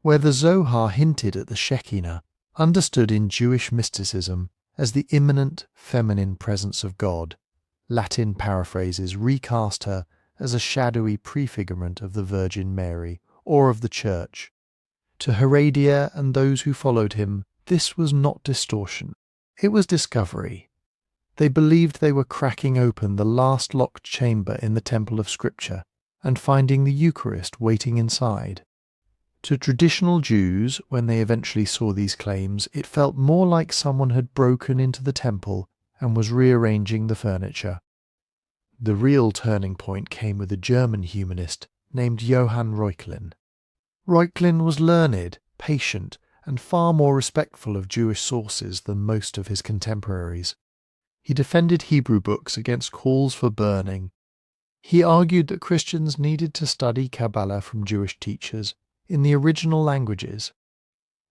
Where the Zohar hinted at the Shekinah, understood in Jewish mysticism as the immanent feminine presence of God, Latin paraphrases recast her as a shadowy prefigurement of the Virgin Mary or of the Church. To Heredia and those who followed him, this was not distortion, it was discovery. They believed they were cracking open the last locked chamber in the temple of Scripture and finding the Eucharist waiting inside. To traditional Jews, when they eventually saw these claims, it felt more like someone had broken into the temple and was rearranging the furniture. The real turning point came with a German humanist named Johann Reuchlin. Reuchlin was learned, patient, and far more respectful of Jewish sources than most of his contemporaries. He defended Hebrew books against calls for burning. He argued that Christians needed to study Kabbalah from Jewish teachers in the original languages.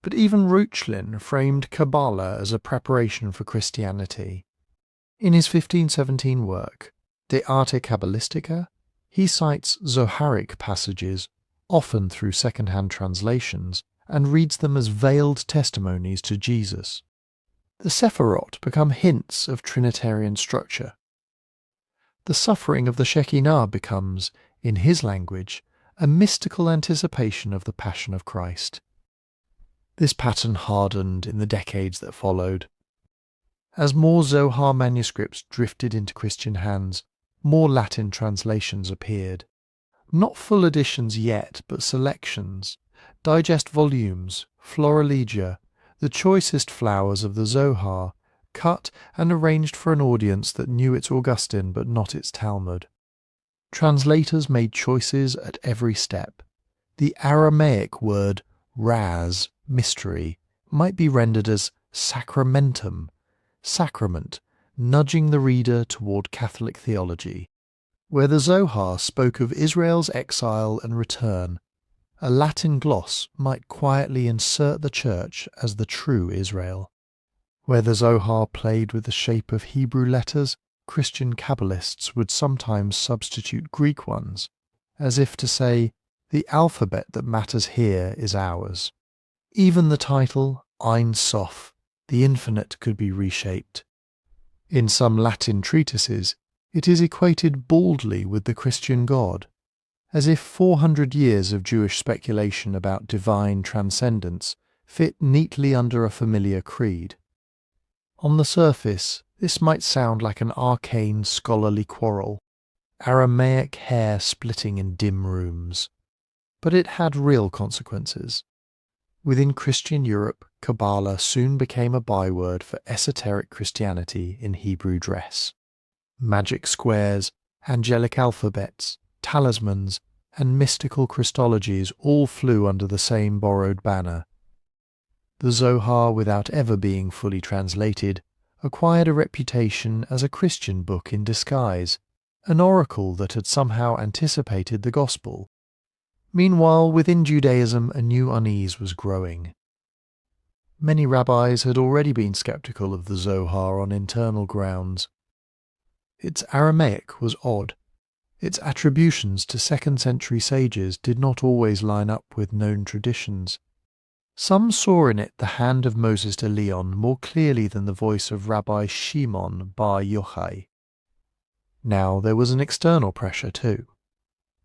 But even Reuchlin framed Kabbalah as a preparation for Christianity. In his 1517 work, De Arte Kabbalistica, he cites Zoharic passages, often through second-hand translations, and reads them as veiled testimonies to Jesus. The Sefirot become hints of Trinitarian structure. The suffering of the Shekinah becomes, in his language, a mystical anticipation of the Passion of Christ. This pattern hardened in the decades that followed. As more Zohar manuscripts drifted into Christian hands, more Latin translations appeared. Not full editions yet, but selections, digest volumes, florilegia, the choicest flowers of the Zohar, cut and arranged for an audience that knew its Augustine but not its Talmud. Translators made choices at every step. The Aramaic word raz, mystery, might be rendered as sacramentum, sacrament, nudging the reader toward Catholic theology. Where the Zohar spoke of Israel's exile and return, a Latin gloss might quietly insert the Church as the true Israel. Where the Zohar played with the shape of Hebrew letters, Christian Kabbalists would sometimes substitute Greek ones, as if to say, the alphabet that matters here is ours. Even the title, Ein Sof, the infinite, could be reshaped. In some Latin treatises, it is equated baldly with the Christian God, as if 400 years of Jewish speculation about divine transcendence fit neatly under a familiar creed. On the surface, this might sound like an arcane scholarly quarrel, Aramaic hair splitting in dim rooms. But it had real consequences. Within Christian Europe, Kabbalah soon became a byword for esoteric Christianity in Hebrew dress. Magic squares, angelic alphabets, talismans, and mystical Christologies all flew under the same borrowed banner. The Zohar, without ever being fully translated, acquired a reputation as a Christian book in disguise, an oracle that had somehow anticipated the gospel. Meanwhile, within Judaism, a new unease was growing. Many rabbis had already been skeptical of the Zohar on internal grounds. Its Aramaic was odd. Its attributions to second-century sages did not always line up with known traditions. Some saw in it the hand of Moses de Leon more clearly than the voice of Rabbi Shimon bar Yochai. Now there was an external pressure too.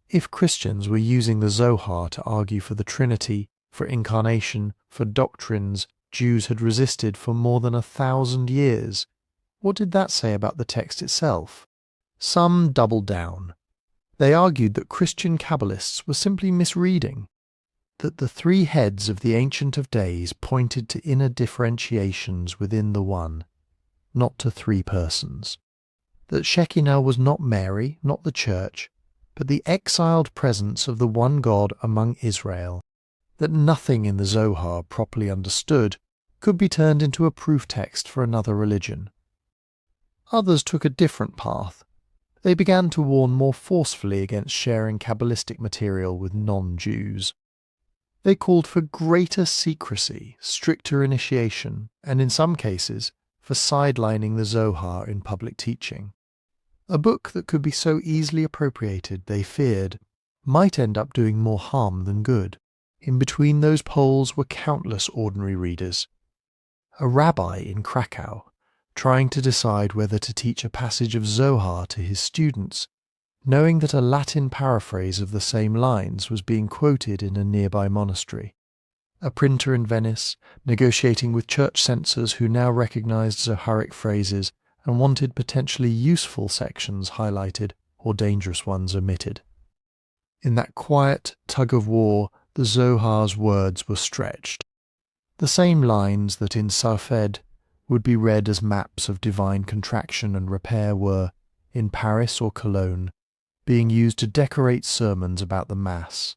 If Christians were using the Zohar to argue for the Trinity, for incarnation, for doctrines Jews had resisted for more than 1,000 years. What did that say about the text itself? Some doubled down. They argued that Christian Kabbalists were simply misreading, that the three heads of the Ancient of Days pointed to inner differentiations within the one, not to three persons, that Shekinah was not Mary, not the Church, but the exiled presence of the one God among Israel, that nothing in the Zohar properly understood could be turned into a proof text for another religion. Others took a different path. They began to warn more forcefully against sharing Kabbalistic material with non-Jews. They called for greater secrecy, stricter initiation, and in some cases, for sidelining the Zohar in public teaching. A book that could be so easily appropriated, they feared, might end up doing more harm than good. In between those poles were countless ordinary readers. A rabbi in Krakow, trying to decide whether to teach a passage of Zohar to his students, knowing that a Latin paraphrase of the same lines was being quoted in a nearby monastery. A printer in Venice, negotiating with church censors who now recognized Zoharic phrases and wanted potentially useful sections highlighted or dangerous ones omitted. In that quiet tug-of-war, the Zohar's words were stretched. The same lines that in Safed would be read as maps of divine contraction and repair were, in Paris or Cologne, being used to decorate sermons about the Mass.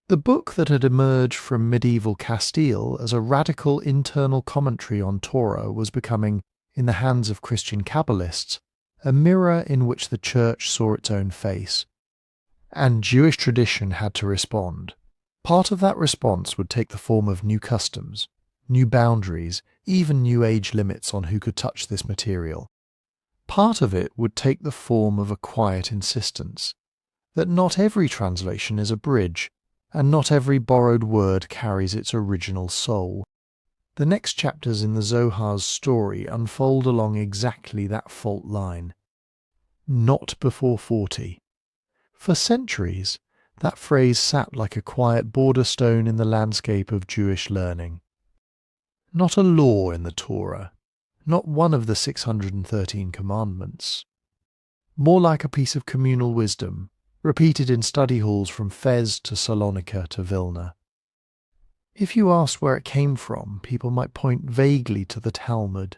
The book that had emerged from medieval Castile as a radical internal commentary on Torah was becoming, in the hands of Christian Kabbalists, a mirror in which the Church saw its own face. And Jewish tradition had to respond. Part of that response would take the form of new customs, new boundaries, even new age limits on who could touch this material. Part of it would take the form of a quiet insistence that not every translation is a bridge, and not every borrowed word carries its original soul. The next chapters in the Zohar's story unfold along exactly that fault line. Not before 40. For centuries, that phrase sat like a quiet border stone in the landscape of Jewish learning. Not a law in the Torah, not one of the 613 commandments. More like a piece of communal wisdom, repeated in study halls from Fez to Salonika to Vilna. If you asked where it came from, people might point vaguely to the Talmud,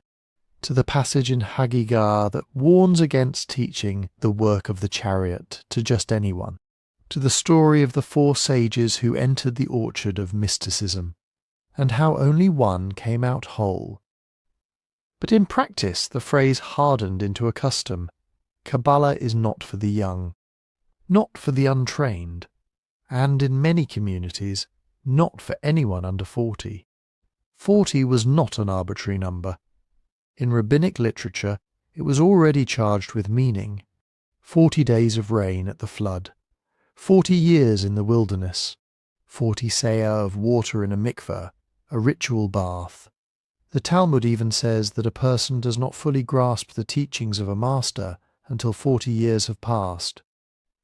to the passage in Hagigah that warns against teaching the work of the chariot to just anyone, to the story of the 4 sages who entered the orchard of mysticism, and how only one came out whole. But in practice, the phrase hardened into a custom. Kabbalah is not for the young, not for the untrained, and in many communities, not for anyone under 40. 40 was not an arbitrary number. In rabbinic literature, it was already charged with meaning. 40 days of rain at the flood, 40 years in the wilderness, 40 seah of water in a mikveh, a ritual bath. The Talmud even says that a person does not fully grasp the teachings of a master until 40 years have passed.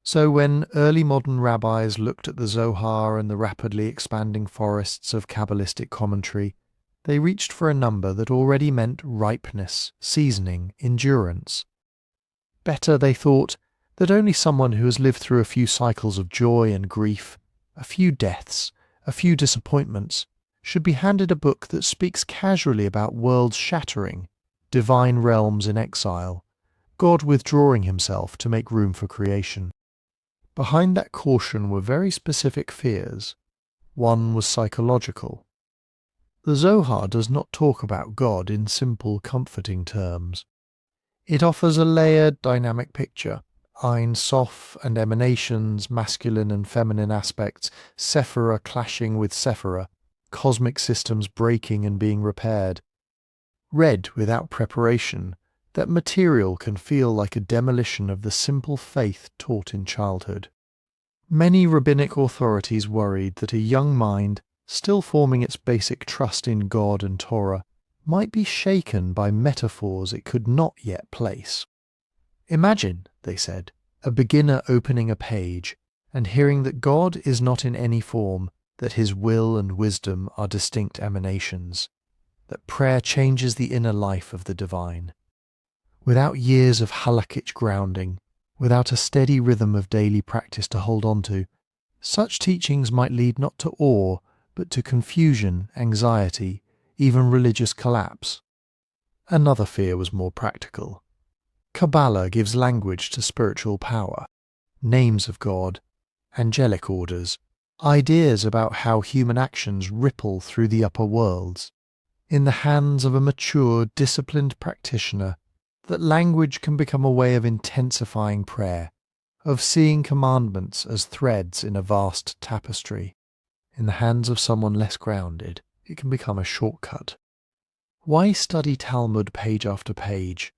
So when early modern rabbis looked at the Zohar and the rapidly expanding forests of Kabbalistic commentary, they reached for a number that already meant ripeness, seasoning, endurance. Better, they thought, that only someone who has lived through a few cycles of joy and grief, a few deaths, a few disappointments, should be handed a book that speaks casually about worlds shattering, divine realms in exile, God withdrawing himself to make room for creation. Behind that caution were very specific fears. One was psychological. The Zohar does not talk about God in simple, comforting terms. It offers a layered, dynamic picture. Ein Sof and emanations, masculine and feminine aspects, Sephirah clashing with Sephirah, cosmic systems breaking and being repaired. Read without preparation, that material can feel like a demolition of the simple faith taught in childhood. Many rabbinic authorities worried that a young mind, still forming its basic trust in God and Torah, might be shaken by metaphors it could not yet place. Imagine, they said, a beginner opening a page and hearing that God is not in any form, that his will and wisdom are distinct emanations, that prayer changes the inner life of the divine. Without years of halakhic grounding, without a steady rhythm of daily practice to hold on to, such teachings might lead not to awe, but to confusion, anxiety, even religious collapse. Another fear was more practical. Kabbalah gives language to spiritual power, names of God, angelic orders, ideas about how human actions ripple through the upper worlds. In the hands of a mature, disciplined practitioner, that language can become a way of intensifying prayer, of seeing commandments as threads in a vast tapestry. In the hands of someone less grounded, it can become a shortcut. Why study Talmud page after page?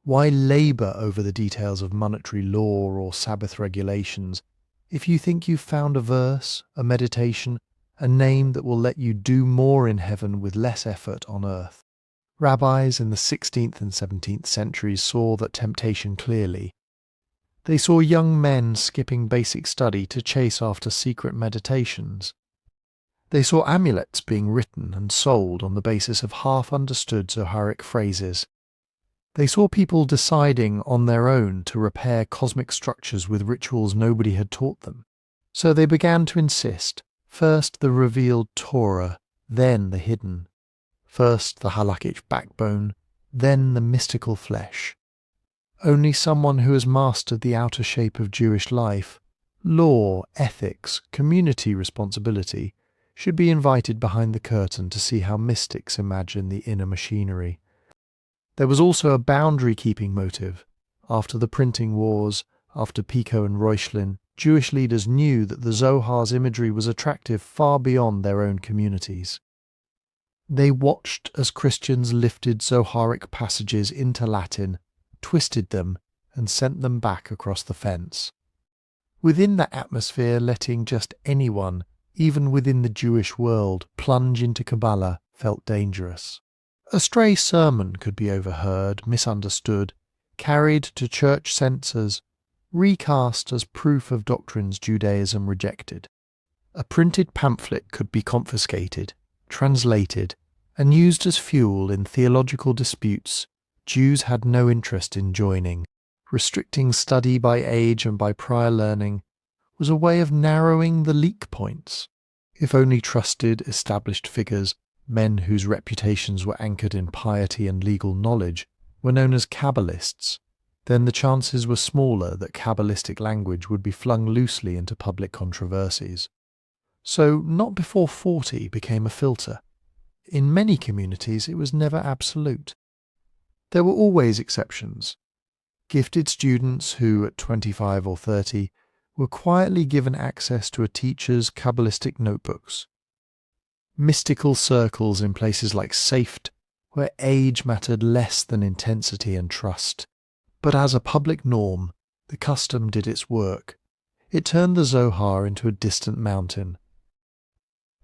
Why labour over the details of monetary law or Sabbath regulations if you think you've found a verse, a meditation, a name that will let you do more in heaven with less effort on earth? Rabbis in the 16th and 17th centuries saw that temptation clearly. They saw young men skipping basic study to chase after secret meditations. They saw amulets being written and sold on the basis of half-understood Zoharic phrases. They saw people deciding on their own to repair cosmic structures with rituals nobody had taught them. So they began to insist, first the revealed Torah, then the hidden. First the halakhic backbone, then the mystical flesh. Only someone who has mastered the outer shape of Jewish life, law, ethics, community responsibility, should be invited behind the curtain to see how mystics imagine the inner machinery. There was also a boundary-keeping motive. After the printing wars, after Pico and Reuchlin, Jewish leaders knew that the Zohar's imagery was attractive far beyond their own communities. They watched as Christians lifted Zoharic passages into Latin, twisted them, and sent them back across the fence. Within that atmosphere, letting just anyone, even within the Jewish world, plunge into Kabbalah felt dangerous. A stray sermon could be overheard, misunderstood, carried to church censors, recast as proof of doctrines Judaism rejected. A printed pamphlet could be confiscated, translated, and used as fuel in theological disputes Jews had no interest in joining. Restricting study by age and by prior learning was a way of narrowing the leak points. If only trusted, established figures, men whose reputations were anchored in piety and legal knowledge, were known as Kabbalists, then the chances were smaller that Kabbalistic language would be flung loosely into public controversies. So not before 40 became a filter. In many communities it was never absolute. There were always exceptions. Gifted students who, at 25 or 30, were quietly given access to a teacher's Kabbalistic notebooks. Mystical circles in places like Seift, where age mattered less than intensity and trust. But as a public norm, the custom did its work. It turned the Zohar into a distant mountain.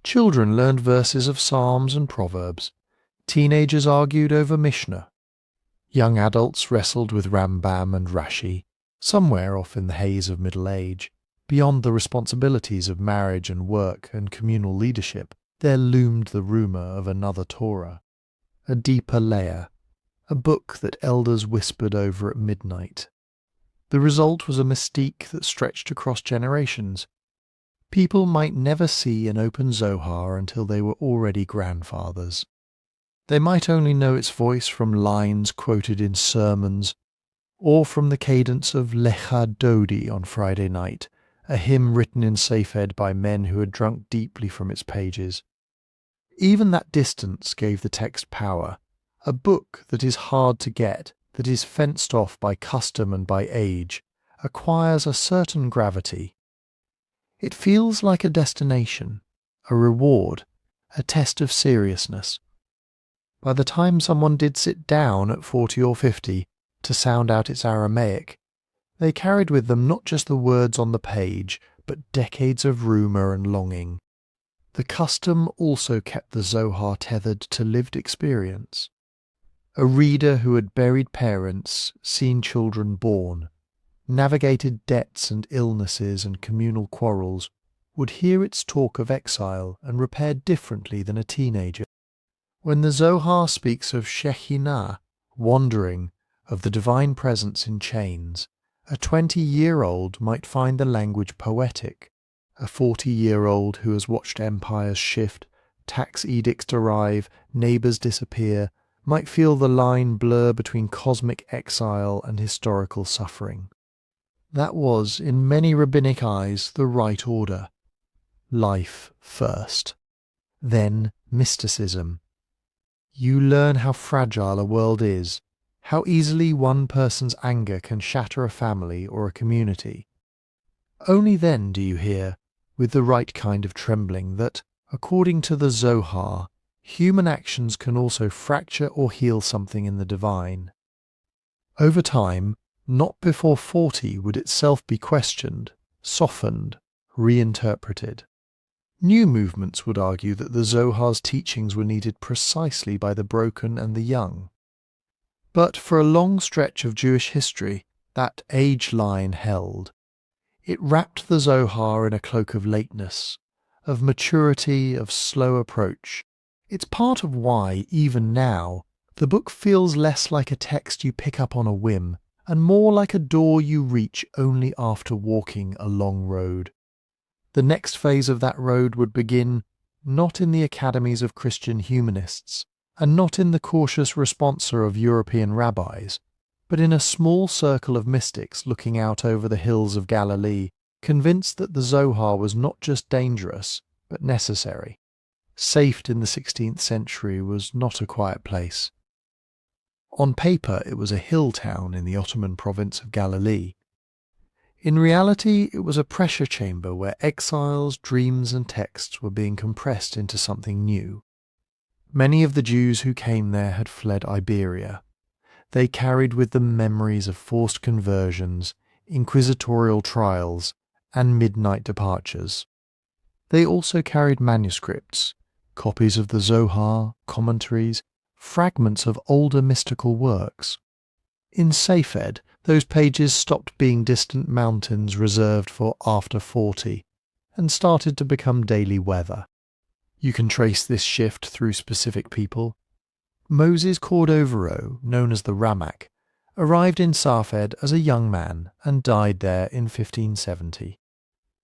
Children learned verses of Psalms and Proverbs. Teenagers argued over Mishnah. Young adults wrestled with Rambam and Rashi, somewhere off in the haze of middle age. Beyond the responsibilities of marriage and work and communal leadership, there loomed the rumour of another Torah, a deeper layer, a book that elders whispered over at midnight. The result was a mystique that stretched across generations. People might never see an open Zohar until they were already grandfathers. They might only know its voice from lines quoted in sermons, or from the cadence of Lecha Dodi on Friday night, a hymn written in Sefed by men who had drunk deeply from its pages. Even that distance gave the text power. A book that is hard to get, that is fenced off by custom and by age, acquires a certain gravity. It feels like a destination, a reward, a test of seriousness. By the time someone did sit down at 40 or 50 to sound out its Aramaic, they carried with them not just the words on the page, but decades of rumour and longing. The custom also kept the Zohar tethered to lived experience. A reader who had buried parents, seen children born, navigated debts and illnesses and communal quarrels, would hear its talk of exile and repair differently than a teenager. When the Zohar speaks of Shekhinah, wandering, of the divine presence in chains, a 20-year-old might find the language poetic. A 40-year-old who has watched empires shift, tax edicts arrive, neighbours disappear, might feel the line blur between cosmic exile and historical suffering. That was, in many rabbinic eyes, the right order. Life first. Then mysticism. You learn how fragile a world is, how easily one person's anger can shatter a family or a community. Only then do you hear, with the right kind of trembling, that, according to the Zohar, human actions can also fracture or heal something in the divine. Over time, not before 40 would itself be questioned, softened, reinterpreted. New movements would argue that the Zohar's teachings were needed precisely by the broken and the young. But for a long stretch of Jewish history, that age line held. It wrapped the Zohar in a cloak of lateness, of maturity, of slow approach. It's part of why, even now, the book feels less like a text you pick up on a whim, and more like a door you reach only after walking a long road. The next phase of that road would begin not in the academies of Christian humanists, and not in the cautious responser of European rabbis, but in a small circle of mystics looking out over the hills of Galilee, convinced that the Zohar was not just dangerous, but necessary. Safed in the 16th century was not a quiet place. On paper, it was a hill town in the Ottoman province of Galilee. In reality, it was a pressure chamber where exiles, dreams and texts were being compressed into something new. Many of the Jews who came there had fled Iberia. They carried with them memories of forced conversions, inquisitorial trials, and midnight departures. They also carried manuscripts, copies of the Zohar, commentaries, fragments of older mystical works. In Sefed, those pages stopped being distant mountains reserved for after 40 and started to become daily weather. You can trace this shift through specific people. Moses Cordovero, known as the Ramak, arrived in Safed as a young man and died there in 1570.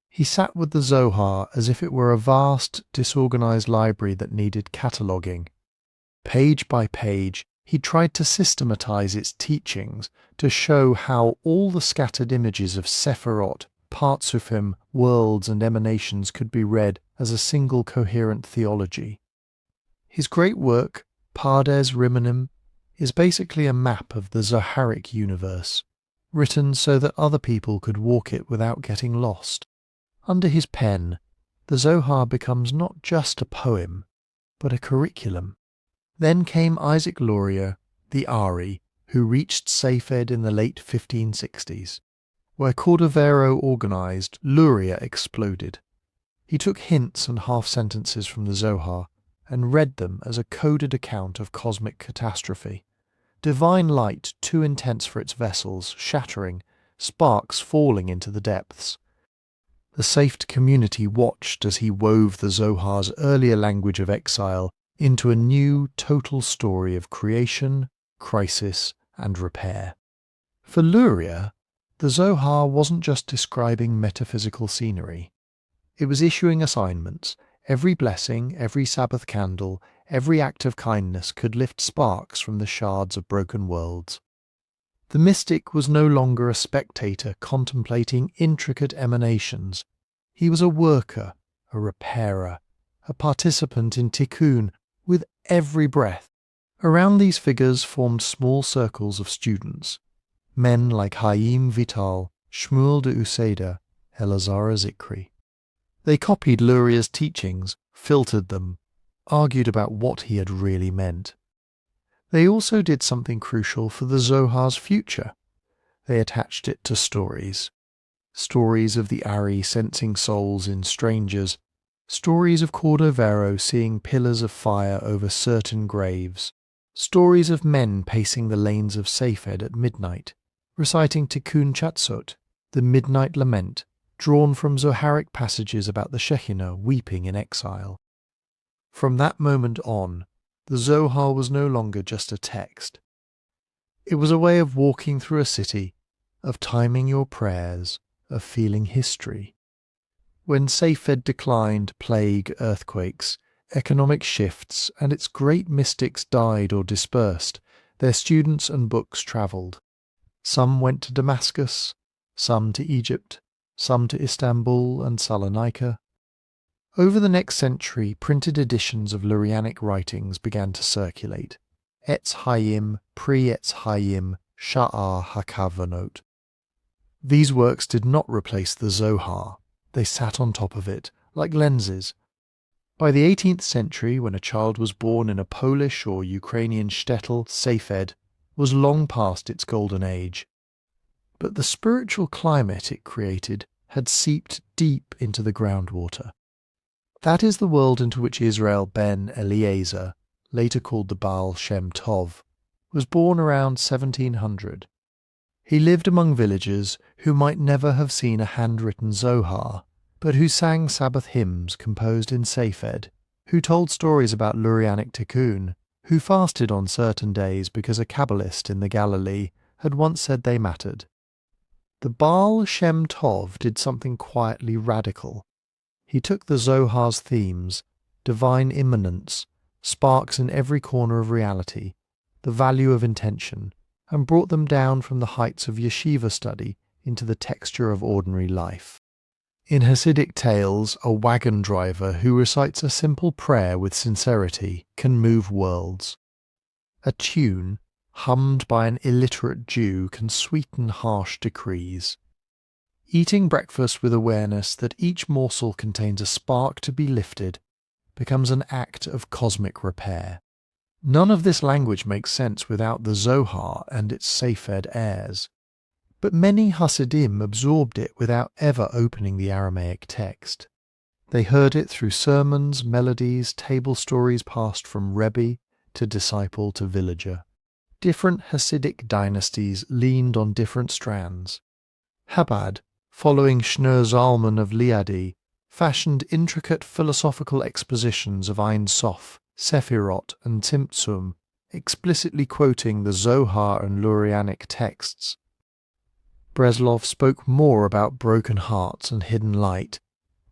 He sat with the Zohar as if it were a vast, disorganized library that needed cataloguing. Page by page, he tried to systematize its teachings to show how all the scattered images of Sefirot, Partsufim, worlds and emanations could be read as a single coherent theology. His great work, Pardes Rimonim, is basically a map of the Zoharic universe, written so that other people could walk it without getting lost. Under his pen, the Zohar becomes not just a poem, but a curriculum. Then came Isaac Luria, the Ari, who reached Safed in the late 1560s. Where Cordovero organized, Luria exploded. He took hints and half-sentences from the Zohar and read them as a coded account of cosmic catastrophe. Divine light too intense for its vessels, shattering, sparks falling into the depths. The Safed community watched as he wove the Zohar's earlier language of exile into a new, total story of creation, crisis, and repair. For Luria, the Zohar wasn't just describing metaphysical scenery. It was issuing assignments. Every blessing, every Sabbath candle, every act of kindness could lift sparks from the shards of broken worlds. The mystic was no longer a spectator contemplating intricate emanations. He was a worker, a repairer, a participant in Tikkun with every breath. Around these figures formed small circles of students, men like Haim Vital, Shmuel de Useida, Elazar Zikri. They copied Luria's teachings, filtered them, argued about what he had really meant. They also did something crucial for the Zohar's future. They attached it to stories. Stories of the Ari sensing souls in strangers, stories of Cordovero seeing pillars of fire over certain graves, stories of men pacing the lanes of Safed at midnight, reciting Tikkun Chatzot, the midnight lament, drawn from Zoharic passages about the Shekhinah weeping in exile. From that moment on, the Zohar was no longer just a text. It was a way of walking through a city, of timing your prayers, of feeling history. When Sefed declined, plague, earthquakes, economic shifts, and its great mystics died or dispersed, their students and books travelled. Some went to Damascus, some to Egypt, some to Istanbul and Salonika. Over the next century, printed editions of Lurianic writings began to circulate. Etz Hayim, Pre-Etz Hayim, Sha'ar HaKavanot. These works did not replace the Zohar. They sat on top of it, like lenses. By the 18th century, when a child was born in a Polish or Ukrainian shtetl, Sefed was long past its golden age. But the spiritual climate it created had seeped deep into the groundwater. That is the world into which Israel ben Eliezer, later called the Baal Shem Tov, was born around 1700. He lived among villagers who might never have seen a handwritten Zohar, but who sang Sabbath hymns composed in Sefed, who told stories about Lurianic Tikkun, who fasted on certain days because a Kabbalist in the Galilee had once said they mattered. The Baal Shem Tov did something quietly radical. He took the Zohar's themes, divine immanence, sparks in every corner of reality, the value of intention, and brought them down from the heights of yeshiva study into the texture of ordinary life. In Hasidic tales, a wagon driver who recites a simple prayer with sincerity can move worlds. A tune, hummed by an illiterate Jew, can sweeten harsh decrees. Eating breakfast with awareness that each morsel contains a spark to be lifted becomes an act of cosmic repair. None of this language makes sense without the Zohar and its Sefed heirs. But many Hasidim absorbed it without ever opening the Aramaic text. They heard it through sermons, melodies, table stories passed from Rebbe to disciple to villager. Different Hasidic dynasties leaned on different strands. Chabad, following Shneur Zalman of Liadi, fashioned intricate philosophical expositions of Ein Sof, Sefirot and Tzimtzum, explicitly quoting the Zohar and Lurianic texts. Breslov spoke more about broken hearts and hidden light,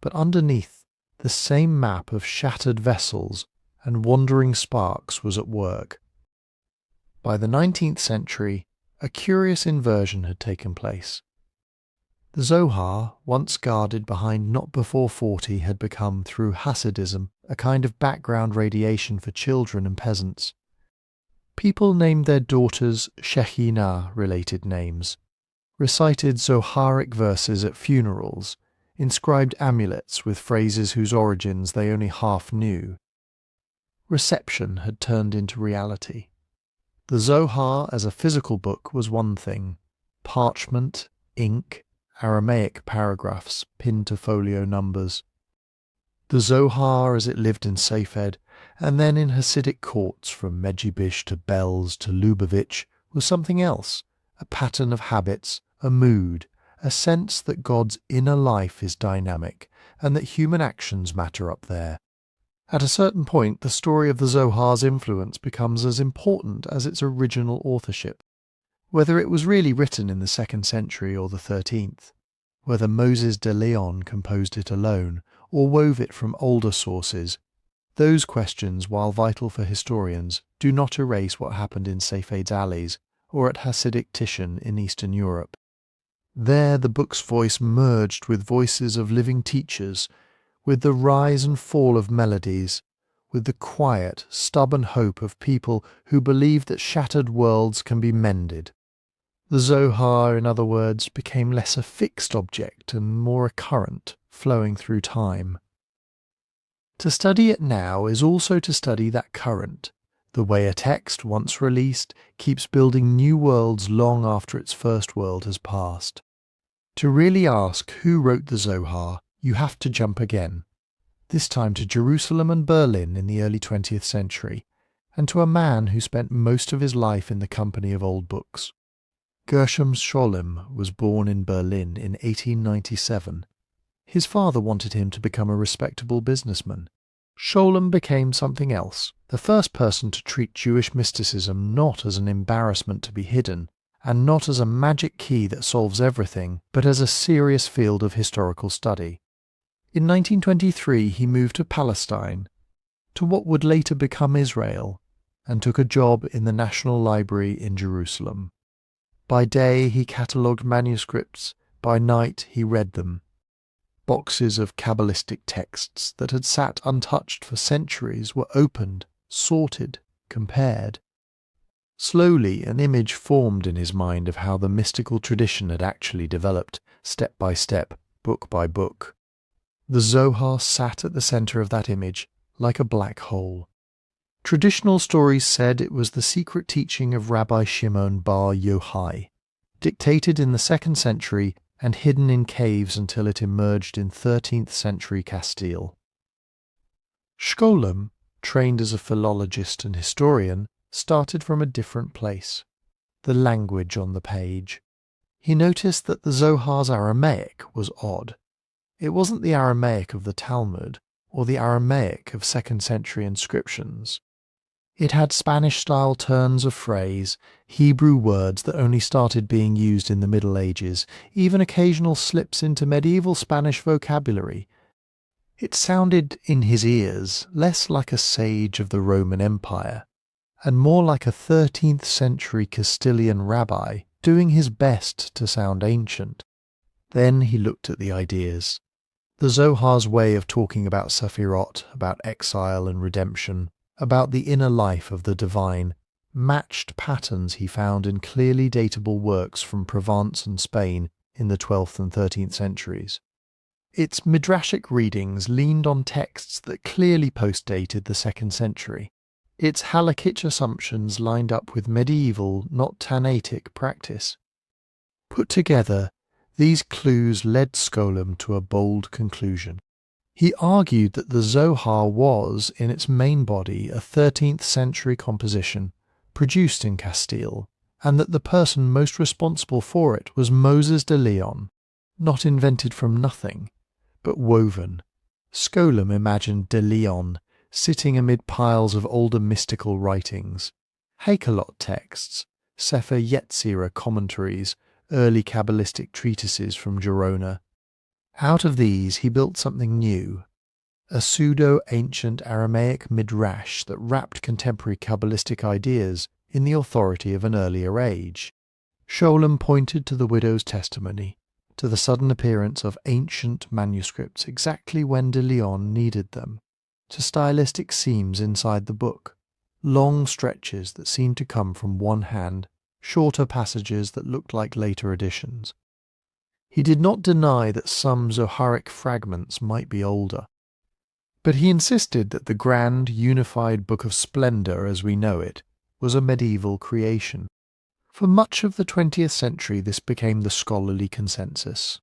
but underneath, the same map of shattered vessels and wandering sparks was at work. By the 19th century, a curious inversion had taken place. The Zohar, once guarded behind not before 40, had become, through Hasidism, a kind of background radiation for children and peasants. People named their daughters Shekhinah-related names, recited Zoharic verses at funerals, inscribed amulets with phrases whose origins they only half knew. Reception had turned into reality. The Zohar as a physical book was one thing: parchment, ink, Aramaic paragraphs pinned to folio numbers. The Zohar as it lived in Sefed, and then in Hasidic courts from Medjugorje to Belz to Lubavitch, was something else, a pattern of habits, a mood, a sense that God's inner life is dynamic and that human actions matter up there. At a certain point, the story of the Zohar's influence becomes as important as its original authorship. Whether it was really written in the 2nd century or the 13th, whether Moses de Leon composed it alone or wove it from older sources, those questions, while vital for historians, do not erase what happened in Sefed's alleys or at Hasidic Tishon in Eastern Europe. There the book's voice merged with voices of living teachers, with the rise and fall of melodies, with the quiet, stubborn hope of people who believe that shattered worlds can be mended. The Zohar, in other words, became less a fixed object and more a current, flowing through time. To study it now is also to study that current, the way a text, once released, keeps building new worlds long after its first world has passed. To really ask who wrote the Zohar, you have to jump again, this time to Jerusalem and Berlin in the early 20th century, and to a man who spent most of his life in the company of old books. Gershom's Scholem was born in Berlin in 1897 His father wanted him to become a respectable businessman. Scholem became something else, the first person to treat Jewish mysticism not as an embarrassment to be hidden, and not as a magic key that solves everything, but as a serious field of historical study. In 1923 he moved to Palestine, to what would later become Israel, and took a job in the National Library in Jerusalem. By day he catalogued manuscripts, by night he read them. Boxes of Kabbalistic texts that had sat untouched for centuries were opened, sorted, compared. Slowly an image formed in his mind of how the mystical tradition had actually developed, step by step, book by book. The Zohar sat at the centre of that image, like a black hole. Traditional stories said it was the secret teaching of Rabbi Shimon bar Yochai, dictated in the 2nd century and hidden in caves until it emerged in 13th century Castile. Scholem, trained as a philologist and historian, started from a different place, the language on the page. He noticed that the Zohar's Aramaic was odd. It wasn't the Aramaic of the Talmud or the Aramaic of 2nd century inscriptions. It had Spanish-style turns of phrase, Hebrew words that only started being used in the Middle Ages, even occasional slips into medieval Spanish vocabulary. It sounded, in his ears, less like a sage of the Roman Empire, and more like a 13th century Castilian rabbi doing his best to sound ancient. Then he looked at the ideas. The Zohar's way of talking about Sefirot, about exile and redemption, about the inner life of the divine, matched patterns he found in clearly datable works from Provence and Spain in the 12th and 13th centuries. Its midrashic readings leaned on texts that clearly post-dated the 2nd century. Its halakhic assumptions lined up with medieval, not Tannaitic practice. Put together, these clues led Scholem to a bold conclusion. He argued that the Zohar was, in its main body, a 13th century composition, produced in Castile, and that the person most responsible for it was Moses de Leon, not invented from nothing, but woven. Scholem imagined de Leon sitting amid piles of older mystical writings, Ha-Kelim texts, Sefer Yetzirah commentaries, early Kabbalistic treatises from Gershom. Out of these he built something new, a pseudo-ancient Aramaic midrash that wrapped contemporary Kabbalistic ideas in the authority of an earlier age. Scholem pointed to the widow's testimony, to the sudden appearance of ancient manuscripts exactly when de Leon needed them, to stylistic seams inside the book, long stretches that seemed to come from one hand, shorter passages that looked like later additions. He did not deny that some Zoharic fragments might be older, but he insisted that the grand, unified Book of Splendor as we know it was a medieval creation. For much of the 20th century this became the scholarly consensus.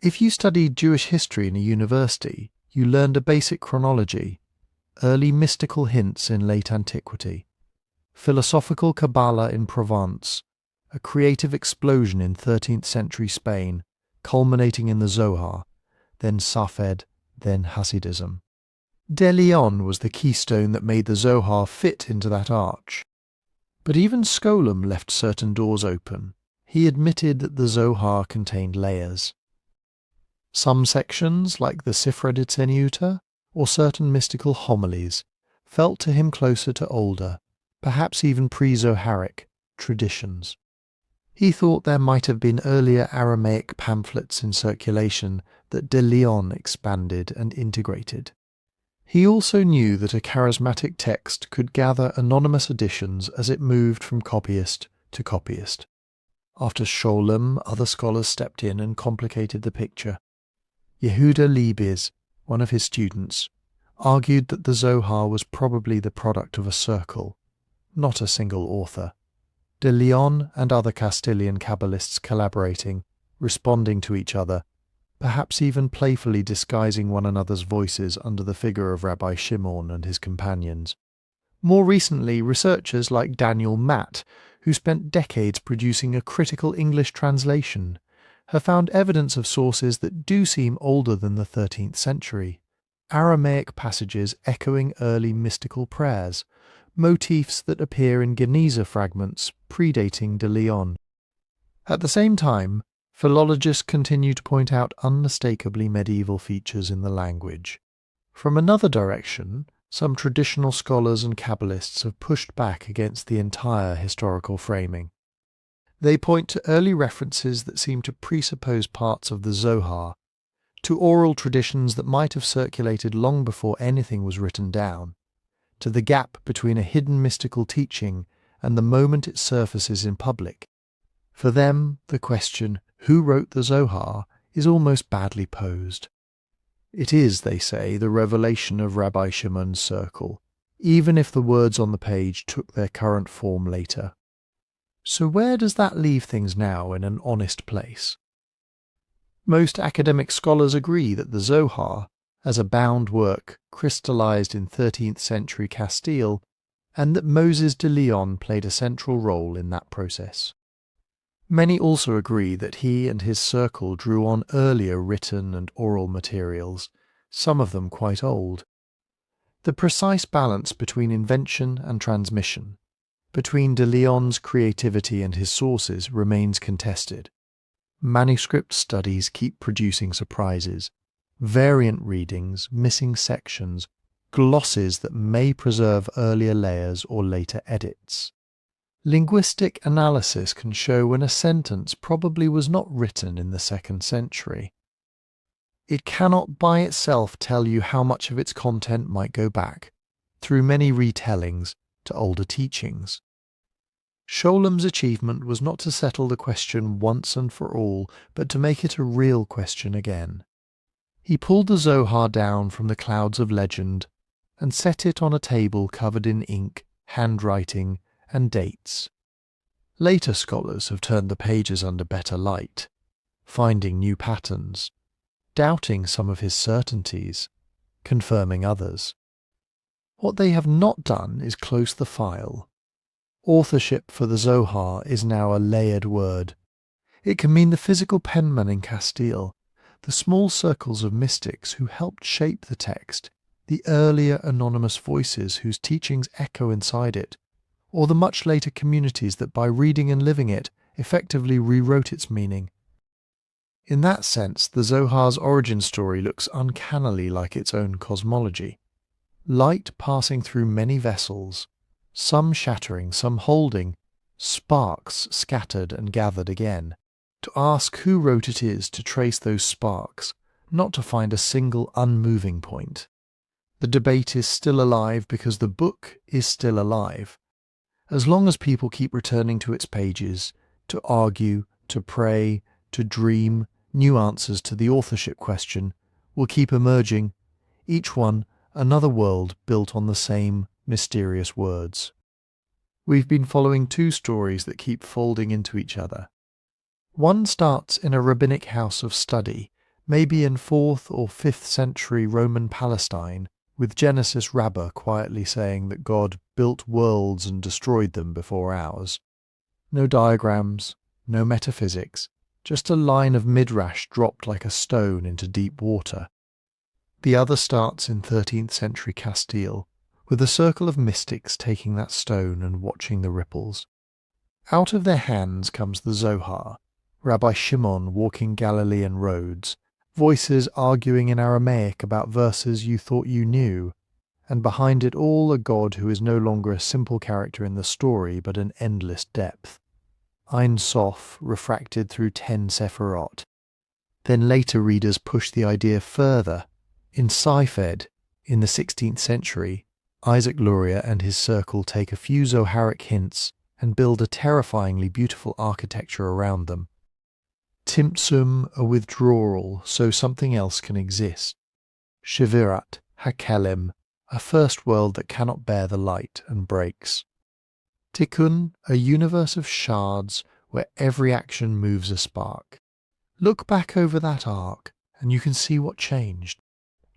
If you studied Jewish history in a university, you learned a basic chronology, early mystical hints in late antiquity, philosophical Kabbalah in Provence, a creative explosion in 13th century Spain, culminating in the Zohar, then Safed, then Hasidism. De Leon was the keystone that made the Zohar fit into that arch. But even Scholem left certain doors open. He admitted that the Zohar contained layers. Some sections, like the Sifra de Tzeniuta, or certain mystical homilies, felt to him closer to older, perhaps even pre-Zoharic, traditions. He thought there might have been earlier Aramaic pamphlets in circulation that de Leon expanded and integrated. He also knew that a charismatic text could gather anonymous additions as it moved from copyist to copyist. After Scholem, other scholars stepped in and complicated the picture. Yehuda Liebes, one of his students, argued that the Zohar was probably the product of a circle, not a single author. De Leon and other Castilian Kabbalists collaborating, responding to each other, perhaps even playfully disguising one another's voices under the figure of Rabbi Shimon and his companions. More recently, researchers like Daniel Matt, who spent decades producing a critical English translation, have found evidence of sources that do seem older than the 13th century. Aramaic passages echoing early mystical prayers, motifs that appear in Geniza fragments predating de Leon. At the same time, philologists continue to point out unmistakably medieval features in the language. From another direction, some traditional scholars and Kabbalists have pushed back against the entire historical framing. They point to early references that seem to presuppose parts of the Zohar, to oral traditions that might have circulated long before anything was written down, to the gap between a hidden mystical teaching and the moment it surfaces in public. For them, the question, who wrote the Zohar, is almost badly posed. It is, they say, the revelation of Rabbi Shimon's circle, even if the words on the page took their current form later. So where does that leave things now in an honest place? Most academic scholars agree that the Zohar, as a bound work, crystallized in 13th century Castile, and that Moses de Leon played a central role in that process. Many also agree that he and his circle drew on earlier written and oral materials, some of them quite old. The precise balance between invention and transmission, between de Leon's creativity and his sources, remains contested. Manuscript studies keep producing surprises, variant readings, missing sections, glosses that may preserve earlier layers or later edits. Linguistic analysis can show when a sentence probably was not written in the 2nd century. It cannot by itself tell you how much of its content might go back, through many retellings, to older teachings. Scholem's achievement was not to settle the question once and for all, but to make it a real question again. He pulled the Zohar down from the clouds of legend and set it on a table covered in ink, handwriting, and dates. Later scholars have turned the pages under better light, finding new patterns, doubting some of his certainties, confirming others. What they have not done is close the file. Authorship for the Zohar is now a layered word. It can mean the physical penman in Castile, the small circles of mystics who helped shape the text, the earlier anonymous voices whose teachings echo inside it, or the much later communities that by reading and living it effectively rewrote its meaning. In that sense, the Zohar's origin story looks uncannily like its own cosmology. Light passing through many vessels, some shattering, some holding, sparks scattered and gathered again. To ask who wrote it is to trace those sparks, not to find a single unmoving point. The debate is still alive because the book is still alive. As long as people keep returning to its pages, to argue, to pray, to dream, new answers to the authorship question will keep emerging, each one another world built on the same mysterious words. We've been following two stories that keep folding into each other. One starts in a rabbinic house of study, maybe in 4th or 5th century Roman Palestine, with Genesis Rabbah quietly saying that God built worlds and destroyed them before ours. No diagrams, no metaphysics, just a line of midrash dropped like a stone into deep water. The other starts in 13th century Castile, with a circle of mystics taking that stone and watching the ripples. Out of their hands comes the Zohar, Rabbi Shimon walking Galilean roads, voices arguing in Aramaic about verses you thought you knew, and behind it all a God who is no longer a simple character in the story but an endless depth. Ein Sof refracted through 10 Sefirot. Then later readers push the idea further. In Seifed, in the 16th century, Isaac Luria and his circle take a few Zoharic hints and build a terrifyingly beautiful architecture around them. Tzimtzum, a withdrawal so something else can exist. Shevirat, Ha-Kelim, a first world that cannot bear the light and breaks. Tikkun, a universe of shards where every action moves a spark. Look back over that arc and you can see what changed.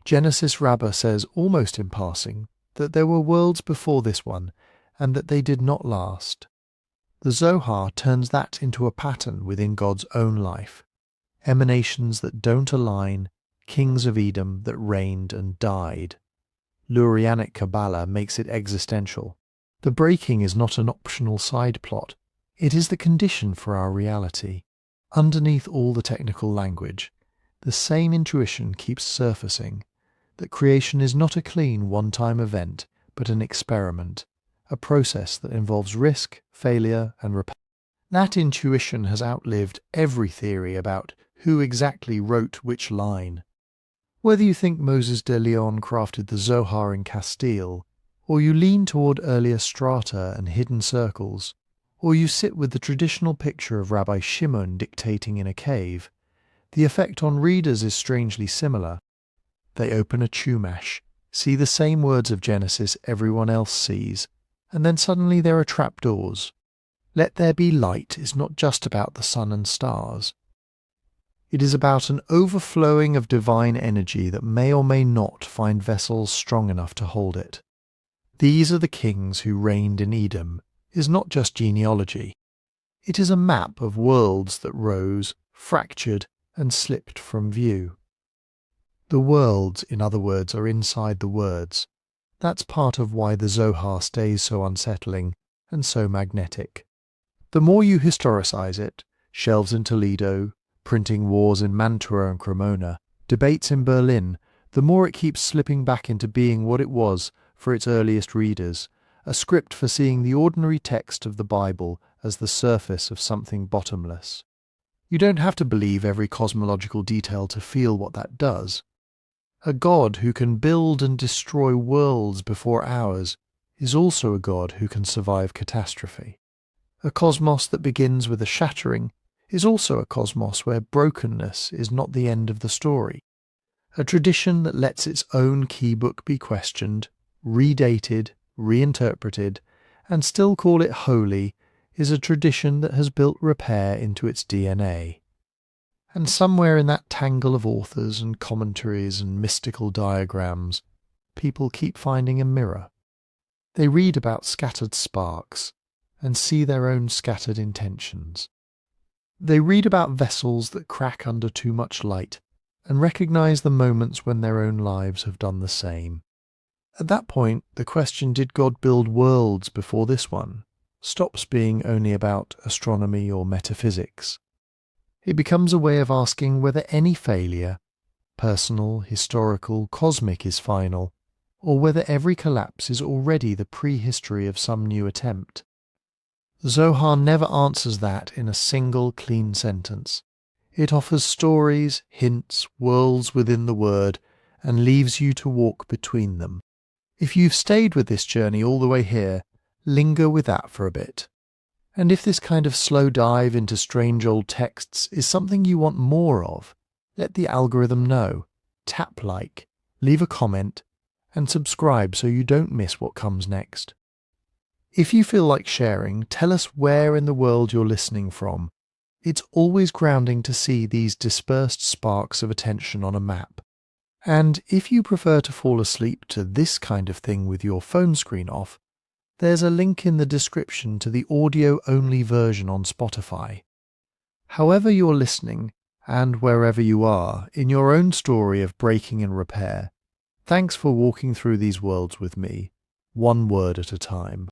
Genesis Rabbah says, almost in passing, that there were worlds before this one and that they did not last. The Zohar turns that into a pattern within God's own life. emanations that don't align, kings of Edom that reigned and died. Lurianic Kabbalah makes it existential. The breaking is not an optional side plot. It is the condition for our reality. Underneath all the technical language, the same intuition keeps surfacing, that creation is not a clean one-time event, but an experiment, a process that involves risk, failure, and repair. That intuition has outlived every theory about who exactly wrote which line. Whether you think Moses de Leon crafted the Zohar in Castile, or you lean toward earlier strata and hidden circles, or you sit with the traditional picture of Rabbi Shimon dictating in a cave, the effect on readers is strangely similar. They open a Chumash, see the same words of Genesis everyone else sees, and then suddenly there are trapdoors. Let there be light is not just about the sun and stars. It is about an overflowing of divine energy that may or may not find vessels strong enough to hold it. These are the kings who reigned in Edom is not just genealogy. It is a map of worlds that rose, fractured, and slipped from view. The worlds, in other words, are inside the words. That's part of why the Zohar stays so unsettling and so magnetic. The more you historicize it, shelves in Toledo, printing wars in Mantua and Cremona, debates in Berlin, the more it keeps slipping back into being what it was for its earliest readers, a script for seeing the ordinary text of the Bible as the surface of something bottomless. You don't have to believe every cosmological detail to feel what that does. A God who can build and destroy worlds before ours is also a God who can survive catastrophe. A cosmos that begins with a shattering is also a cosmos where brokenness is not the end of the story. A tradition that lets its own key book be questioned, redated, reinterpreted, and still call it holy is a tradition that has built repair into its DNA. And somewhere in that tangle of authors and commentaries and mystical diagrams, people keep finding a mirror. They read about scattered sparks and see their own scattered intentions. They read about vessels that crack under too much light and recognize the moments when their own lives have done the same. At that point, the question, did God build worlds before this one, stops being only about astronomy or metaphysics. It becomes a way of asking whether any failure, personal, historical, cosmic, is final, or whether every collapse is already the prehistory of some new attempt. Zohar never answers that in a single clean sentence. It offers stories, hints, worlds within the word, and leaves you to walk between them. If you've stayed with this journey all the way here, linger with that for a bit. And if this kind of slow dive into strange old texts is something you want more of, let the algorithm know. Tap like, leave a comment, and subscribe so you don't miss what comes next. If you feel like sharing, tell us where in the world you're listening from. It's always grounding to see these dispersed sparks of attention on a map. And if you prefer to fall asleep to this kind of thing with your phone screen off, there's a link in the description to the audio-only version on Spotify. However you're listening, and wherever you are, in your own story of breaking and repair, thanks for walking through these worlds with me, one word at a time.